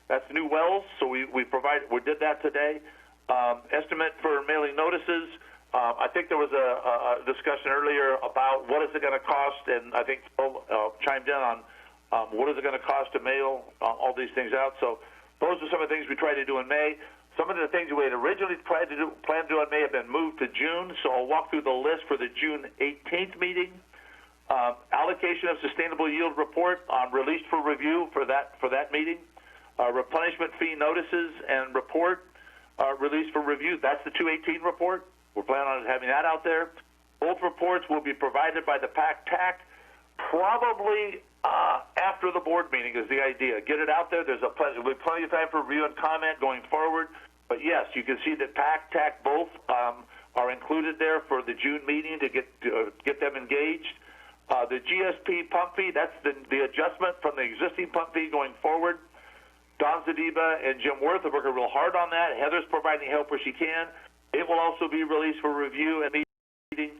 That's new wells, so we did that today. Estimate for mailing notices. I think there was a discussion earlier about what is it going to cost, and I think Phil chimed in on what is it going to cost to mail all these things out. So those are some of the things we tried to do in May. Some of the things we had originally planned to do in May have been moved to June, so I'll walk through the list for the June 18th meeting. Allocation of sustainable yield report released for review for that meeting. Replenishment fee notices and report released for review. That's the 218 report. We're planning on having that out there. Both reports will be provided by the PAC-TAC probably after the board meeting is the idea. Get it out there. There'll be plenty of time for review and comment going forward. But yes, you can see that PAC-TAC both are included there for the June meeting to get them engaged. The GSP pump fee, that's the adjustment from the existing pump fee going forward. Don Zadiba and Jim Worth are working real hard on that. Heather's providing help where she can. It will also be released for review and meeting.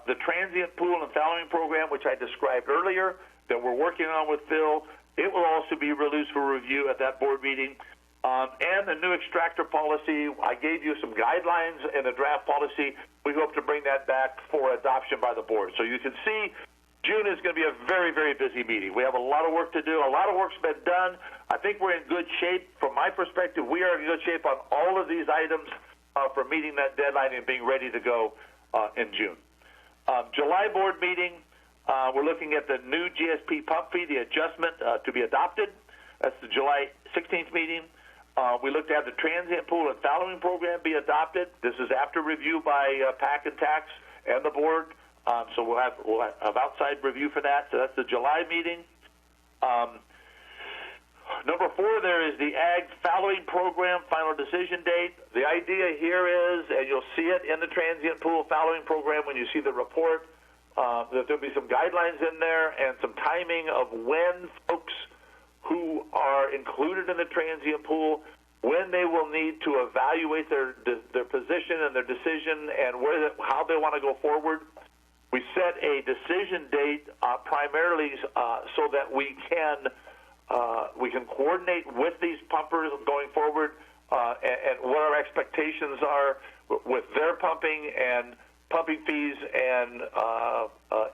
The transient pool and fallowing program, which I described earlier, that we're working on with Phil, it will also be released for review at that board meeting. And the new extractor policy, I gave you some guidelines in the draft policy. We hope to bring that back for adoption by the board. So you can see June is going to be a very, very busy meeting. We have a lot of work to do. A lot of work's been done. I think we're in good shape. From my perspective, we are in good shape on all of these items for meeting that deadline and being ready to go in June. July board meeting, we're looking at the new GSP pump fee, the adjustment to be adopted. That's the July 16th meeting. We look to have the transient pool and fallowing program be adopted. This is after review by PAC and TAX and the board. So we'll have outside review for that. So that's the July meeting. Number 4, there is the Ag Fallowing Program final decision date. The idea here is, and you'll see it in the transient pool fallowing program when you see the report, that there'll be some guidelines in there and some timing of when folks who are included in the transient pool, when they will need to evaluate their position and their decision and how they want to go forward. We set a decision date primarily so that we can coordinate with these pumpers going forward and what our expectations are with their pumping and pumping fees and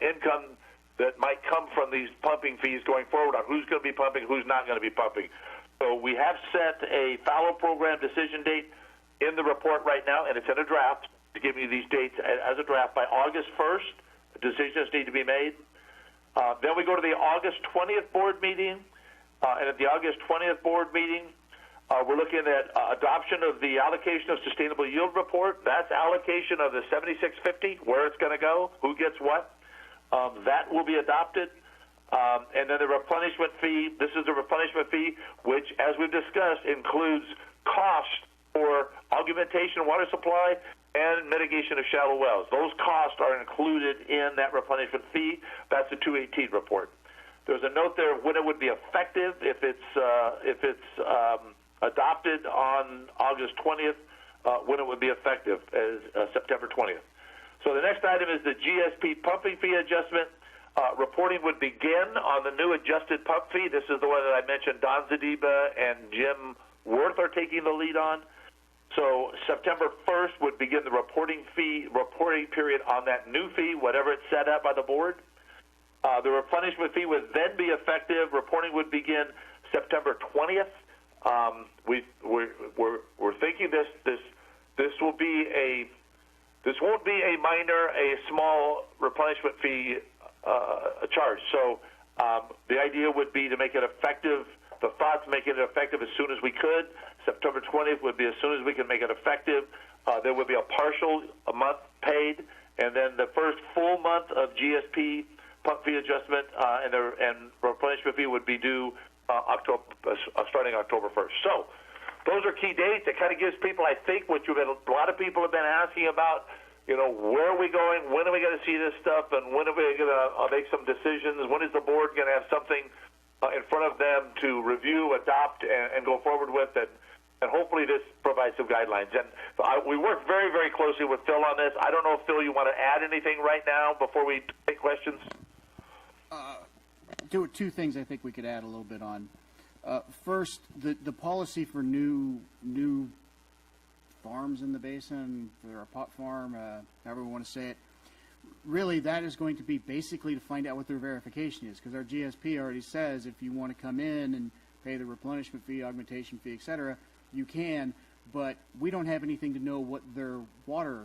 income that might come from these pumping fees going forward on who's going to be pumping, who's not going to be pumping. So we have set a fallow program decision date in the report right now, and it's in a draft to give you these dates as a draft. By August 1st, decisions need to be made. Then we go to the August 20th board meeting, and at the August 20th board meeting, we're looking at adoption of the allocation of sustainable yield report. That's allocation of the 7650, where it's going to go, who gets what. That will be adopted. And then the replenishment fee, this is the replenishment fee, which, as we've discussed, includes cost for augmentation of water supply and mitigation of shallow wells. Those costs are included in that replenishment fee. That's the 218 report. There's a note there when it would be effective if it's adopted on August 20th, when it would be effective as September 20th. So the next item is the GSP pumping fee adjustment. Reporting would begin on the new adjusted pump fee. This is the one that I mentioned Don Zadiba and Jim Worth are taking the lead on. So September 1st would begin the reporting period on that new fee, whatever it's set at by the board. The replenishment fee would then be effective. Reporting would begin September 20th. We're thinking this won't be a minor, a small replenishment fee charge. So the idea would be to make it effective. The thoughts make it effective as soon as we could. September 20th would be as soon as we can make it effective. There would be a partial month paid, and then the first full month of GSP pump fee adjustment and replenishment fee would be due starting October 1st. So those are key dates. It kind of gives people, I think, what a lot of people have been asking about, where are we going? When are we going to see this stuff? And when are we going to make some decisions? When is the board going to have something in front of them to review, adopt, and go forward with? And hopefully this provides some guidelines. And we work very, very closely with Phil on this. I don't know if, Phil, you want to add anything right now before we take questions? Two things I think we could add a little bit on. First, the policy for new farms in the basin, for a pot farm, however we want to say it, really that is going to be basically to find out what their verification is, because our GSP already says if you want to come in and pay the replenishment fee, augmentation fee, etc., you can, but we don't have anything to know what their water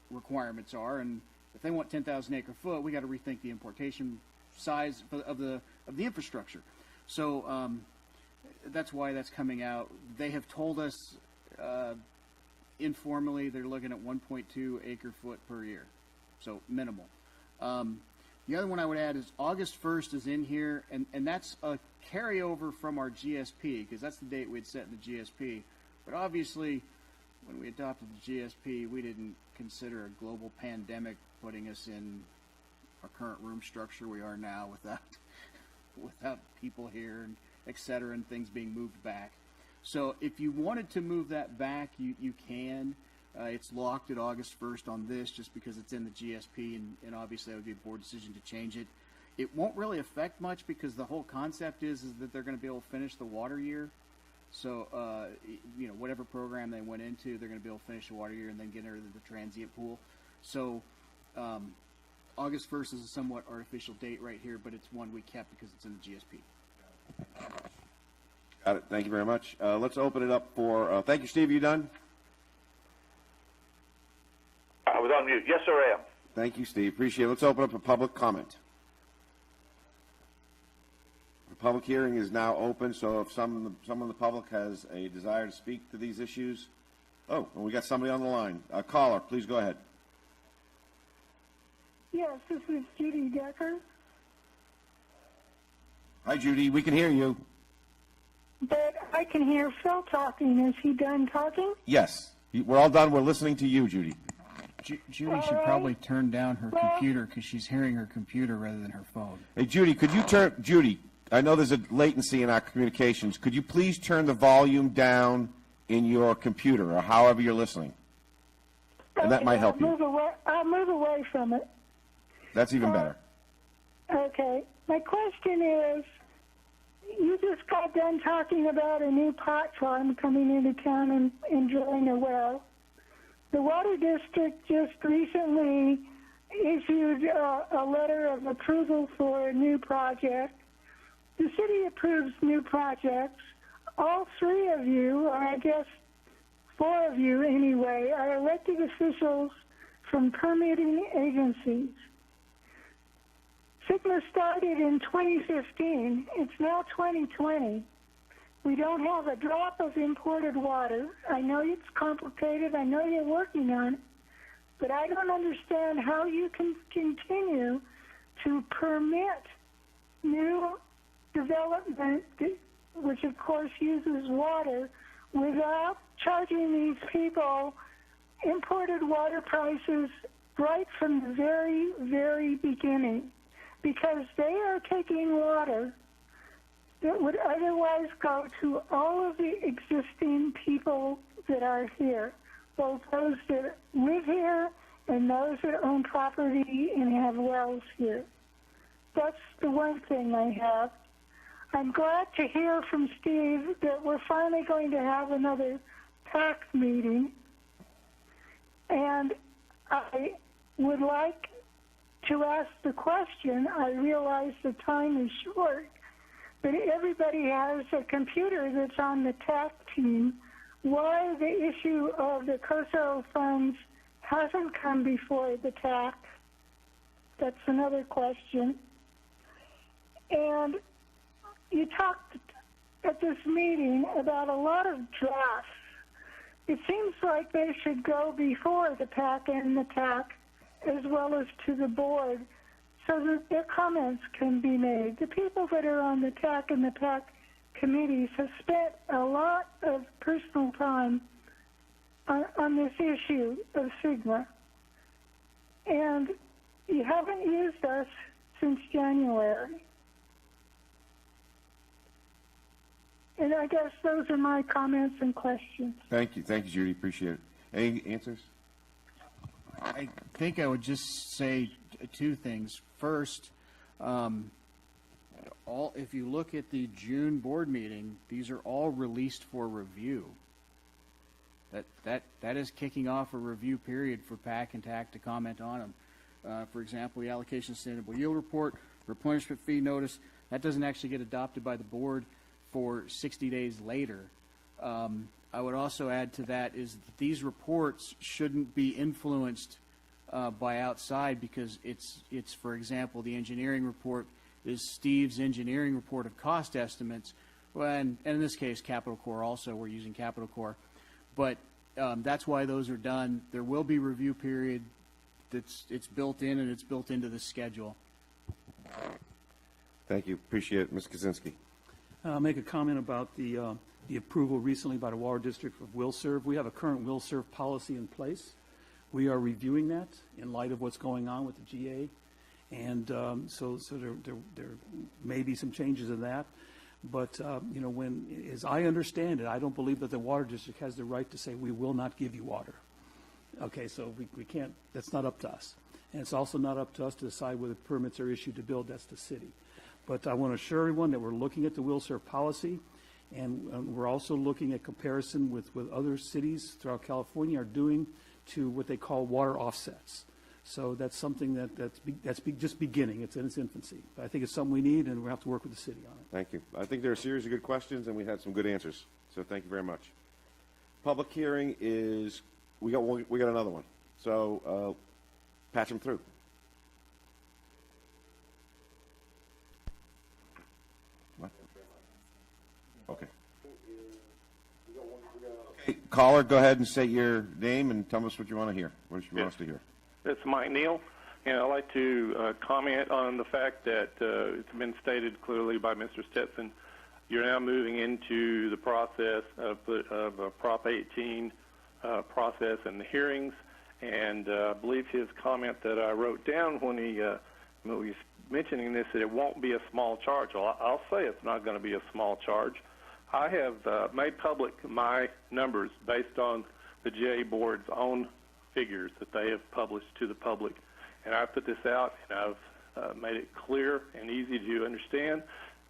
requirements are, and if they want 10,000 acre foot, we got to rethink the importation size of the infrastructure. So that's why that's coming out. They have told us informally they're looking at 1.2 acre foot per year, so minimal. The other one I would add is August 1st is in here, and that's a carryover from our GSP, because that's the date we had set in the GSP. But obviously, when we adopted the GSP, we didn't consider a global pandemic putting us in our current room structure we are now without people here, and et cetera, and things being moved back. So if you wanted to move that back, you can. It's locked at August 1st on this just because it's in the GSP, and obviously that would be a board decision to change it. It won't really affect much because the whole concept is that they're going to be able to finish the water year. So, whatever program they went into, they're going to be able to finish the water year and then get into the transient pool. So, August 1st is a somewhat artificial date right here, but it's one we kept because it's in the GSP. Got it. Thank you very much. Let's open it up for, thank you, Steve. Are you done? I was on mute. Yes, sir, I am. Thank you, Steve. Appreciate it. Let's open up a public comment. The public hearing is now open, so if someone in the public has a desire to speak to these issues. Oh, well, we got somebody on the line. Caller, please go ahead. Yes, this is Judy Decker. Hi, Judy. We can hear you. But I can hear Phil talking. Is he done talking? Yes. We're all done. We're listening to you, Judy. Judy should probably turn down her computer because she's hearing her computer rather than her phone. Hey, Judy, could you turn... Judy, I know there's a latency in our communications. Could you please turn the volume down in your computer or however you're listening? And that might help you. I'll move away from it. That's even better. Okay. My question is, you just got done talking about a new pot farm coming into town and drilling a well. The Water District just recently issued a letter of approval for a new project. The city approves new projects. All three of you, or I guess four of you anyway, are elected officials from permitting agencies. SGMA started in 2015. It's now 2020. We don't have a drop of imported water. I know it's complicated. I know you're working on it. But I don't understand how you can continue to permit new development, which of course uses water, without charging these people imported water prices right from the very, very beginning. Because they are taking water that would otherwise go to all of the existing people that are here, both those that live here and those that own property and have wells here. That's the one thing I have. I'm glad to hear from Steve that we're finally going to have another tax meeting. And I would like to ask the question, I realize the time is short, but everybody has a computer that's on the TAC team. Why the issue of the COSO funds hasn't come before the TAC? That's another question. And you talked at this meeting about a lot of drafts. It seems like they should go before the PAC and the TAC, as well as to the board, so that their comments can be made. The people that are on the TAC and the PAC committees have spent a lot of personal time on this issue of SGMA. And you haven't used us since January. And I guess those are my comments and questions. Thank you, Judy. Appreciate it. Any answers? I think I would just say two things. First, if you look at the June board meeting, these are all released for review. That is kicking off a review period for PAC and TAC to comment on them. For example, the Allocation Sustainable Yield Report, Replenishment Fee Notice, that doesn't actually get adopted by the board for 60 days later. I would also add to that is that these reports shouldn't be influenced by outside, because it's for example, the engineering report is Steve's engineering report of cost estimates, and in this case, Capital Corps also, we're using Capital Corps. But that's why those are done. There will be review period. It's built in, and it's built into the schedule. Thank you. Appreciate it. Ms. Kaczynski. I'll make a comment about the approval recently by the Water District of will serve. We have a current will serve policy in place. We are reviewing that in light of what's going on with the GA, and so there may be some changes in that. But as I understand it, I don't believe that the Water District has the right to say we will not give you water. Okay, so we can't. That's not up to us, and it's also not up to us to decide whether permits are issued to build. That's the city. But I want to assure everyone that we're looking at the will serve policy, and we're also looking at comparison with other cities throughout California are doing to what they call water offsets. So that's something that's just beginning. It's in its infancy. But I think it's something we need, and we have to work with the city on it. Thank you. I think there are a series of good questions, and we had some good answers. So thank you very much. Public hearing is we got another one. So patch them through. What? Okay. Okay. Caller, go ahead and say your name and tell us what you want to hear. What you want us to hear. It's Mike Neal, and I'd like to comment on the fact that it's been stated clearly by Mr. Stetson. You're now moving into the process of Prop 18 process and the hearings, and I believe his comment that I wrote down when he was mentioning this, that it won't be a small charge. Well, I'll say it's not going to be a small charge. I have made public my numbers based on the GA Board's own figures that they have published to the public. And I've put this out, and I've made it clear and easy to understand.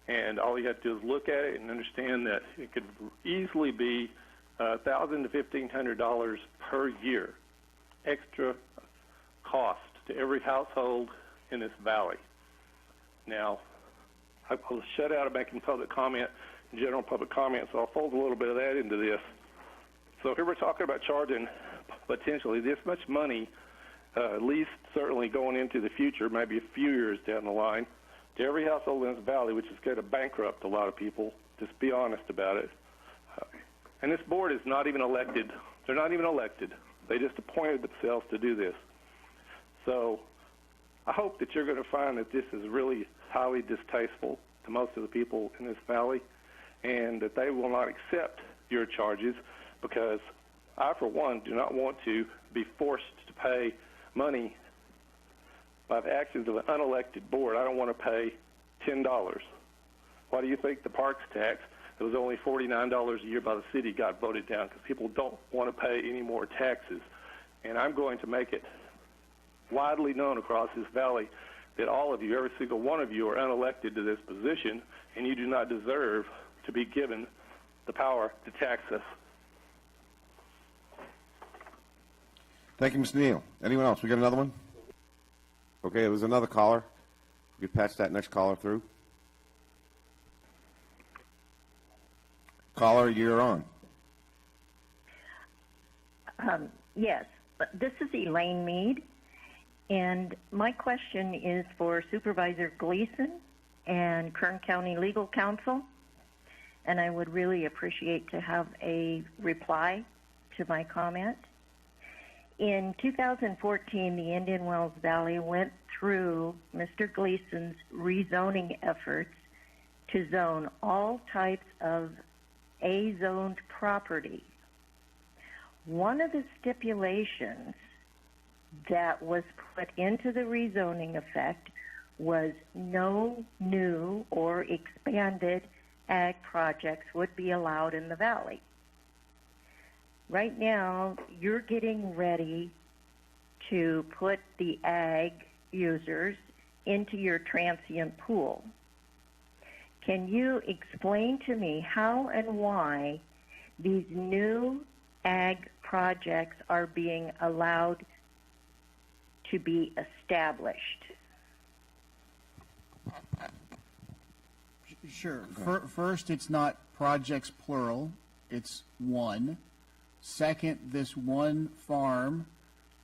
And all you have to do is look at it and understand that it could easily be $1,000 to $1,500 per year extra cost to every household in this valley. Now, I was shut out of making public comment, general public comment, so I'll fold a little bit of that into this. So here we're talking about charging potentially this much money, at least certainly going into the future, maybe a few years down the line, to every household in this valley, which is going to bankrupt a lot of people. Just be honest about it. And this board is not even elected. They're not even elected. They just appointed themselves to do this. So I hope that you're going to find that this is really highly distasteful to most of the people in this valley, and that they will not accept your charges, because I, for one, do not want to be forced to pay money by the actions of an unelected board. I don't want to pay $10. Why do you think the parks tax that was only $49 a year by the city got voted down? Because people don't want to pay any more taxes. And I'm going to make it widely known across this valley that all of you, every single one of you, are unelected to this position, and you do not deserve to be given the power to tax us. Thank you, Mr. Neal. Anyone else? We got another one? Okay, there's another caller. We could patch that next caller through. Caller, you're on. Yes, but this is Elaine Mead, and my question is for Supervisor Gleason and Kern County Legal Counsel, and I would really appreciate to have a reply to my comment. In 2014, the Indian Wells Valley went through Mr. Gleason's rezoning efforts to zone all types of A-zoned property. One of the stipulations that was put into the rezoning effect was no new or expanded ag projects would be allowed in the valley. Right now, you're getting ready to put the ag users into your transient pool. Can you explain to me how and why these new ag projects are being allowed to be established? Sure. First, it's not projects plural, it's one. Second, this one farm,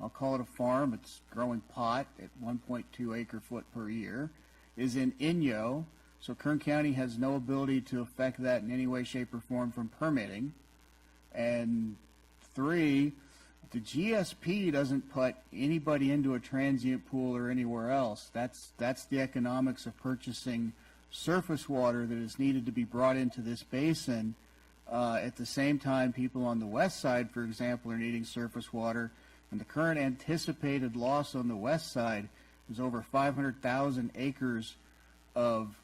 I'll call it a farm, it's growing pot at 1.2 acre foot per year, is in Inyo, so Kern County has no ability to affect that in any way, shape, or form from permitting. And three, the GSP doesn't put anybody into a transient pool or anywhere else. That's the economics of purchasing surface water that is needed to be brought into this basin. At the same time, people on the west side, for example, are needing surface water, and the current anticipated loss on the west side is over 500,000 acres of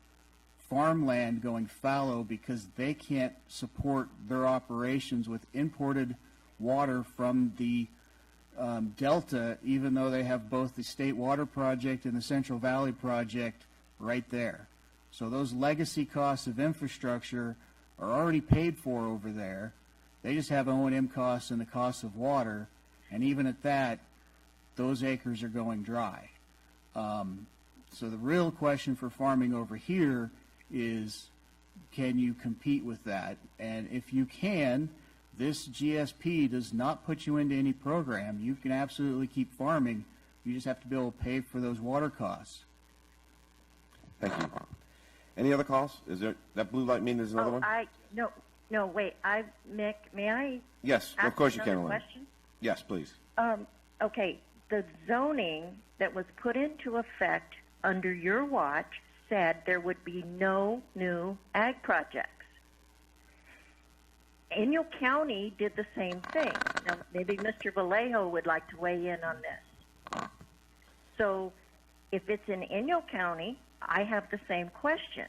farmland going fallow because they can't support their operations with imported water from the Delta, even though they have both the State Water Project and the Central Valley Project right there. So those legacy costs of infrastructure are already paid for over there. They just have O&M costs and the cost of water, and even at that, those acres are going dry. So the real question for farming over here is, can you compete with that? And if you can, this GSP does not put you into any program. You can absolutely keep farming. You just have to be able to pay for those water costs. Thank you. Any other calls? Is there that blue light mean there's another one? No, wait. Mick, may I? Yes, ask of course you another can, Elaine. question? Yes, please. Okay, the zoning that was put into effect under your watch said there would be no new ag projects. Inyo County did the same thing. Now, maybe Mr. Vallejo would like to weigh in on this. So, if it's in Inyo County, I have the same question.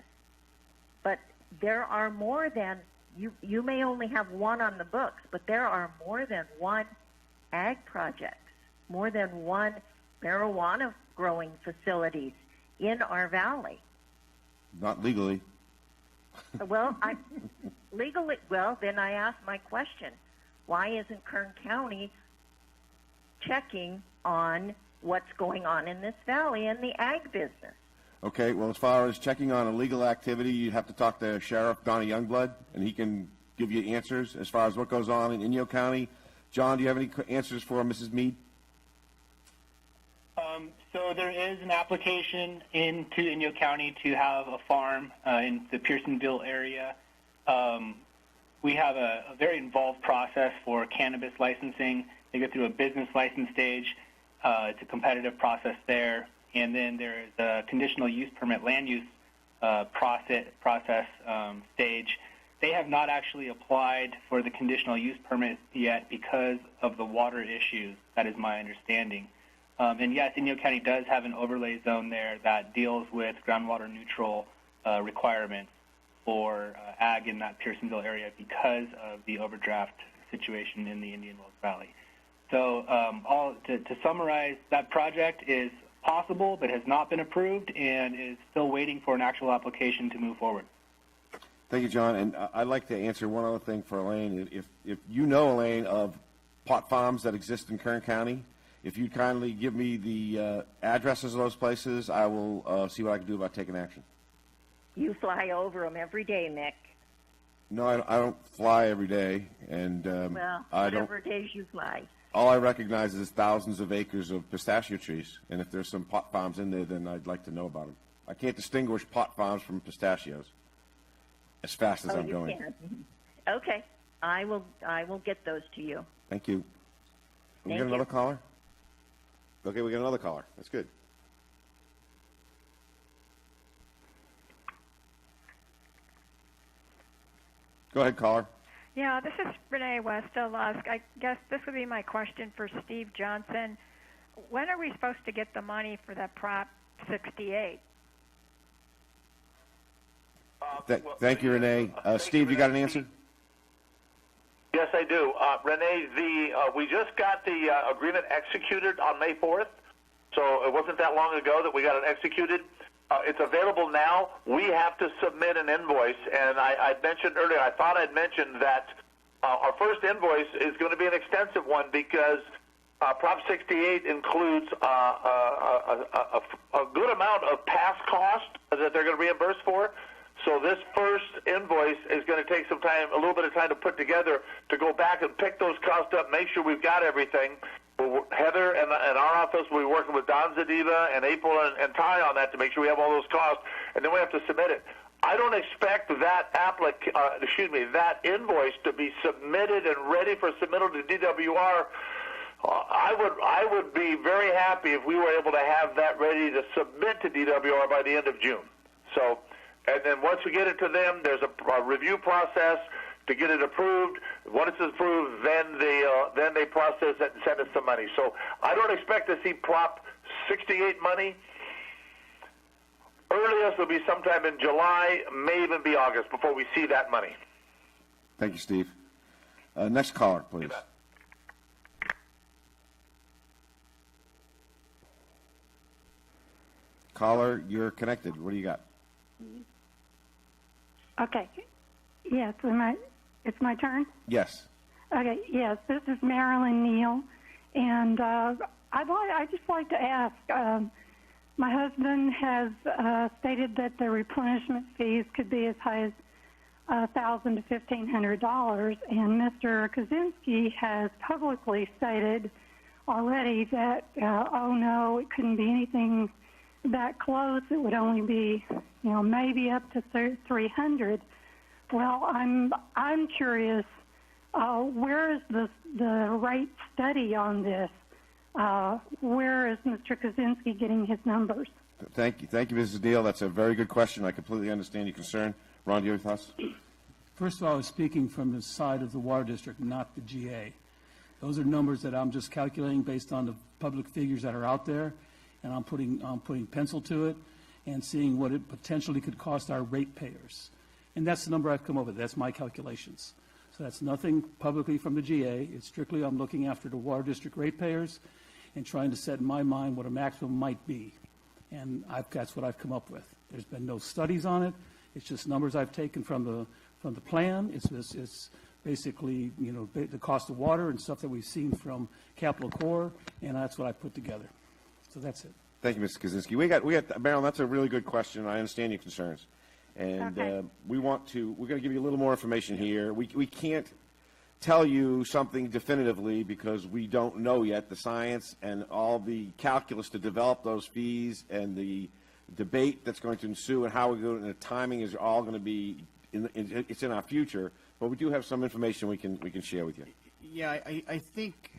But there are more than, you may only have one on the books, but there are more than one ag projects, more than one marijuana growing facilities in our valley. Not legally. Well, then I ask my question. Why isn't Kern County checking on what's going on in this valley in the ag business? Okay, well, as far as checking on illegal activity, you have to talk to Sheriff Donnie Youngblood, and he can give you answers as far as what goes on in Inyo County. John, do you have any answers for Mrs. Mead? So there is an application into Inyo County to have a farm in the Pearsonville area. We have a very involved process for cannabis licensing. They go through a business license stage. It's a competitive process there. And then there is a conditional use permit land use process stage. They have not actually applied for the conditional use permit yet because of the water issues. That is my understanding. And yes, Inyo County does have an overlay zone there that deals with groundwater neutral requirements for ag in that Pearsonville area because of the overdraft situation in the Indian Wells Valley. So to summarize, that project is possible but has not been approved and is still waiting for an actual application to move forward. Thank you, John. And I'd like to answer one other thing for Elaine. If you know, Elaine, of pot farms that exist in Kern County, if you'd kindly give me the addresses of those places, I will see what I can do about taking action. You fly over them every day, Mick. No, I don't fly every day, and Well, I don't. whatever days you fly. All I recognize is thousands of acres of pistachio trees, and if there's some pot farms in there, then I'd like to know about them. I can't distinguish pot farms from pistachios as fast as I'm you going. can. Okay, I will get those to you. Thank you. We Thank got another you. caller? Okay, we got another caller. That's good. Go ahead, caller. Yeah, this is Renee West-Lusk. I guess this would be my question for Steve Johnson. When are we supposed to get the money for that Prop 68? Thank you, Renee. Steve, you got an answer? Yes, I do. Renee, we just got the agreement executed on May 4th, so it wasn't that long ago that we got it executed. It's available now. We have to submit an invoice, and I mentioned earlier, I thought I'd mentioned that our first invoice is going to be an extensive one because Prop 68 includes a good amount of past cost that they're going to reimburse for. So this first invoice is going to take some time, a little bit of time to put together to go back and pick those costs up, make sure we've got everything. Heather and our office will be working with Don Zadiva and April and Ty on that to make sure we have all those costs, and then we have to submit it. I don't expect that invoice to be submitted and ready for submittal to DWR. I would be very happy if we were able to have that ready to submit to DWR by the end of June. So, and then once we get it to them, there's a review process to get it approved. Once it's approved, then they process it and send us the money. So I don't expect to see Prop 68 money. Earliest will be sometime in July, may even be August before we see that money. Thank you, Steve. Next caller, please. Caller, you're connected. What do you got? Okay. Yes, it's my turn? Yes. Okay, yes, this is Marilyn Neal, and I'd just like to ask, my husband has stated that the replenishment fees could be as high as $1,000 to $1,500, and Mr. Kaczynski has publicly stated already that, oh no, it couldn't be anything that close. It would only be, maybe up to 300. Well, I'm curious. Where is the rate study on this? Where is Mr. Kaczynski getting his numbers? Thank you, Mrs. Neal. That's a very good question. I completely understand your concern. Ron, do you have thoughts? First of all, I was speaking from the side of the water district, not the GA. Those are numbers that I'm just calculating based on the public figures that are out there, and I'm putting pencil to it and seeing what it potentially could cost our ratepayers. And that's the number I've come up with. That's my calculations. So that's nothing publicly from the GA. It's strictly I'm looking after the water district ratepayers and trying to set in my mind what a maximum might be. And that's what I've come up with. There's been no studies on it. It's just numbers I've taken from the plan. It's basically the cost of water and stuff that we've seen from Capital Corps, and that's what I put together. So that's it. Thank you, Mr. Kaczynski. We got Marilyn. That's a really good question. I understand your concerns, and Okay. we're going to give you a little more information here. We can't tell you something definitively because we don't know yet the science and all the calculus to develop those fees and the debate that's going to ensue and how we go and the timing is all going to be it's in our future. But we do have some information we can share with you. Yeah, I think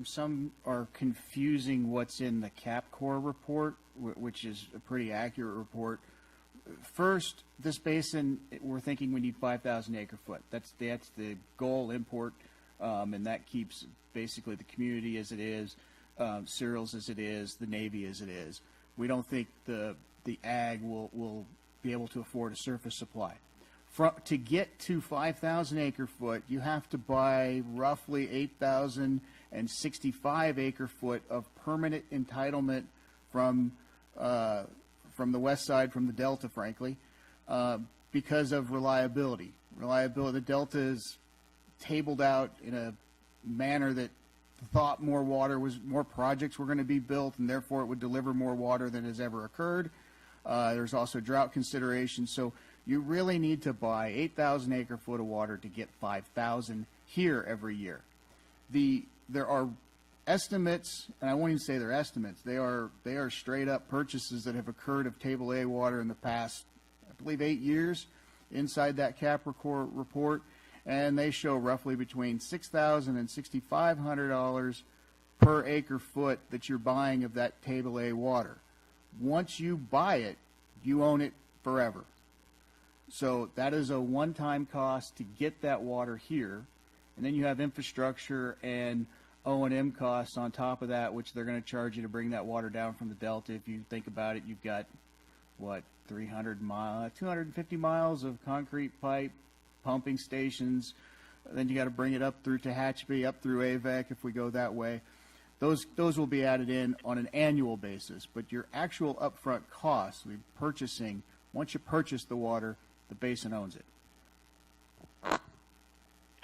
some are confusing what's in the CapCorp report, which is a pretty accurate report. First, this basin, we're thinking we need 5,000 acre-foot. That's the goal import, and that keeps basically the community as it is, cereals as it is, the Navy as it is. We don't think the ag will be able to afford a surface supply. To get to 5,000 acre-foot, you have to buy roughly 8,065 acre-foot of permanent entitlement from the west side, from the Delta, frankly, because of reliability. The Delta is tabled out in a manner that thought more projects were going to be built, and therefore it would deliver more water than has ever occurred. There's also drought considerations. So You really need to buy 8,000 acre-foot of water to get 5,000 here every year. There are estimates, and I won't even say they're estimates. They are straight up purchases that have occurred of Table A water in the past, I believe, 8 years inside that CAPRA report, and they show roughly between $6,000 and $6,500 per acre foot that you're buying of that Table A water. Once you buy it, you own it forever. So that is a one-time cost to get that water here, and then you have infrastructure and O&M costs on top of that, which they're going to charge you to bring that water down from the Delta. If you think about it, you've got, 250 miles of concrete pipe, pumping stations. Then you got to bring it up through Tehachapi, up through AVEC if we go that way. Those will be added in on an annual basis, but your actual upfront costs, once you purchase the water, the basin owns it.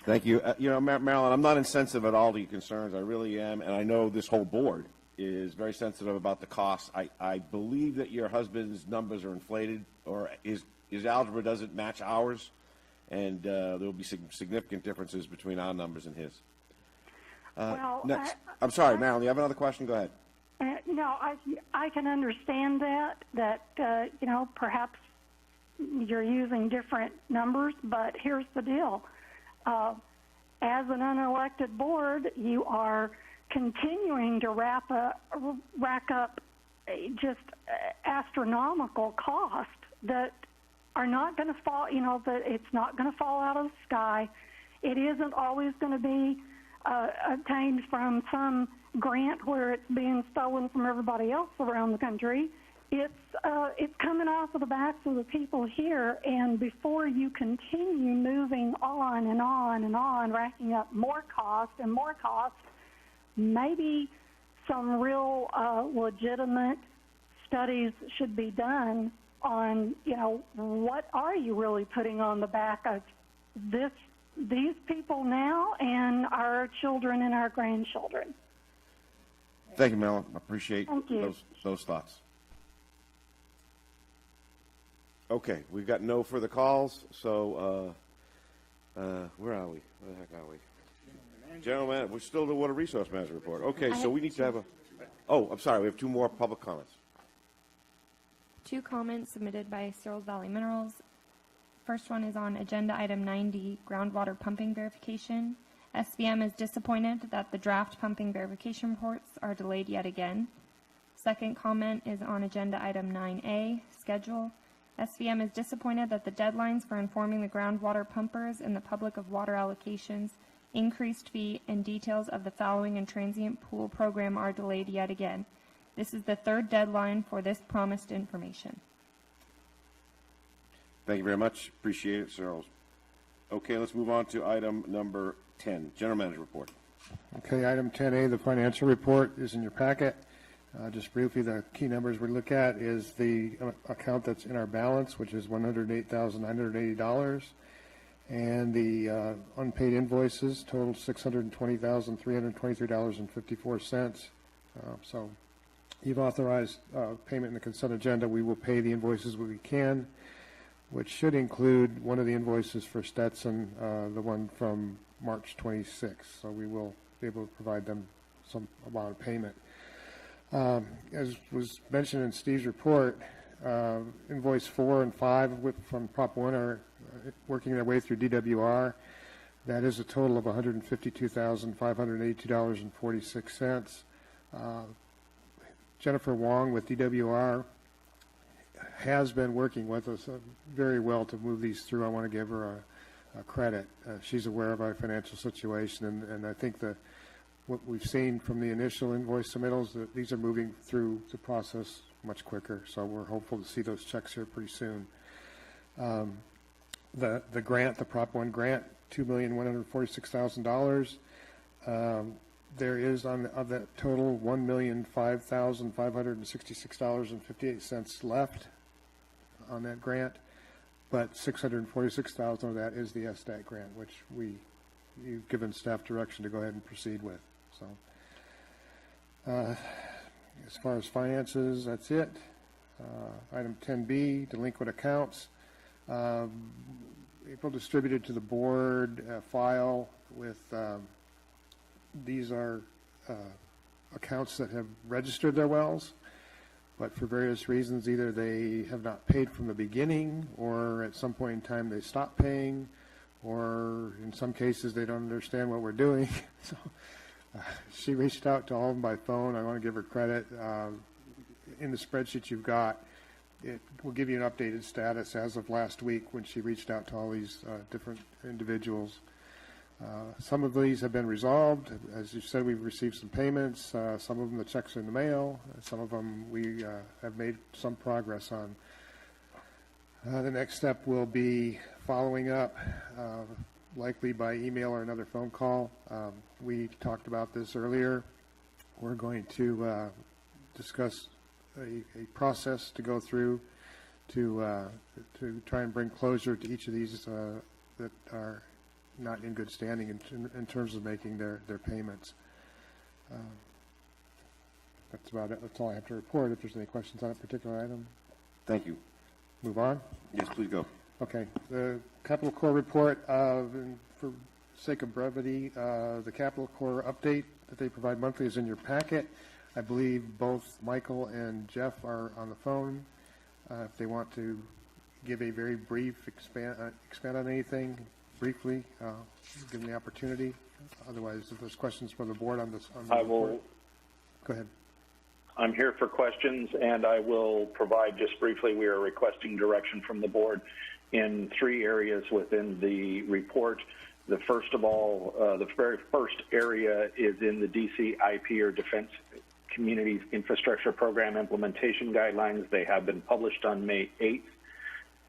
Thank you. Marilyn, I'm not insensitive at all to your concerns. I really am, and I know this whole board is very sensitive about the costs. I believe that your husband's numbers are inflated, or his algebra doesn't match ours, and there will be significant differences between our numbers and his. Next. I'm sorry, Marilyn, you have another question? Go ahead. No, I can understand that perhaps you're using different numbers, but here's the deal. As an unelected board, you are continuing to rack up just astronomical costs that are not going to fall, that it's not going to fall out of the sky. It isn't always going to be obtained from some grant where it's being stolen from everybody else around the country. It's coming off of the backs of the people here, and before you continue moving on and on and on, racking up more costs and more costs, maybe some real legitimate studies should be done on, what are you really putting on the back of these people now and our children and our grandchildren. Thank you, Marilyn. I appreciate those thoughts. Okay, we've got no further calls, so where are we? Where the heck are we? Gentlemen, we're still in the Water Resource Management Report. Okay, so we need to have I'm sorry, we have two more public comments. Two comments submitted by Searles Valley Minerals. First one is on agenda item 90, groundwater pumping verification. SVM is disappointed that the draft pumping verification reports are delayed yet again. Second comment is on agenda item 9A, schedule. SVM is disappointed that the deadlines for informing the groundwater pumpers in the public of water allocations, increased fee, and details of the fallowing and transient pool program are delayed yet again. This is the third deadline for this promised information. Thank you very much. Appreciate it, Searles. Okay, let's move on to item number 10, General Manager Report. Okay, item 10A, the financial report is in your packet. Just briefly, the key numbers we look at is the account that's in our balance, which is $108,980, and the unpaid invoices total $620,323.54. So you've authorized payment in the consent agenda. We will pay the invoices when we can, which should include one of the invoices for Stetson, the one from March 26th. So we will be able to provide them some amount of payment. As was mentioned in Steve's report, invoice 4 and 5 from Prop 1 are working their way through DWR. That is a total of $152,582.46. Jennifer Wong with DWR has been working with us very well to move these through. I want to give her a credit. She's aware of our financial situation, and I think what we've seen from the initial invoice submittals, that these are moving through the process much quicker. So we're hopeful to see those checks here pretty soon. The grant, the Prop 1 grant, $2,146,000. There is of that total $1,005,566.58 left on that grant, but $646,000 of that is the SDAT grant, which you've given staff direction to go ahead and proceed with. So, as far as finances, that's it. Item 10B, delinquent accounts. April distributed to the board a file with, these are accounts that have registered their wells, but for various reasons, either they have not paid from the beginning, or at some point in time they stopped paying, or in some cases they don't understand what we're doing. So she reached out to all of them by phone. I want to give her credit. In the spreadsheet you've got, it will give you an updated status as of last week when she reached out to all these different individuals. Some of these have been resolved. As you said, we've received some payments. Some of them, the checks are in the mail. Some of them we have made some progress on. The next step will be following up, likely by email or another phone call. We talked about this earlier. We're going to discuss a process to go through to try and bring closure to each of these that are not in good standing in terms of making their payments. That's about it. That's all I have to report. If there's any questions on a particular item. Thank you. Move on? Yes, please go. Okay. The Capital Corps report, for sake of brevity, the Capital Corps update that they provide monthly is in your packet. I believe both Michael and Jeff are on the phone. If they want to give a very brief expand on anything briefly, give them the opportunity. Otherwise, if there's questions from the board on this, I will. Go ahead. I'm here for questions, and I will provide just briefly. We are requesting direction from the board in 3 areas within the report. The first of all, the very first area is in the DCIP, or Defense Community Infrastructure Program Implementation Guidelines. They have been published on May 8th.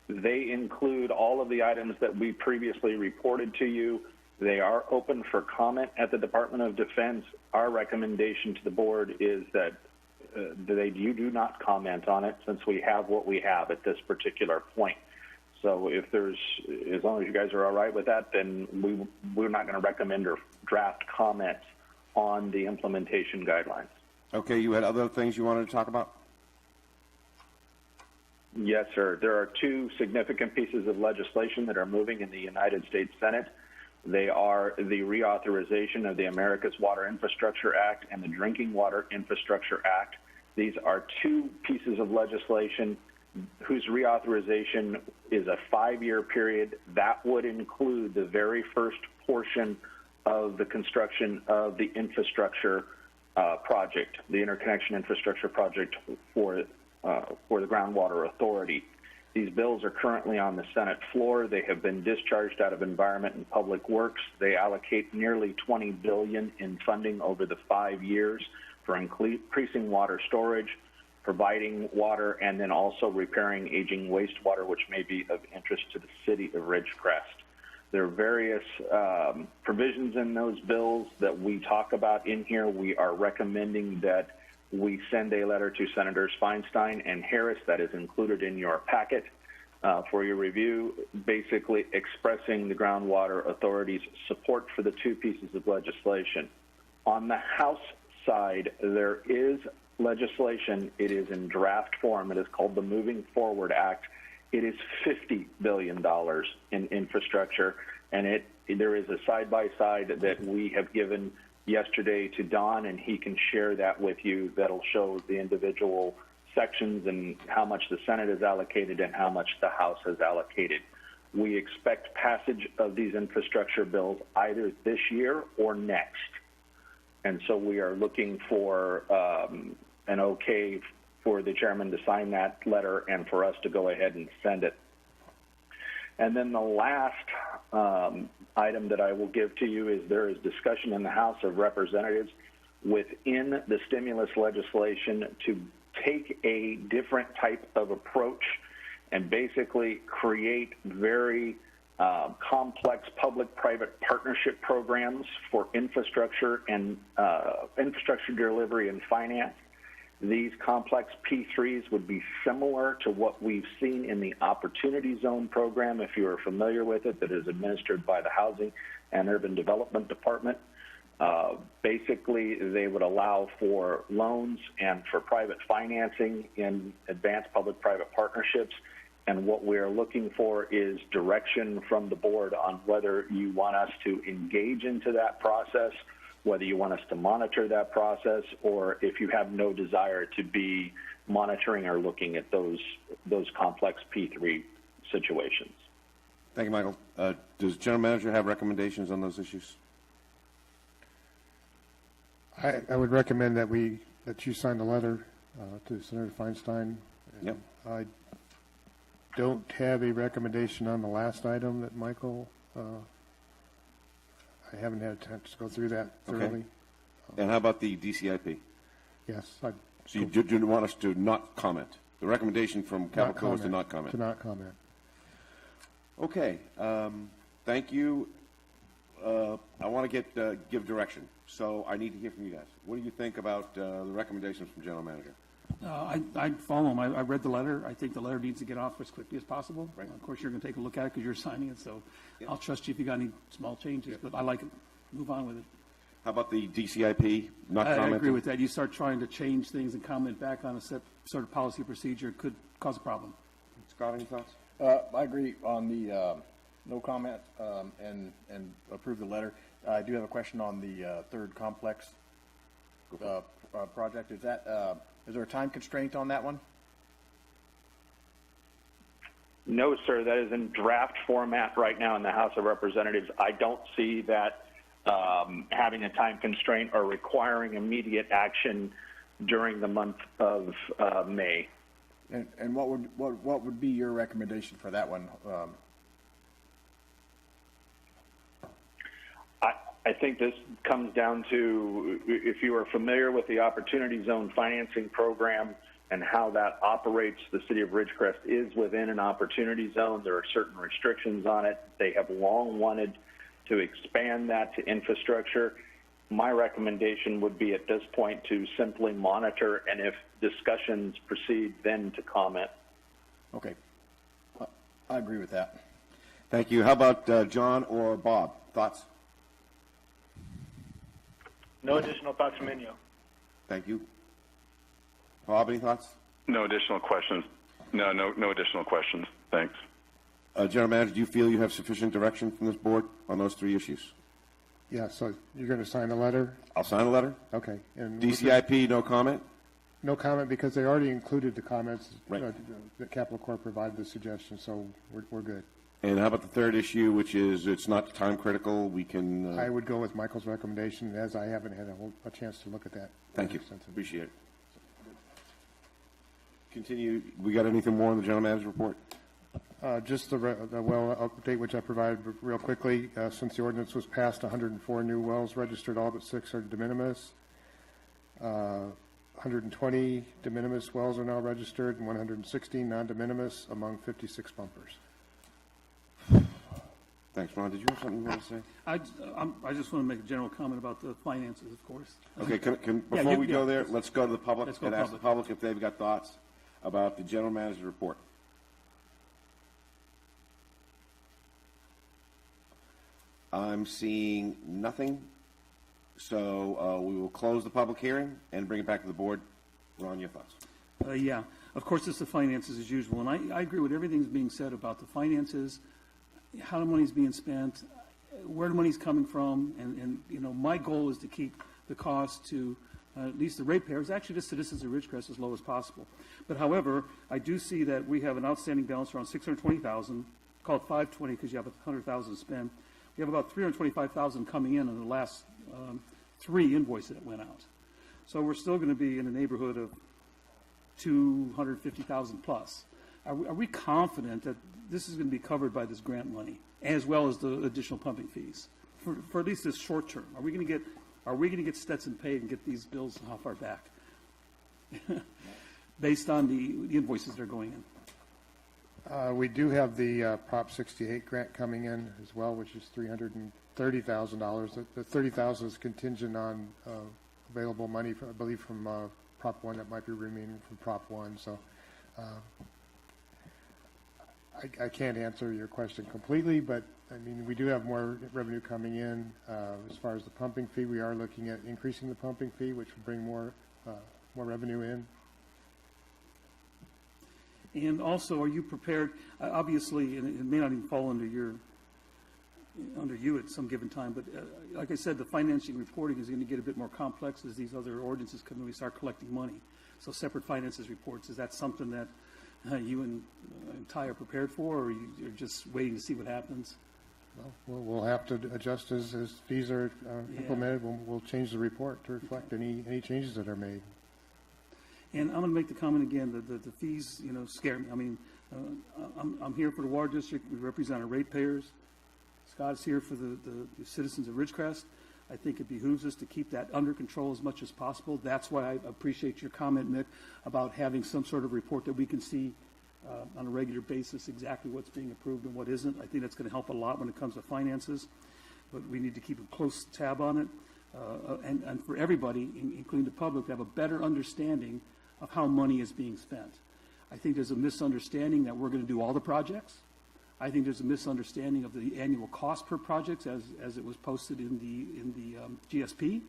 They include all of the items that we previously reported to you. They are open for comment at the Department of Defense. Our recommendation to the board is that you do not comment on it, since we have what we have at this particular point. So if there's, as long as you guys are all right with that, then we're not going to recommend or draft comments on the implementation guidelines. Okay, you had other things you wanted to talk about? Yes, sir. There are 2 significant pieces of legislation that are moving in the United States Senate. They are the reauthorization of the America's Water Infrastructure Act and the Drinking Water Infrastructure Act. These are 2 pieces of legislation whose reauthorization is a 5-year period. That would include the very first portion of the construction of the infrastructure project, the interconnection infrastructure project for the Groundwater Authority. These bills are currently on the Senate floor. They have been discharged out of Environment and Public Works. They allocate nearly $20 billion in funding over the 5 years for increasing water storage, providing water, and then also repairing aging wastewater, which may be of interest to the city of Ridgecrest. There are various provisions in those bills that we talk about in here. We are recommending that we send a letter to Senators Feinstein and Harris that is included in your packet for your review, basically expressing the Groundwater Authority's support for the 2 pieces of legislation. On the House side, there is legislation. It is in draft form. It is called the Moving Forward Act. It is $50 billion in infrastructure, and there is a side-by-side that we have given yesterday to Don, and he can share that with you. That'll show the individual sections and how much the Senate has allocated and how much the House has allocated. We expect passage of these infrastructure bills either this year or next. And so we are looking for an okay for the chairman to sign that letter and for us to go ahead and send it. And then the last item that I will give to you is there is discussion in the House of Representatives within the stimulus legislation to take a different type of approach and basically create very complex public-private partnership programs for infrastructure and infrastructure delivery and finance. These complex P3s would be similar to what we've seen in the Opportunity Zone program, if you are familiar with it, that is administered by the Housing and Urban Development Department. Basically, they would allow for loans and for private financing in advanced public-private partnerships And what we're looking for is direction from the board on whether you want us to engage into that process, whether you want us to monitor that process, or if you have no desire to be monitoring or looking at those complex P3 situations. Thank you, Michael. Does General Manager have recommendations on those issues? I would recommend that you sign the letter to Senator Feinstein. Yep. I don't have a recommendation on the last item that Michael, I haven't had a chance to go through that thoroughly. Okay. And how about the DCIP? Yes. So you do want us to not comment? The recommendation from Capital Code is to not comment? To not comment. Okay. Thank you. I want to give direction, so I need to hear from you guys. What do you think about the recommendations from General Manager? I'd follow him. I read the letter. I think the letter needs to get off as quickly as possible. Right. Of course, you're going to take a look at it because you're signing it, so I'll trust you if you got any small changes, but I like it. Move on with it. How about the DCIP, not commenting? I agree with that. You start trying to change things and comment back on a set sort of policy procedure, it could cause a problem. Scott, any thoughts? I agree on the no comment and approve the letter. I do have a question on the third complex project. Is there a time constraint on that one? No, sir. That is in draft format right now in the House of Representatives. I don't see that having a time constraint or requiring immediate action during the month of May. And what would be your recommendation for that one? I think this comes down to, if you are familiar with the Opportunity Zone financing program and how that operates, the city of Ridgecrest is within an Opportunity Zone. There are certain restrictions on it. They have long wanted to expand that to infrastructure. My recommendation would be at this point to simply monitor, and if discussions proceed, then to comment. Okay. I agree with that. Thank you. How about John or Bob? Thoughts? No additional thoughts from Inyo. Thank you. Bob, any thoughts? No additional questions. No additional questions. Thanks. General Manager, do you feel you have sufficient direction from this board on those three issues? Yeah, so you're going to sign the letter? I'll sign a letter. Okay. And DCIP, no comment? No comment because they already included the comments. Right. That Capital Corp provided the suggestion, so we're good. And how about the third issue, which is it's not time critical? We can. I would go with Michael's recommendation, as I haven't had a chance to look at that. Thank you. Appreciate it. Continue. We got anything more on the General Manager's report? Just the well update, which I provided real quickly. Since the ordinance was passed, 104 new wells registered, all but 6 are de minimis. 120 de minimis wells are now registered, and 116 non-de minimis among 56 bumpers. Thanks, Ron. Did you have something you want to say? I just want to make a general comment about the finances, of course. Okay, before we go there, let's go to the public and ask the public if they've got thoughts about the General Manager's report. I'm seeing nothing, so we will close the public hearing and bring it back to the board. Ron, your thoughts? Yeah, of course, it's the finances as usual, and I agree with everything that's being said about the finances, how the money's being spent, where the money's coming from, and you know, my goal is to keep the cost to at least the ratepayers, actually the citizens of Ridgecrest, as low as possible. But however, I do see that we have an outstanding balance around $620,000, call it $520 because you have $100,000 to spend. We have about $325,000 coming in the last 3 invoices that went out. So we're still going to be in the neighborhood of $250,000 plus. Are we confident that this is going to be covered by this grant money, as well as the additional pumping fees, for at least this short term? Are we going to get Stetson paid and get these bills off our back, based on the invoices that are going in? We do have the Prop 68 grant coming in as well, which is $330,000. The $30,000 is contingent on available money, I believe, from Prop 1 that might be remaining from Prop 1. So I can't answer your question completely, but I mean, we do have more revenue coming in. As far as the pumping fee, we are looking at increasing the pumping fee, which would bring more revenue in. And also, are you prepared, obviously, and it may not even fall under you at some given time, but like I said, the financing reporting is going to get a bit more complex as these other ordinances come and we start collecting money. So separate finances reports, is that something that you and Ty are prepared for, or you're just waiting to see what happens? Well, we'll have to adjust as fees are implemented. We'll change the report to reflect any changes that are made. And I'm going to make the comment again that the fees, scare me. I mean, I'm here for the water district. We represent our ratepayers. Scott's here for the citizens of Ridgecrest. I think it behooves us to keep that under control as much as possible. That's why I appreciate your comment, Mick, about having some sort of report that we can see on a regular basis exactly what's being approved and what isn't. I think that's going to help a lot when it comes to finances, but we need to keep a close tab on it. And for everybody, including the public, to have a better understanding of how money is being spent. I think there's a misunderstanding that we're going to do all the projects. I think there's a misunderstanding of the annual cost per project as it was posted in the GSP.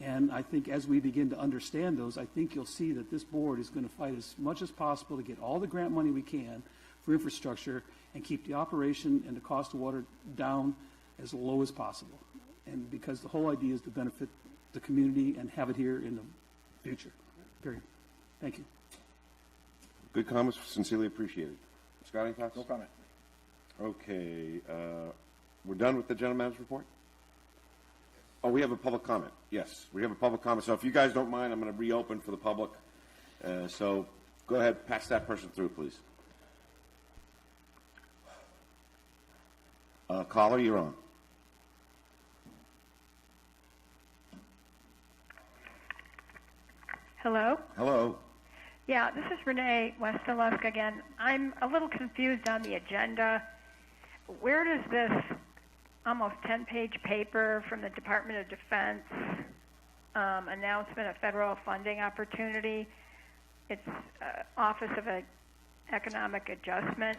And I think as we begin to understand those, I think you'll see that this board is going to fight as much as possible to get all the grant money we can for infrastructure and keep the operation and the cost of water down as low as possible. And because the whole idea is to benefit the community and have it here in the future. Period. Thank you. Good comments, sincerely appreciated. Scott, any thoughts? No comment. Okay, we're done with the general manager's report? Oh, we have a public comment. Yes, we have a public comment. So if you guys don't mind, I'm going to reopen for the public. So go ahead, pass that person through, please. Caller, you're on. Hello? Hello. Yeah, this is Renee Westelusk again. I'm a little confused on the agenda. Where does this almost 10-page paper from the Department of Defense announcement of federal funding opportunity, it's Office of Economic Adjustment,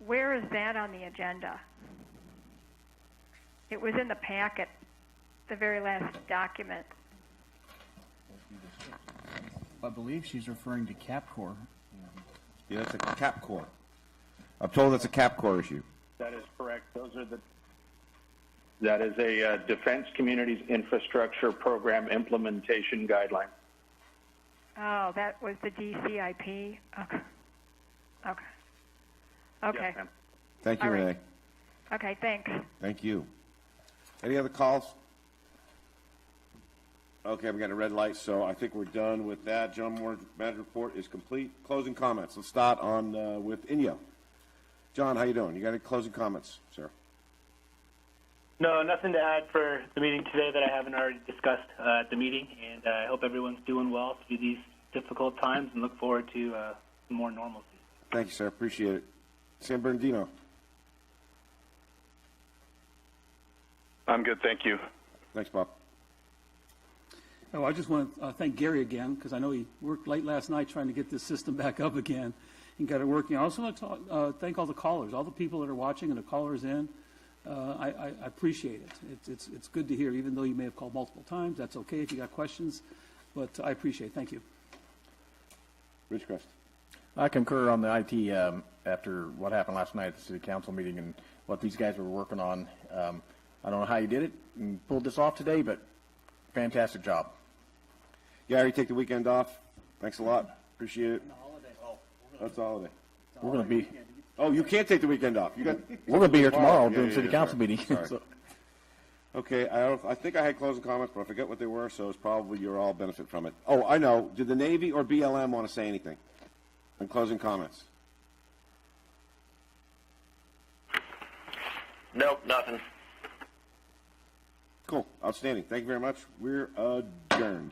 where is that on the agenda? It was in the packet, the very last document. I believe she's referring to CapCorp. Yeah, that's a CapCorp. I'm told that's a CapCorp issue. That is correct. That is a Defense Communities Infrastructure Program Implementation Guideline. Oh, that was the DCIP? Okay. Yes, ma'am. Thank you, All right. Renee. Okay, thanks. Thank you. Any other calls? Okay, we got a red light, so I think we're done with that. General Manager report is complete. Closing comments. Let's start on with Inyo. John, how you doing? You got any closing comments, sir? No, nothing to add for the meeting today that I haven't already discussed at the meeting, and I hope everyone's doing well through these difficult times and look forward to more normalcy. Thank you, sir. Appreciate it. San Bernardino. I'm good, thank you. Thanks, Bob. Oh, I just want to thank Gary again, because I know he worked late last night trying to get this system back up again and got it working. I also want to thank all the callers, all the people that are watching and the callers in. I appreciate it. It's good to hear, even though you may have called multiple times. That's okay if you got questions, but I appreciate it. Thank you. Ridgecrest. I concur on the IT after what happened last night at the city council meeting and what these guys were working on. I don't know how you did it and pulled this off today, but fantastic job. Gary, take the weekend off. Thanks a lot. Appreciate it. That's a holiday. We're going to be. Oh, you can't take the weekend off. We're going to be here tomorrow doing city council meeting. So. Okay, I think I had closing comments, but I forget what they were, so it's probably you'll all benefit from it. Oh, I know. Did the Navy or BLM want to say anything in closing comments? Nope, nothing. Cool. Outstanding. Thank you very much. We're adjourned.